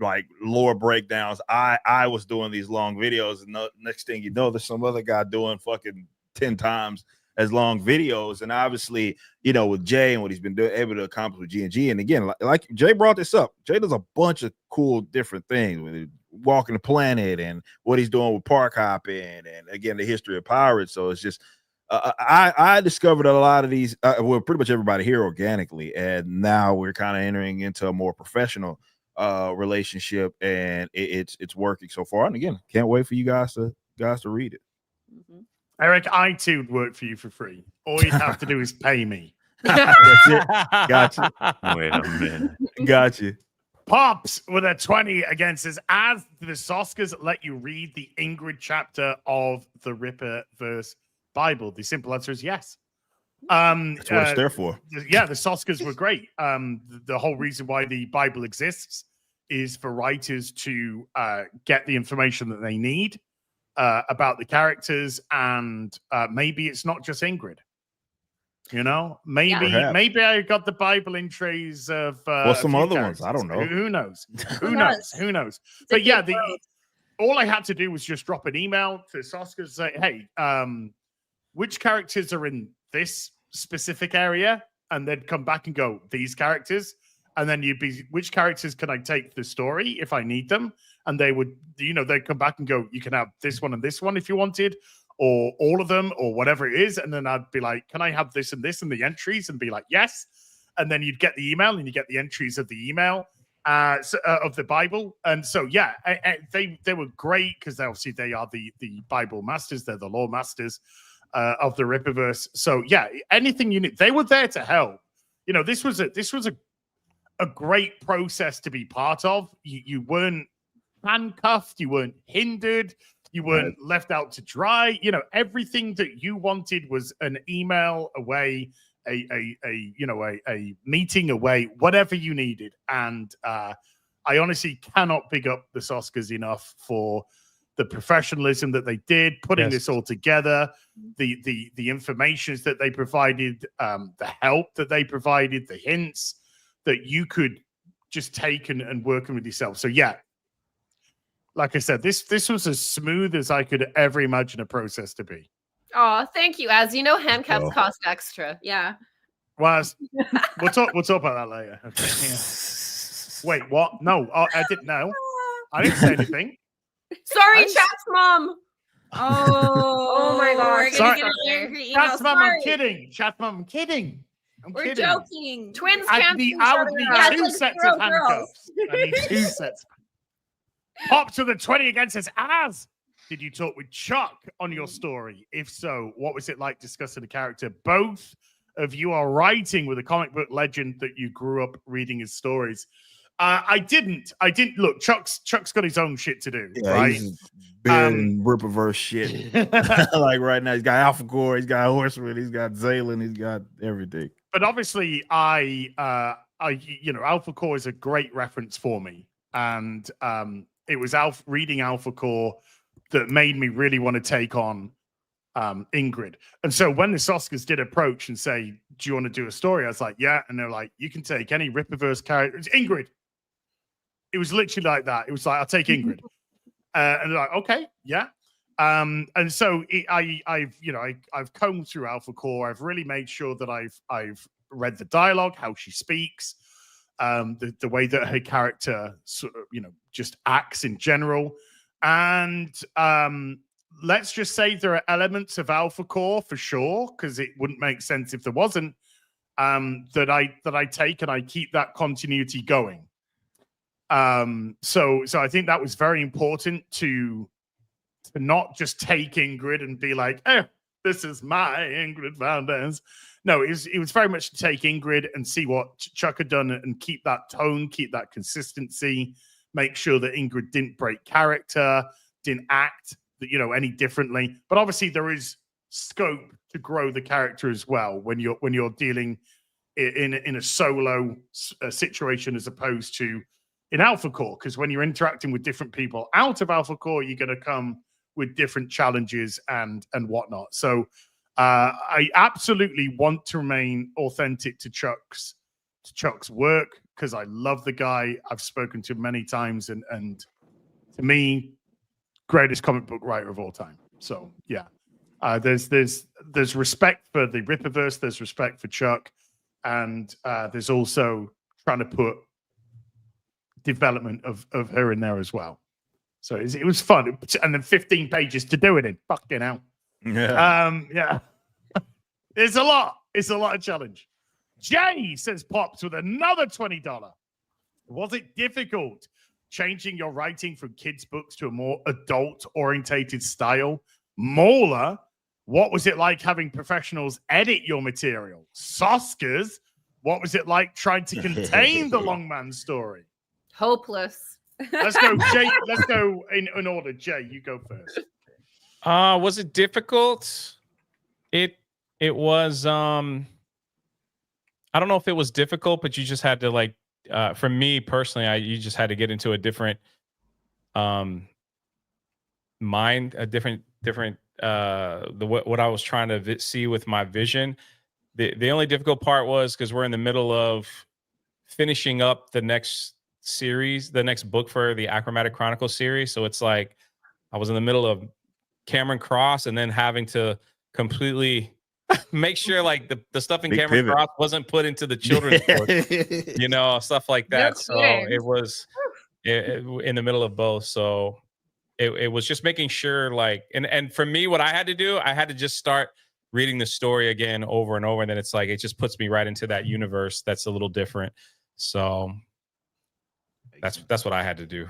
like lore breakdowns, I was doing these long videos, and the next thing you know, there's some other guy doing fucking 10 times as long videos. And obviously, with Jay and what he's been able to accomplish with G&G. And again, like Jay brought this up, Jay does a bunch of cool different things with walking the planet and what he's doing with park hopping and again the history of pirates. So it's just I discovered a lot of these pretty much everybody here organically, and now we're kind of entering into a more professional relationship, and it's working so far. And again, can't wait for you guys to read it. Eric, I too would work for you for free. All you have to do is pay me. That's it. Gotcha. Wait a minute. Gotcha. Pops with a 20 against us. As the Soskas let you read the Ingrid chapter of the Ripperverse Bible, the simple answer is yes. That's what it's there for. Yeah, the Soskas were great. The whole reason why the Bible exists is for writers to get the information that they need about the characters, and maybe it's not just Ingrid. You know, maybe I got the Bible entries of some other ones. I don't know. Who knows? Who knows? But yeah, all I had to do was just drop an email to Soska and say, "Hey, which characters are in this specific area?" And they'd come back and go, "These characters." And then you'd be, "Which characters can I take to the story if I need them?" And they would, they'd come back and go, "You can have this one and this one if you wanted, or all of them, or whatever it is." And then I'd be like, "Can I have this and this in the entries?" And be like, "Yes." And then you'd get the email, and you get the entries of the email of the Bible. And so, yeah, they were great because obviously they are the Bible masters. They're the lore masters of the Rippaverse. So yeah, anything you need, they were there to help. This was a great process to be part of. You weren't handcuffed, you weren't hindered, you weren't left out to dry. Everything that you wanted was an email away, a meeting away, whatever you needed. And I honestly cannot big up the Soskas enough for the professionalism that they did, putting this all together, the informations that they provided, the help that they provided, the hints that you could just take and working with yourself. So yeah, like I said, this was as smooth as I could ever imagine a process to be. Oh, thank you. As you know, handcuffs cost extra. Yeah. Well, we'll talk about that later. Okay, yeah. Wait, what? No, I didn't know. I didn't say anything. Sorry, Chat's mom. Oh my gosh. Sorry. Chat's mom, I'm kidding. Chat's mom, I'm kidding. We're joking. Twins I can't need each two sets of handcuffs. I need 2 sets. Pop to the 20 again says, "Az, did you talk with Chuck on your story? If so, what was it like discussing the character? Both of you are writing with a comic book legend that you grew up reading his stories." I didn't. Look, Chuck's got his own shit to do, right? He's Rippaverse shit. Like right now, he's got Alpha Core, he's got Horseman, he's got Zaylan, he's got everything. But obviously, Alpha Core is a great reference for me, and it was reading Alpha Core that made me really want to take on Ingrid. And so when the Soskas did approach and say, "Do you want to do a story?" I was like, "Yeah." And they're like, "You can take any Rippaverse character. It's Ingrid." It was literally like that. It was like, "I'll take Ingrid." And they're like, "Okay, yeah." And so I've combed through Alpha Core. I've really made sure that I've read the dialogue, how she speaks, the way that her character sort of, just acts in general. And let's just say there are elements of Alpha Core for sure, because it wouldn't make sense if there wasn't, that I take and I keep that continuity going. So I think that was very important to not just take Ingrid and be like, "Oh, this is my Ingrid Valdez." No, it was very much to take Ingrid and see what Chuck had done and keep that tone, keep that consistency, make sure that Ingrid didn't break character, didn't act, any differently. But obviously there is scope to grow the character as well when you're dealing in a solo situation as opposed to in Alpha Core, because when you're interacting with different people out of Alpha Core, you're going to come with different challenges and whatnot. So I absolutely want to remain authentic to Chuck's work, because I love the guy. I've spoken to him many times, and to me, greatest comic book writer of all time. So yeah, there's respect for the Rippaverse, there's respect for Chuck, and there's also trying to put development of her in there as well. So it was fun, and then 15 pages to do it in. Fucking hell. Yeah. It's a lot of challenge. Jay says Pops with another $20. Was it difficult changing your writing from kids' books to a more adult-orientated style? MauLer, what was it like having professionals edit your material? Soskas, what was it like trying to contain the long man story? Hopeless. Let's go, Jay. Let's go in order. Jay, you go first. Was it difficult? It was I don't know if it was difficult, but you just had to for me personally, you just had to get into a different mind, a different what I was trying to see with my vision. The only difficult part was because we're in the middle of finishing up the next series, the next book for the Achromatic Chronicles series. So it's like I was in the middle of Cameron Cross and then having to completely make sure like the stuff in Big Cameron pivot. Cross wasn't put into the children's book, stuff like No that. So kidding. it was in the middle of both. So it was just making sure like, and for me, what I had to do, I had to just start reading the story again over and over. And then it's like, it just puts me right into that universe that's a little different. So that's what I had to do.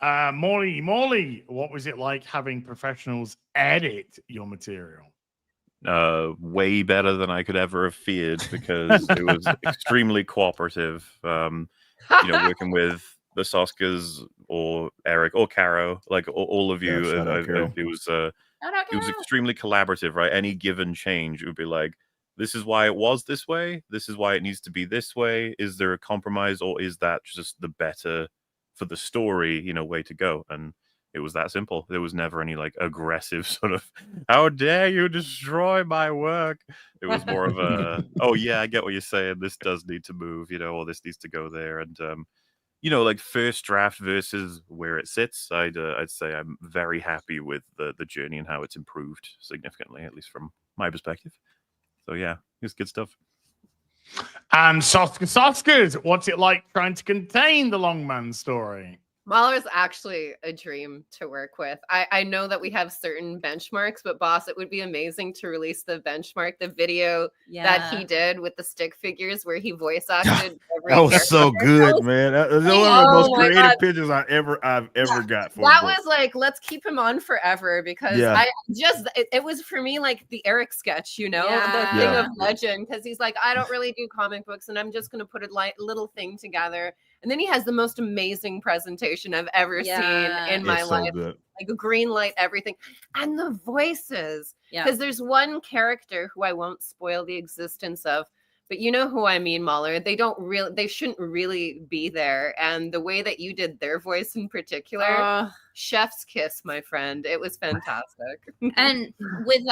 Morley, what was it like having professionals edit your material? Way better than I could ever have feared, because it was extremely cooperative. Working with the Soskas or Eric or Caro, like all of you, it was extremely collaborative, right? Any given change, it would be like, this is why it was this way. This is why it needs to be this way. Is there a compromise, or is that just the better for the story, way to go? And it was that simple. There was never any like aggressive sort of, how dare you destroy my work? It was more of a, oh yeah, I get what you're saying. This does need to move, or this needs to go there. And like first draft versus where it sits, I'd say I'm very happy with the journey and how it's improved significantly, at least from my perspective. So yeah, it's good stuff. And Soska's, what's it like trying to contain the Longman story? MauLer is actually a dream to work with. I know that we have certain benchmarks, but boss, it would be amazing to release the benchmark, the video that he did with the stick figures where he voice acted every That was character. so good, man. That was one of the most creative pictures I've ever got for that a book. was like, let's keep him on forever, because it was for me like the Eric sketch, the thing of legend, because he's like, I don't really do comic books and I'm just going to put a little thing together. And then he has the most amazing presentation I've ever seen in my life. Like a green light, everything. And the voices. Because there's one character who I won't spoil the existence of, but you know who I mean, MauLer. They shouldn't really be there. And the way that you did their voice in particular, chef's kiss, my friend. It was fantastic. And with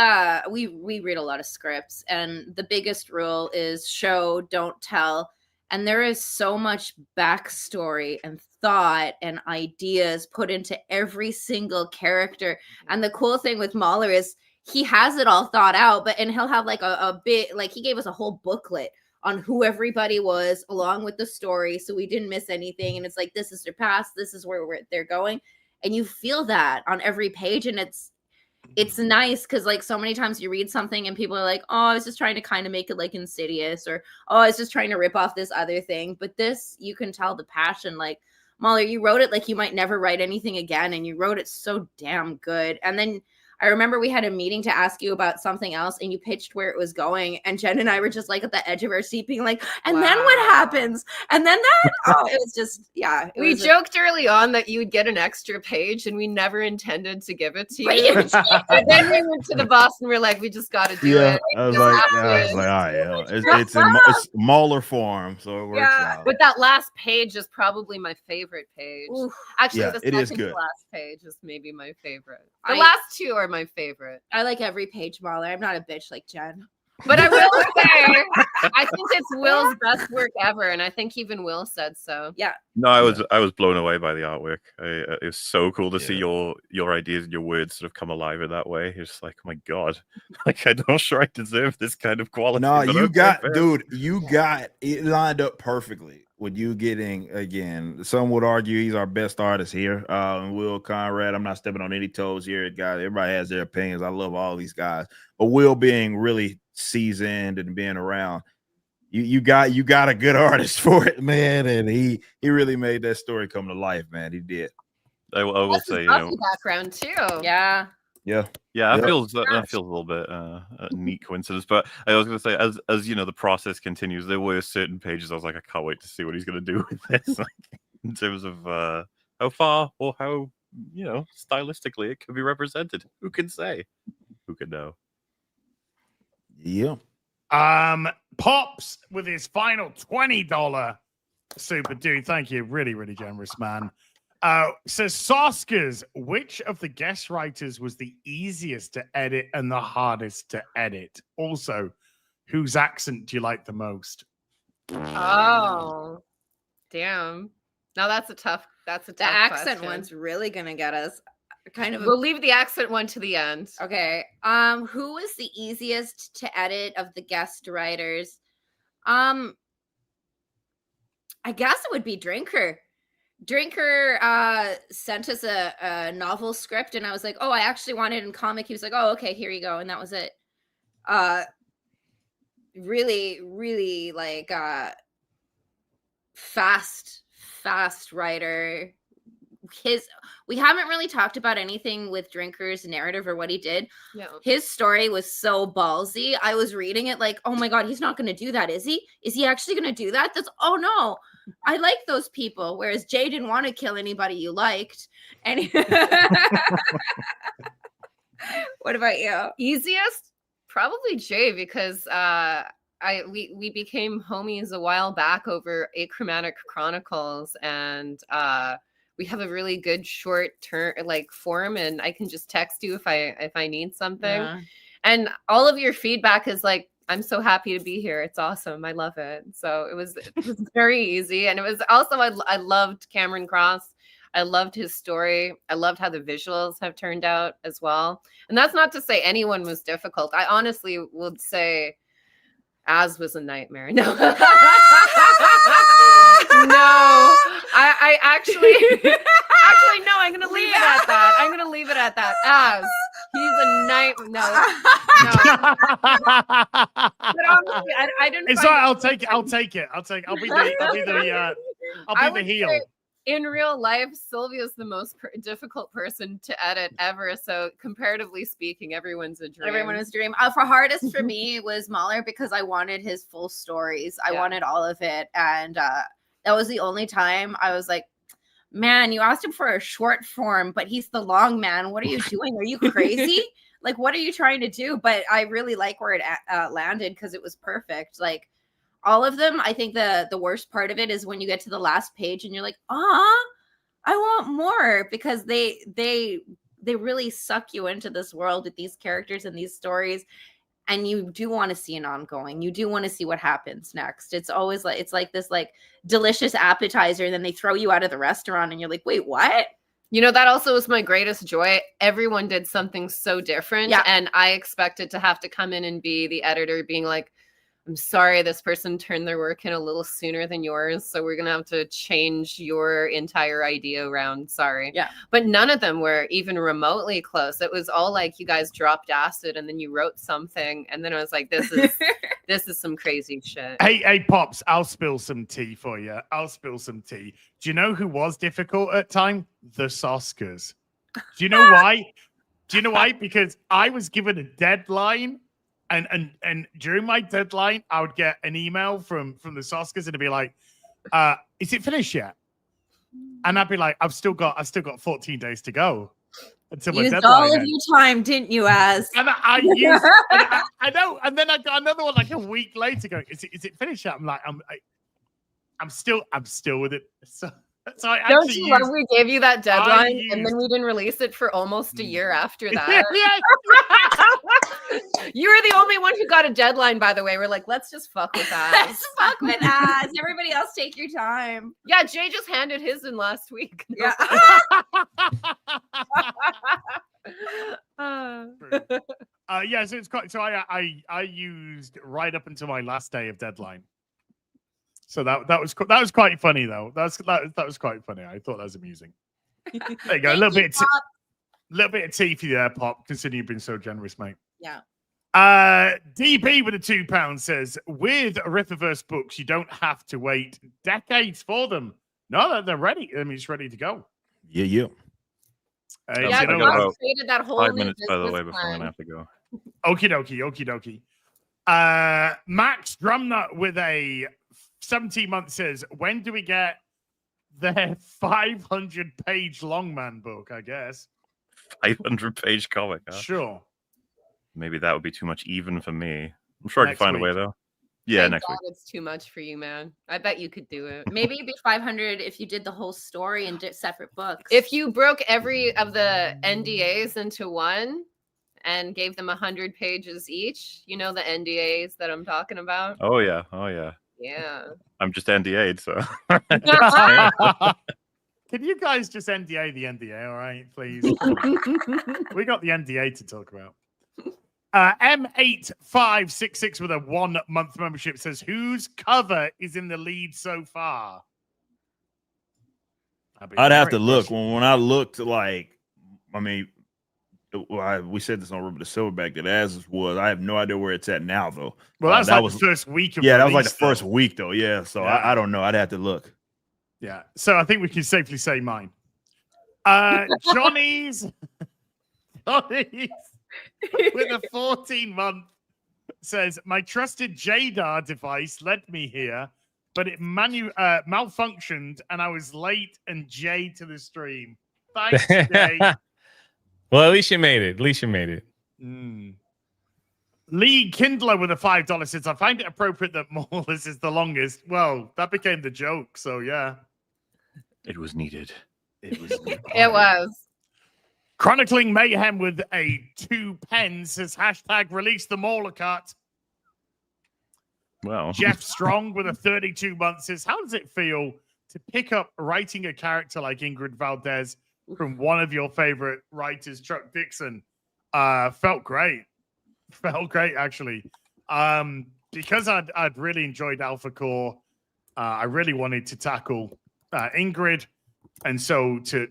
we read a lot of scripts, and the biggest rule is show, don't tell. And there is so much backstory and thought and ideas put into every single character. And the cool thing with MauLer is he has it all thought out, and he'll have like a bit, like he gave us a whole booklet on who everybody was along with the story. So we didn't miss anything. And it's like, this is their past. This is where they're going. And you feel that on every page. And it's nice because like so many times you read something and people are like, oh, I was just trying to kind of make it like Insidious, or oh, I was just trying to rip off this other thing. But this, you can tell the passion. Like, MauLer, you wrote it like you might never write anything again, and you wrote it so damn good. And then I remember we had a meeting to ask you about something else, and you pitched where it was going, and Jen and I were just like at the edge of our seat being like, and then what happens? And then that, it was just, we joked early on that you would get an extra page, and we never intended to give it to you. But then we went to the boss and we're like, we just got to do it. I was like, all right, it's MauLer form, so it works out. But that last page is probably my favorite page. Oof. Actually, the second to last page is maybe my favorite. The last two are my favorite. I like every page, MauLer. I'm not a bitch like Jen. But I will say, I think it's Will's best work ever, and I think even Will said so. Yeah. No, I was blown away by the artwork. It was so cool to see your ideas and your words sort of come alive in that way. It's like, oh my god, like I'm not sure I deserve this kind of quality. No, you got it lined up perfectly. With you getting, again, some would argue he's our best artist here. Will Conrad, I'm not stepping on any toes here, guys. Everybody has their opinions. I love all these guys, but Will being really seasoned and being around, you got a good artist for it, man. And he really made that story come to life, man. He did. I will say, background too. Yeah. That feels a little bit a neat coincidence. But I was going to say, as the process continues, there were certain pages I was like, I can't wait to see what he's going to do with this, like, in terms of how far or how stylistically it could be represented. Who can say? Who could know? Yeah. Pops with his final $20 Super, dude. Thank you. Really, really generous, man. Says Soska's, which of the guest writers was the easiest to edit and the hardest to edit? Also, whose accent do you like the most? Oh, damn. Now that's a tough. That's a The tough accent question. one's really gonna get us. Kind of. We'll leave the accent one to the end. Okay. Who was the easiest to edit of the guest writers? I guess it would be Drinker. Drinker sent us a novel script, and I was like, "Oh, I actually want it in comic." He was like, "Oh, okay, here you go," and that was it. Really, really like fast writer. We haven't really talked about anything with Drinker's narrative or what he did. Yeah. His story was so ballsy. I was reading it like, oh my God, he's not going to do that, is he? Is he actually going to do that? That's, oh no, I like those people. Whereas Jay didn't want to kill anybody you liked. And what about you? Easiest? Probably Jay, because we became homies a while back over Achromatic Chronicles, and we have a really good short term like form, and I can just text you if I need something. Yeah. And all of your feedback is like, I'm so happy to be here. It's awesome. I love it. So it was very easy. And it was also, I loved Cameron Cross. I loved his story. I loved how the visuals have turned out as well. And that's not to say anyone was difficult. I honestly would say Az was a nightmare. No. No. I actually no, I'm gonna leave it at that. I'm gonna leave it at that. Az. He's a nightmare. No. But honestly, I didn't. It's all right, I'll take it. I'll be the heel. In real life, Sylvia's the most difficult person to edit ever. So comparatively speaking, everyone's a dream. Everyone is a dream. For hardest for me was MauLer, because I wanted his full stories. I wanted all of it. And that was the only time I was like, man, you asked him for a short form, but he's the long man. What are you doing? Are you crazy? Like, what are you trying to do? But I really like where it landed, because it was perfect. Like, all of them. I think the worst part of it is when you get to the last page and you're like, I want more, because they really suck you into this world with these characters and these stories, and you do want to see an ongoing. You do want to see what happens next. It's always like, it's like this like delicious appetizer, and then they throw you out of the restaurant and you're like, wait, what? You know, that also was my greatest joy. Everyone did something so different, and I expected to have to come in and be the editor being like, I'm sorry, this person turned their work in a little sooner than yours, so we're gonna have to change your entire idea around. Sorry. Yeah. But none of them were even remotely close. It was all like, you guys dropped acid and then you wrote something, and then I was like, this is some crazy shit. Hey, Pops, I'll spill some tea for you. Do you know who was difficult at time? The Soskas. Do you know why? Because I was given a deadline. And during my deadline, I would get an email from the Soskas, and it'd be like, "Is it finished yet?" And I'd be like, "I've still got 14 days to go until my used deadline." All of your time, didn't you, Az? And I used, I know, and then I got another one like a week later. Going, "Is it finished yet?" I'm like, I'm still with it. So I don't you love we gave you that deadline and then we didn't release it for almost a year after that? You were the only one who got a deadline, by the way. We're like, let's just fuck with that. Let's fuck with Az. Everybody else take your time. Yeah, Jay just handed his in last week. Yeah. Yeah, so it's quite, so I used right up until my last day of deadline. So that was quite funny though. That was quite funny. I thought that was amusing. There you go. A little bit of tea for you there, Pop, considering you've been so generous, mate. Yeah. DB with a £2 says, with Rippaverse books, you don't have to wait decades for them. No, they're ready. I mean, it's ready to go. Yeah. You yeah, know, about created that whole 5 minutes, by the way, before I'm going to have to go. Okie dokie. Max Drumnut with a 17-month says, when do we get the 500-page Longman book, I guess? 500-page comic, huh? Sure. Maybe that would be too much even for me. I'm sure I can find a way, though. Yeah, Thank next God week. it's too much for you, man. I bet you could do it. Maybe it'd be 500 if you did the whole story in separate books. If you broke every of the NDAs into one and gave them 100 pages each, you know the NDAs that I'm talking about? Oh yeah, oh yeah. Yeah. I'm just NDA'd, so. Can you guys just NDA the NDA, all right, please? We got the NDA to talk about. M8566 with a 1 month membership says, whose cover is in the lead so far? I'd have to look. When I looked, like, I mean, we said this on Rumble the Silverback that as was. I have no idea where it's at now, though. Well, that was the first week of that was like release, the first week, though. Yeah, so Yeah. I don't know. I'd have to look. Yeah, so I think we can safely say mine. Johnny's with a 14-month says, my trusted JDAR device led me here, but it malfunctioned and I was late and Jay to the stream. Thanks, Jay. Well, at least you made it. Lee Kindler with a $5 says, I find it appropriate that MauLer's is the longest. Well, that became the joke, so yeah. It was needed. It was. Chronicling Mayhem with a 2 pence says, hashtag release the MauLer cut. Well, Jeff Strong with a 32 months says, how does it feel to pick up writing a character like Ingrid Valdez from one of your favorite writers, Chuck Dixon? Felt great. Felt great, actually. Because I'd really enjoyed Alpha Core, I really wanted to tackle Ingrid. And so to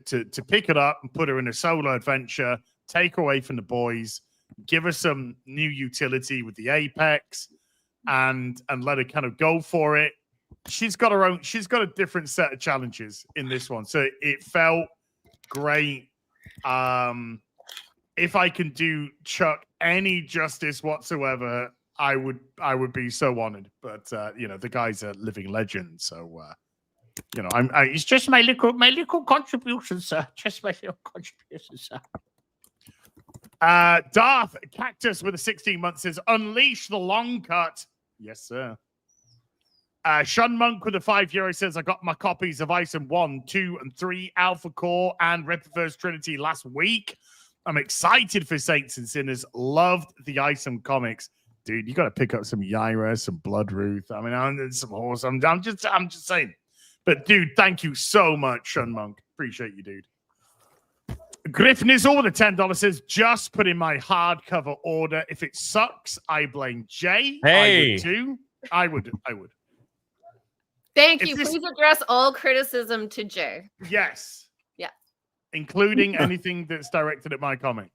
pick it up and put her in a solo adventure, take her away from the boys, give her some new utility with the Apex, and let her kind of go for it. She's got a different set of challenges in this one. So it felt great. If I can do Chuck any justice whatsoever, I would be so honored. But the guy's a living legend, so it's just my little contribution, sir. Just my little contribution, sir. Darth Cactus with a 16-month says, unleash the long cut. Yes, sir. Sean Monk with a €5 says, I got my copies of Isom 1, 2, and 3 Alpha Core and Reperverse Trinity last week. I'm excited for Saints and Sinners. Loved the Isom comics. Dude, you got to pick up some Yaira, some Bloodruth. I mean, some horse. I'm just saying. But dude, thank you so much, Sean Monk. Appreciate you, dude. Griff Nizzle with a $10 says, just put in my hardcover order. If it sucks, I blame Jay. Hey. I would too. I would. Thank you. Please address all criticism to Jay. Yes. Yeah. Including anything that's directed at my comic.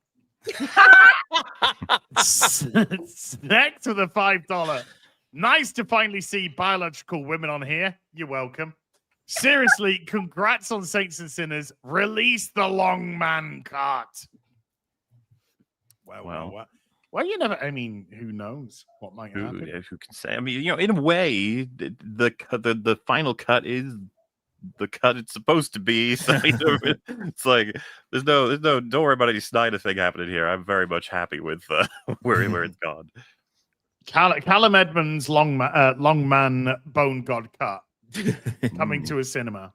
Next with a $5. Nice to finally see biological women on here. You're welcome. Seriously, congrats on Saints and Sinners. Release the long man cart. Well, you never. I mean, who knows what might happen? Who can say? I mean, in a way, the final cut is the cut it's supposed to be. So it's like there's no. Don't worry about any Snyder thing happening here. I'm very much happy with where it's gone. Callum Edmonds' long man bone god cut. Coming to a cinema.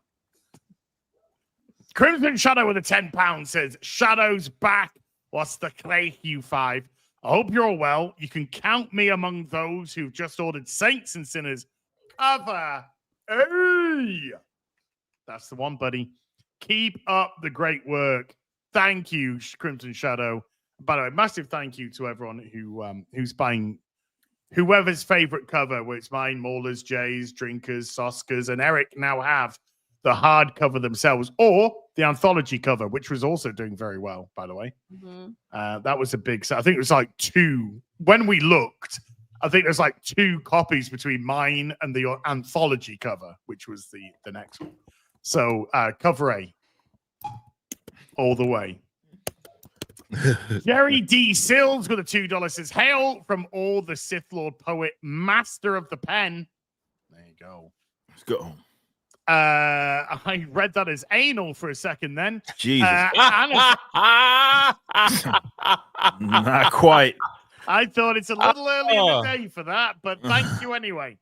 Crimson Shadow with a £10 says, Shadow's back. What's the clay, you 5? I hope you're all well. You can count me among those who've just ordered Saints and Sinners cover. Hey! That's the one, buddy. Keep up the great work. Thank you, Crimson Shadow. By the way, massive thank you to everyone who's buying whoever's favorite cover, where it's mine, MauLer's, Jay's, Drinkers, Soska's, and Eric now have the hard cover themselves, or the anthology cover, which was also doing very well, by the way. Mm-hmm. That was a big set. I think it was like 2. When we looked, I think there's like 2 copies between mine and the anthology cover, which was the next one. So cover A all the way. Jerry D. Sills with a $2 says, hail from all the Sith Lord poet, master of the pen. There you go. Let's go. I read that as anal for a second then. Jesus. Not quite. I thought it's a little early in the day for that, but thank you anyway.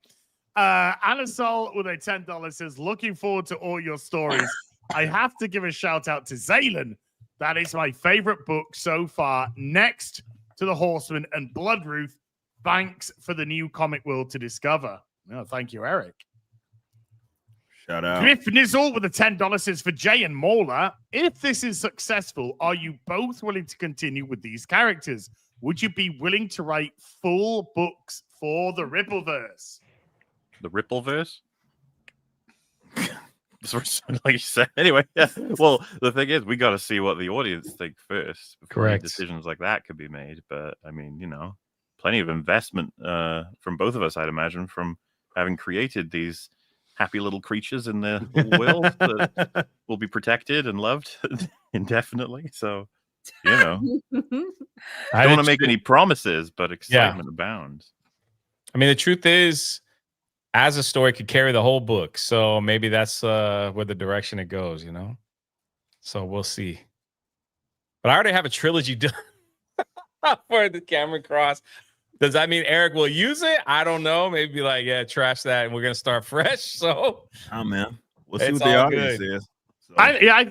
Anasol with a $10 says, looking forward to all your stories. I have to give a shout out to Zaylen. That is my favorite book so far, next to The Horseman and Bloodruth. Thanks for the new comic world to discover. Oh, thank you, Eric. Shout out. Griff Nizzle with a $10 says, for Jay and MauLer, if this is successful, are you both willing to continue with these characters? Would you be willing to write full books for the Rippleverse? The Rippleverse? Like you said. Anyway, yeah. Well, the thing is, we got to see what the audience think first before any decisions like that could be made. But I mean, you know, plenty of investment from both of us, I'd imagine, from having created these happy little creatures in the world that will be protected and loved indefinitely. So, you know, I don't want to make any promises, but excitement abounds. I mean, the truth is, as a story could carry the whole book. So maybe that's where the direction it goes, you know? So we'll see. But I already have a trilogy done for the Cameron Cross. Does that mean Eric will use it? I don't know. Maybe be like, yeah, trash that, and we're gonna start fresh. So, man, we'll see what the audience is. So. I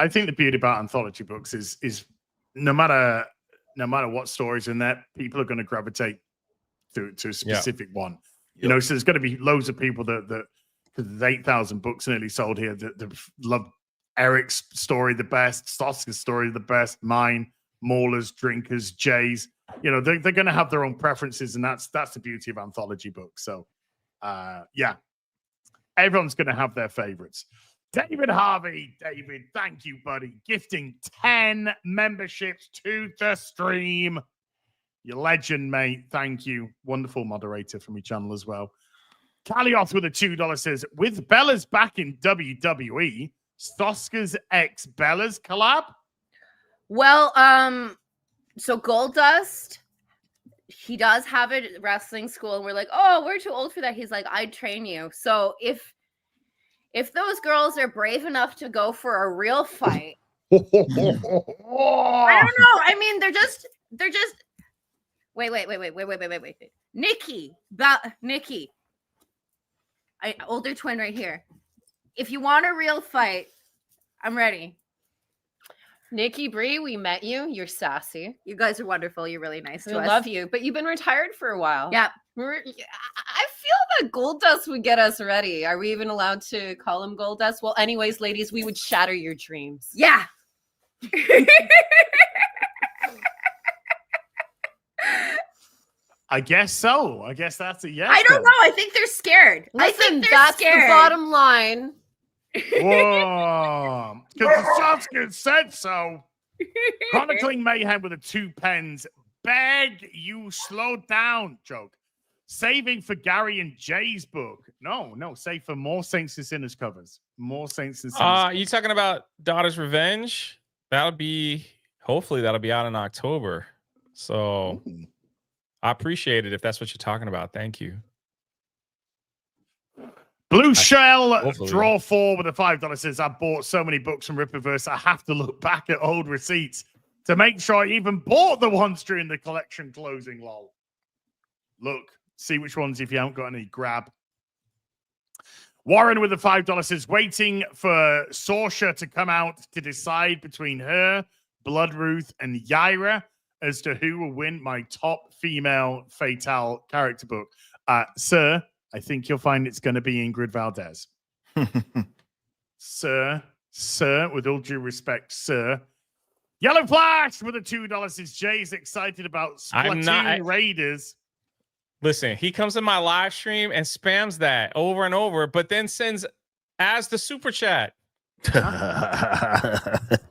think the beauty about anthology books is no matter what stories in there, people are going to gravitate to a specific one. You know, so there's going to be loads of people that there's 8,000 books nearly sold here that love Eric's story the best, Soska's story the best, mine, MauLer's, Drinkers, Jay's. You know, they're going to have their own preferences, and that's the beauty of anthology books. So, yeah, everyone's going to have their favorites. David Harvey, David, thank you, buddy. Gifting 10 memberships to the stream. You're legend, mate. Thank you. Wonderful moderator from your channel as well. Kalioth with a $2 says, with Bella's back in WWE, Soska's ex Bella's collab? Well, so Goldust, he does have a wrestling school, and we're like, oh, we're too old for that. He's like, I'd train you. So if those girls are brave enough to go for a real fight, I don't know. I mean, they're just wait. Nikki. Older twin right here. If you want a real fight, I'm ready. Nikki Bree, we met you. You're sassy. You guys are wonderful. You're really nice to us. I love you, but you've been retired for a while. Yeah. I feel that Goldust would get us ready. Are we even allowed to call him Goldust? Well, anyways, ladies, we would shatter your dreams. Yeah. I guess so. I guess that's a yes. I don't know. I think they're scared. Listen, that's the bottom line. Whoa. Because the Soska said so. Chronicling Mayhem with a 2 pens. Beg you slow down joke. Saving for Gary and Jay's book. No, save for more Saints and Sinners covers. More Saints and Sinners. You talking about Daughter's Revenge? Hopefully that'll be out in October. So I appreciate it if that's what you're talking about. Thank you. Blue Shell Draw 4 with a $5 says, I bought so many books from Rippaverse, I have to look back at old receipts to make sure I even bought the ones during the collection closing, lol. Look, see which ones, if you haven't got any, grab. Warren with a $5 says, waiting for Sorsha to come out to decide between her, Bloodruth, and Yaira as to who will win my top female Fatale character book. Sir, I think you'll find it's going to be Ingrid Valdez. Sir, with all due respect, sir. Yellow Flash with a $2 is Jay's excited about Splatoon Raiders. Listen, he comes in my live stream and spams that over and over, but then sends as the super chat.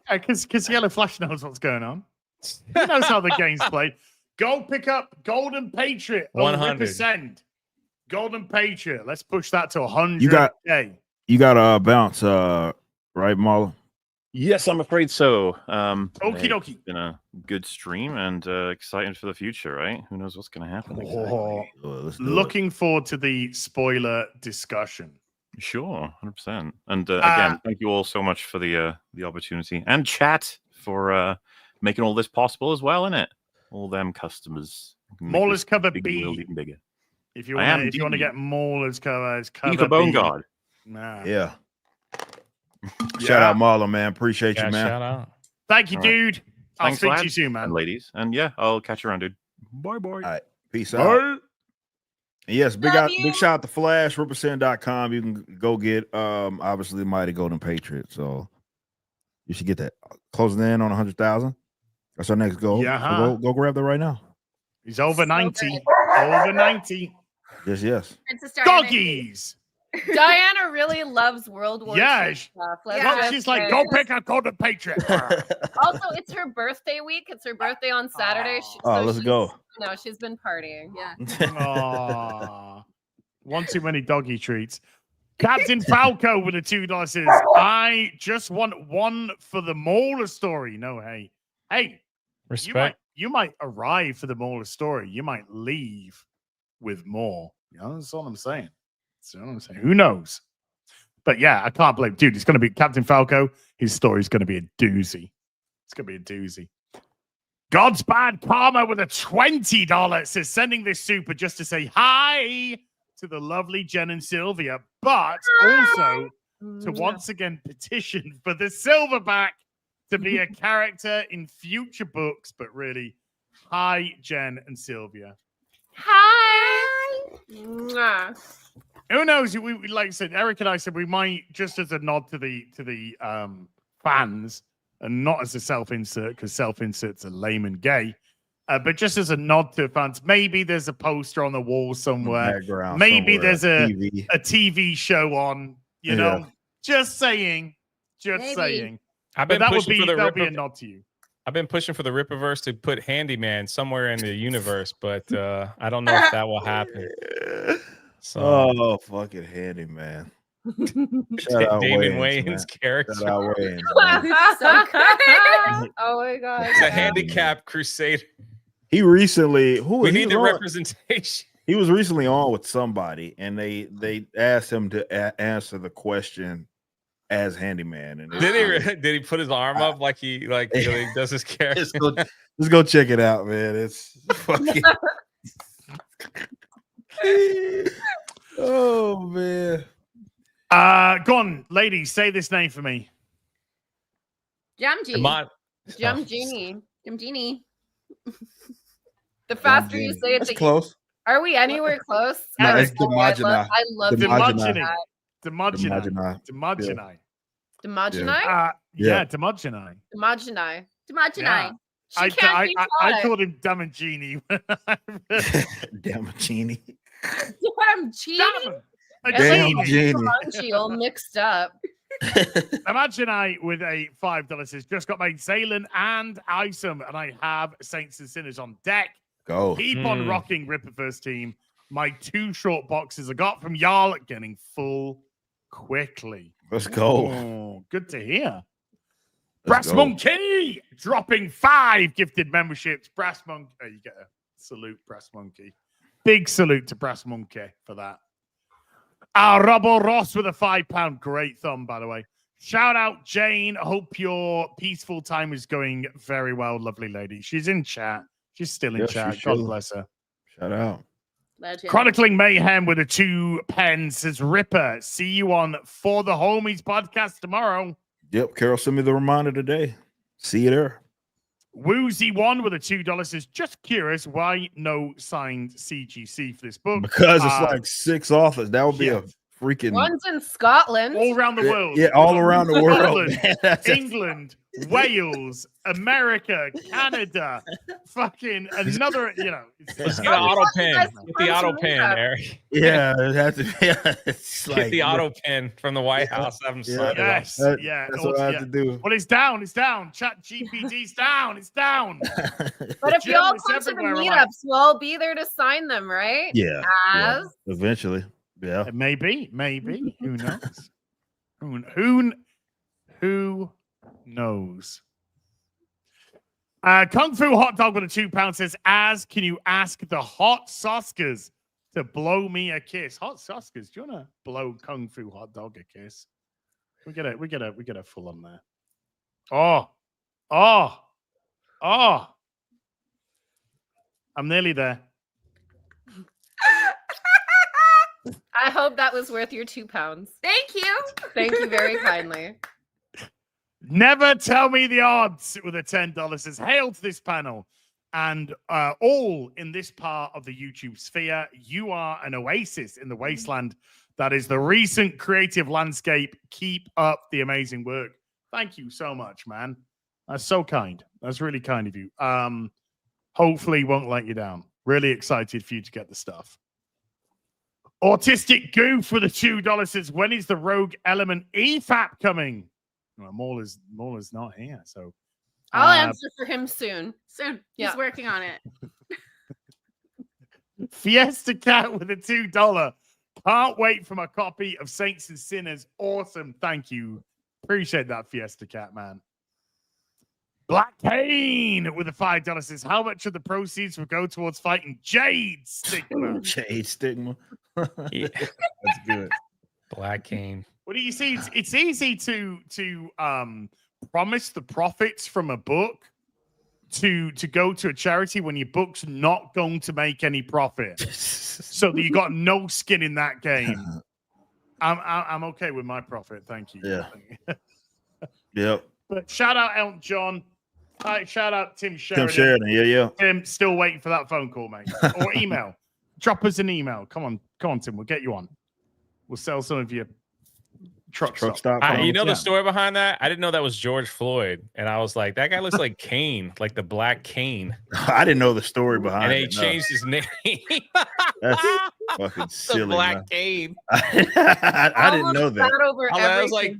Because Yellow Flash knows what's going on. He knows how the game's played. Go pick up Golden Patriot. 100%. Golden Patriot. Let's push that to 100. You got a bounce, right, MauLer? Yes, I'm afraid so. Okie dokie. It's been a good stream and excited for the future, right? Who knows what's going to happen? Looking forward to the spoiler discussion. Sure, 100%. And again, thank you all so much for the opportunity and chat for making all this possible as well, innit? All them customers. Make MauLer's this cover big B. world even bigger. If you I am want to B. get MauLer's cover, it's He's cover a bone B. god. Nah. Yeah. Shout out MauLer, man. Appreciate Yeah, you, man. shout out. Thank you, All right. dude. I'll Thanks, speak to you lads soon, and man. ladies. And yeah, I'll catch you around, dude. Bye bye. All right. Peace Bye. out. And yes, big Love you. shout out to Flash, represent.com. You can go get obviously Mighty Golden Patriot. So you should get that. Closing in on 100,000. That's our next goal. Yeah. So go grab that right now. He's over So 90. good. Over 90. Yes. Princess Diana. Doggies. Diana really loves World War Yeah, II stuff. Let's yeah. Look, just she's like, say. go pick a Golden Patriot. Also, it's her birthday week. It's her birthday on Saturday. Oh, let's go. No, she's been partying. Yeah. Aw. One too many doggy treats. Captain Falco with the $2 says, I just want one for the MauLer story. No, hey. Hey, Respect. you might arrive for the MauLer story. You might leave with more. You know, that's all I'm saying. That's all I'm saying. Who knows? But yeah, I can't believe, dude, it's going to be Captain Falco. His story's going to be a doozy. It's going to be a doozy. God's Bad Karma with a $20 says, sending this super just to say hi to the lovely Jen and Sylvia, but also to once again petition for the Silverback to be a character in future books. But really, hi, Jen and Sylvia. Hi. Mwah. Who knows? We like I said, Eric and I said we might, just as a nod to the fans, and not as a self-insert, because self-inserts are lame and gay. But just as a nod to fans, maybe there's a poster on the wall somewhere. Maybe there's a TV show on, you know. Just saying. Saying. I've been But pushing for the that'll be a nod to you. I've been pushing for the Rippaverse to put Handyman somewhere in the universe, but I don't know if that will happen. So, oh, fucking Handyman. Shout out Damon Wayne's character. Shout out Wayne's, So good. Oh my god. It's a handicap crusader. He recently We need the representation. He was recently on with somebody, and they asked him to answer the question as Handyman. And did he put his arm up like he does his character? Let's go check it out, man. It's fucking. Oh man. Go on, ladies, say this name for me. Jamji. Jamgenie. Jamgenie. The faster you say it, that's close. Are we anywhere close? No, it's Demogeni. I love Demogeni. Demogeni. Demogeni. Demogeni? Yeah, Demogeni. Demogeni. Demogeni. She can't be I called him Damagini. Damagini. Damagini? Damagini. All mixed up. Imagine with a $5 says, just got my Zaylan and Isom, and I have Saints and Sinners on deck. Go. Keep on rocking, Rippaverse team. My 2 short boxes I got from Jarl getting full quickly. Let's go. Oh, good to hear. Brass Monkey dropping 5 gifted memberships. Brass Monkey, you get a salute, Brass Monkey. Big salute to Brass Monkey for that. Robbo Ross with a £5. Great thumb, by the way. Shout out, Jane. Hope your peaceful time is going very well, lovely lady. She's in chat. She's still in chat. God bless her. Shout out. Legend. Chronicling Mayhem with a 2 pence says, Ripper, see you on For the Homies podcast tomorrow. Yep, Carol sent me the reminder today. See you there. Woozy1 with a $2 says, just curious, why no signed CGC for this book? Because it's like 6 authors. That would be a freaking... One's in Scotland. All around the world. Yeah, all around the world. England, Wales, America, Canada, fucking another, Let's get an auto pen. Get the auto pen, Eric. Yeah, it has to be. It's Get the auto pen from the White House. Have them sign it. Yes, that's what I have to do. Well, it's down. Chat GPT's down. It's down. But if y'all come to the meetups, we'll all be there to sign them, right? Yeah. Eventually. Yeah. Maybe. Who knows? Who knows? Kung Fu Hot Dog with a £2 says, can you ask the hot Soskas to blow me a kiss? Hot Soskas, do you want to blow Kung Fu Hot Dog a kiss? We get a full on there. Oh. I'm nearly there. I hope that was worth your £2. Thank you. Thank you very kindly. Never tell me the odds with a $10 says, hail to this panel. And all in this part of the YouTube sphere, you are an oasis in the wasteland that is the recent creative landscape. Keep up the amazing work. Thank you so much, man. That's so kind. That's really kind of you. Hopefully won't let you down. Really excited for you to get the stuff. Autistic Goof for the $2 says, when is the Rogue Element EFAP coming? Well, MauLer's not here, so I'll answer for him soon. Soon. Yeah. He's working on it. Fiesta Cat with a $2. Can't wait for my copy of Saints and Sinners. Awesome. Thank you. Appreciate that, Fiesta Cat, man. Black Kane with a $5 says, how much of the proceeds will go towards fighting Jade Stigma? Jade Stigma. Yeah. That's good. Black Cane. What do you see? It's easy to promise the profits from a book to go to a charity when your book's not going to make any profit. So that you got no skin in that game. I'm okay with my profit, thank you. Yeah. Yep. But shout out Elton John. Shout out Tim Sheridan. Tim Sheridan, yeah. Tim, still waiting for that phone call, mate. Or email. Drop us an email. Come on, Tim. We'll get you on. We'll sell some of your truck stop. You know the story behind that? I didn't know that was George Floyd. And I was like, that guy looks like Kane, like the Black Cane. I didn't know the story behind it. And they changed his name. That's fucking silly. The Black man. Cane. I didn't know that.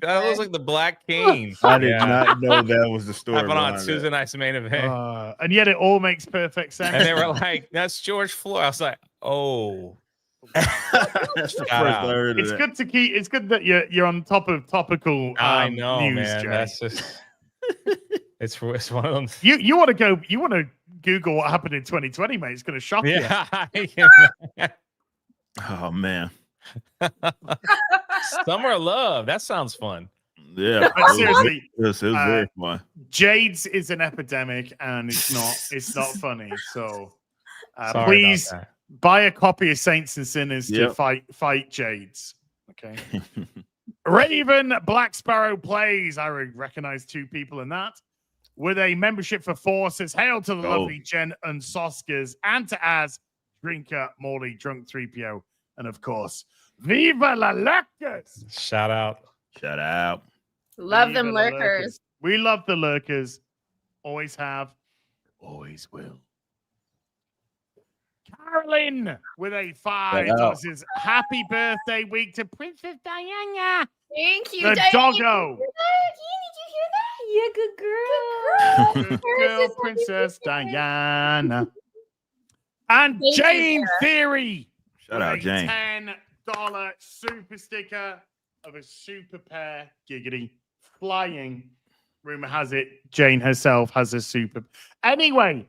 That was like the Black Cane. I did not know that was the story. Happened on Tuesday night's main event. And yet it all makes perfect sense. And they were like, that's George Floyd. I was like, oh. That's the first I heard of It's that. good to keep. It's good that you're on top of topical. I know, news, man. Jay. That's just. It's one of them. You want to go? You want to Google what happened in 2020, mate? It's going to shock you. Yeah. Oh man. Summer of Love. That sounds fun. Yeah. But seriously, it was very fun. Jades is an epidemic, and it's not funny. So Sorry please about that. buy a copy of Saints and Sinners to fight Jades. Okay. Raven Black Sparrow plays. I recognize two people in that. With a membership for 4 says, hail to the lovely Jen and Soskas, and to Az, Drinker, Morley, Drunk 3PO, and of course, Viva la Lurkers! Shout out. Love Viva them la lurkers. We love the lurkers. Always have. Always will. Carolyn with a $5 says, happy birthday week to Princess Diana. Thank you, The Diana. doggo. Did you hear that? Yeah, good girl. Good girl, Princess Diana. And Thank you, Jane Sarah. Theory. Shout out, with a Jane. $10 super sticker of a super pair giggity flying. Rumor has it, Jane herself has a super. Anyway,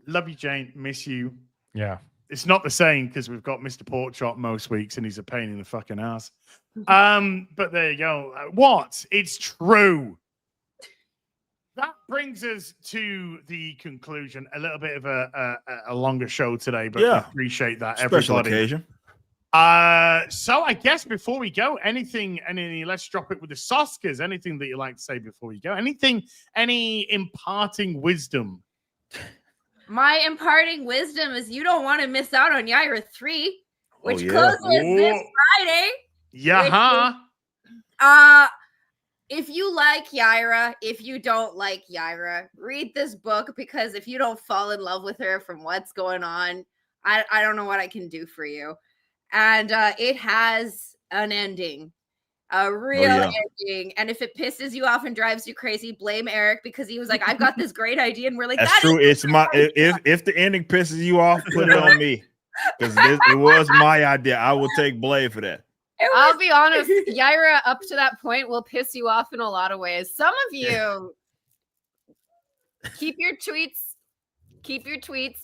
love you, Jane. Miss you. Yeah. It's not the same because we've got Mr. Porkchop most weeks and he's a pain in the fucking ass. But there you go. What? It's true. That brings us to the conclusion. A little bit of a longer show today, but we appreciate that, Special everybody. occasion. So I guess before we go, let's drop it with the Soskas. Anything that you like to say before we go? Any imparting wisdom? My imparting wisdom is you don't want to miss out on Yaira 3, which yeah. closes this Friday. Yeah. If you like Yaira, if you don't like Yaira, read this book, because if you don't fall in love with her from what's going on, I don't know what I can do for you. And it has an ending. A real ending. And if it pisses you off and drives you crazy, blame Eric, because he was like, I've got this great idea. And we're like, That's true. It's my if the ending pisses you off, put it on me. Because it was my idea. I will take blame for that. I'll be honest, Yaira up to that point will piss you off in a lot of ways. Some of you keep your tweets,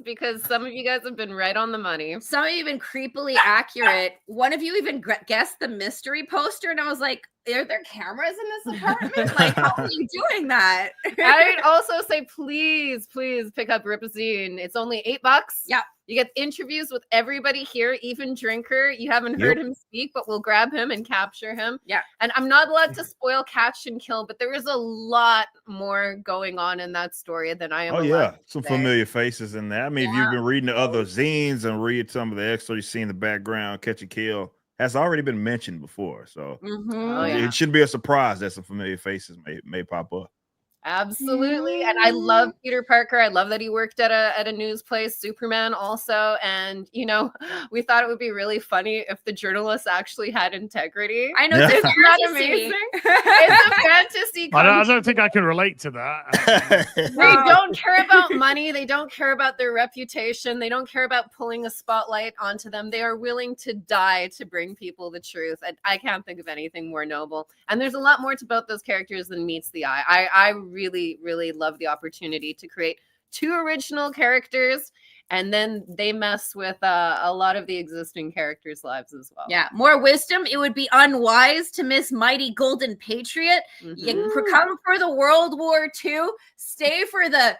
because some of you guys have been right on the money. Some of you have been creepily accurate. One of you even guessed the mystery poster, and I was like, are there cameras in this apartment? Like, how are you doing that? I'd also say, please pick up Ripazine. It's only $8. Yeah. You get interviews with everybody here, even Drinker. You haven't heard him speak, but we'll grab him and capture him. Yeah. And I'm not allowed to spoil Catch and Kill, but there is a lot more going on in that story than I am. Oh, allowed yeah. to Some say. familiar faces in there. I mean, if you've been reading the other zines and read some of the extras you see in the background, Catch and Kill has already been mentioned before. So it shouldn't be a surprise that some familiar faces may pop up. Absolutely. And I love Peter Parker. I love that he worked at a news place, Superman also. And, you know, we thought it would be really funny if the journalists actually had integrity. I know. Isn't It's that amazing? It's a fantasy. I don't think I can relate to that. They don't care about money. They don't care about their reputation. They don't care about pulling a spotlight onto them. They are willing to die to bring people the truth. And I can't think of anything more noble. And there's a lot more about those characters than meets the eye. I really, really love the opportunity to create 2 original characters, and then they mess with a lot of the existing characters' lives as well. Yeah, more wisdom. It would be unwise to miss Mighty Golden Patriot. You come for the World War II. Stay for the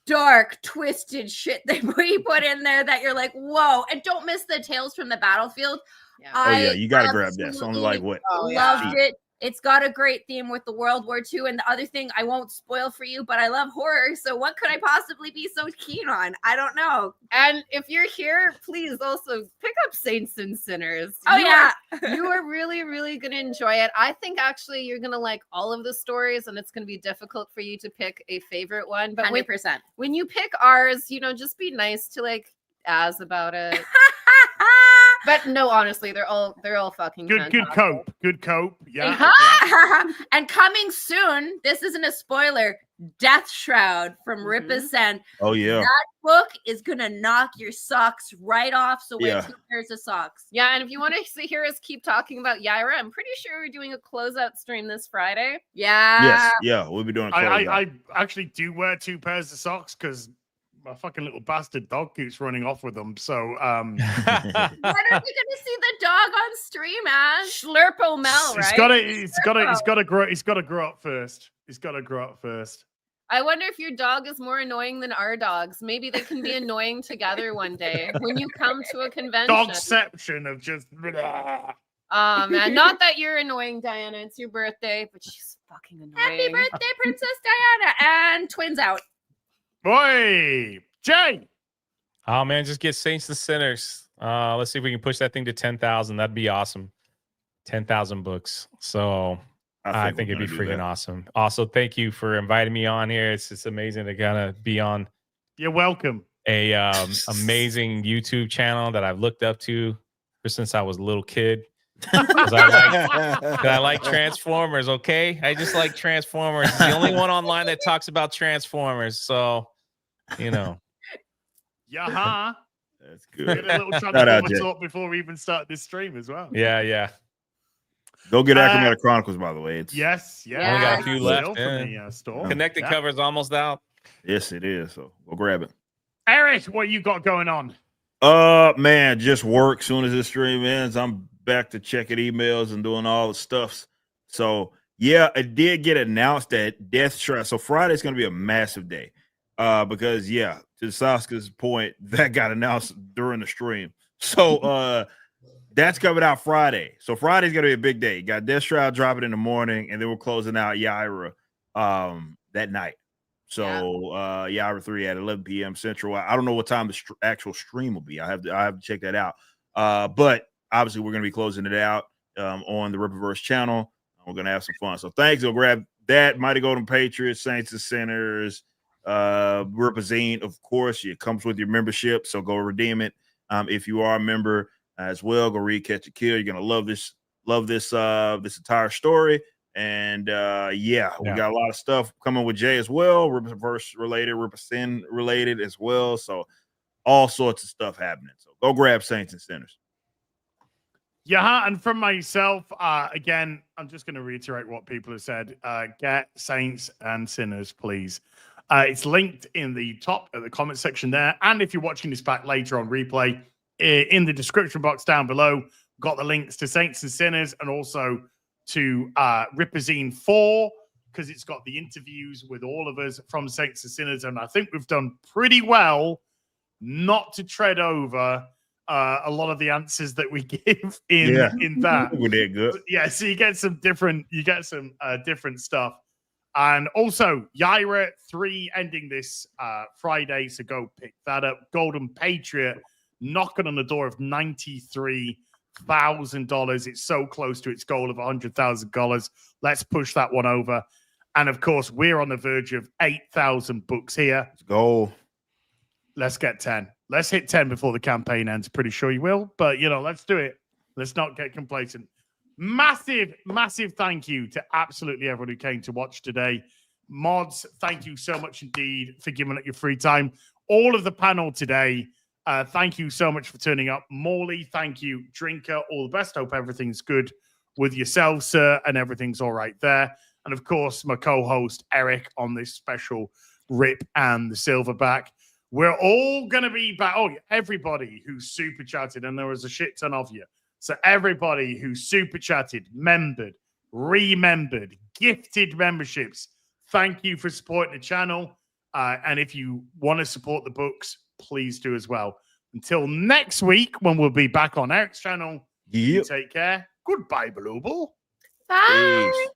dark, twisted shit that we put in there that you're like, whoa. And don't miss the Tales from the Battlefield. Yeah. You got to grab that. It's only like what? Loved it. It's got a great theme with the World War II. And the other thing, I won't spoil for you, but I love horror. So what could I possibly be so keen on? I don't know. And if you're here, please also pick up Saints and Sinners. Oh, You are really, really going to enjoy it. I think actually you're going to like all of the stories, and it's going to be difficult for you to pick a favorite one. But 100%. When you pick ours, you know, just be nice to like Az about it. But no, honestly, they're all fucking Good cope. Yeah. And coming soon, this isn't a spoiler, Death Shroud from Rip Ascend. Oh, yeah. That book is going to knock your socks right off. So wear 2 pairs of socks. Yeah, and if you want to hear us keep talking about Yaira, I'm pretty sure we're doing a closeout stream this Friday. Yeah. Yes. Yeah, we'll be doing a closeout. I actually do wear 2 pairs of socks because my fucking little bastard dog keeps running off with them. So when are we gonna see the dog on stream, Ash? Slurpo Mel, right? He's got to grow up first. I wonder if your dog is more annoying than our dogs. Maybe they can be annoying together one day when you come to a convention. Dogception of just. Man, not that you're annoying, Diana. It's your birthday, but she's fucking annoying. Happy birthday, Princess Diana, and twins out. Boy, Jay. Oh man, just get Saints and Sinners. Let's see if we can push that thing to 10,000. That'd be awesome. 10,000 books. So I think it'd be freaking awesome. Also, thank you for inviting me on here. It's just amazing to kind of be on. You're welcome. A amazing YouTube channel that I've looked up to ever since I was a little kid. Because I like Transformers. Okay, I just like Transformers. It's the only one online that talks about Transformers. So, you know. Yeah. That's good. Get a little talk before we even start this stream as well. Yeah. Go get Acromata Chronicles, by the way. It's yes. Only got a few left. The store. Connected cover's almost out. Yes, it is. So go grab it. Eric, what you got going on? Man, just work. Soon as this stream ends, I'm back to checking emails and doing all the stuff. So yeah, it did get announced that Death Shroud. So Friday's going to be a massive day. Because to Soska's point, that got announced during the stream. So that's coming out Friday. So Friday's gonna be a big day. You got Death Shroud dropping in the morning, and then we're closing out Yaira that night. So Yaira 3 at 11 p.m. Central. I don't know what time the actual stream will be. I have to check that out. But obviously we're gonna be closing it out on the Rippaverse channel. We're gonna have some fun. So thanks. We'll grab that. Mighty Golden Patriots, Saints and Sinners. Represent, of course, it comes with your membership, so go redeem it. If you are a member as well, go read Catch a Kill. You're gonna love this entire story. And we got a lot of stuff coming with Jay as well, Rippaverse related, Represent related as well. So all sorts of stuff happening. So go grab Saints and Sinners. Yeah, and from myself, again, I'm just going to reiterate what people have said. Get Saints and Sinners, please. It's linked in the top of the comment section there. And if you're watching this back later on replay, in the description box down below, got the links to Saints and Sinners and also to Ripazine 4, because it's got the interviews with all of us from Saints and Sinners. And I think we've done pretty well not to tread over a lot of the answers that we give in that. We did good. Yeah, so you get some different stuff. And also, Yaira 3 ending this Friday, so go pick that up. Golden Patriot knocking on the door of $93,000. It's so close to its goal of $100,000. Let's push that one over. And of course, we're on the verge of 8,000 books here. Let's go. Let's get 10. Let's hit 10 before the campaign ends. Pretty sure you will, but let's do it. Let's not get complacent. Massive, massive thank you to absolutely everyone who came to watch today. Mods, thank you so much indeed for giving up your free time. All of the panel today, thank you so much for turning up. Morley, thank you. Drinker, all the best. Hope everything's good with yourself, sir, and everything's all right there. And of course, my co-host, Eric, on this special Rip and the Silverback. We're all going to be back. Oh, everybody who super chatted, and there was a shit ton of you. So everybody who super chatted, membered, remembered, gifted memberships, thank you for supporting the channel. And if you want to support the books, please do as well. Until next week, when we'll be back on Eric's channel, you take care. Goodbye, Blue Ball. Bye. Peace.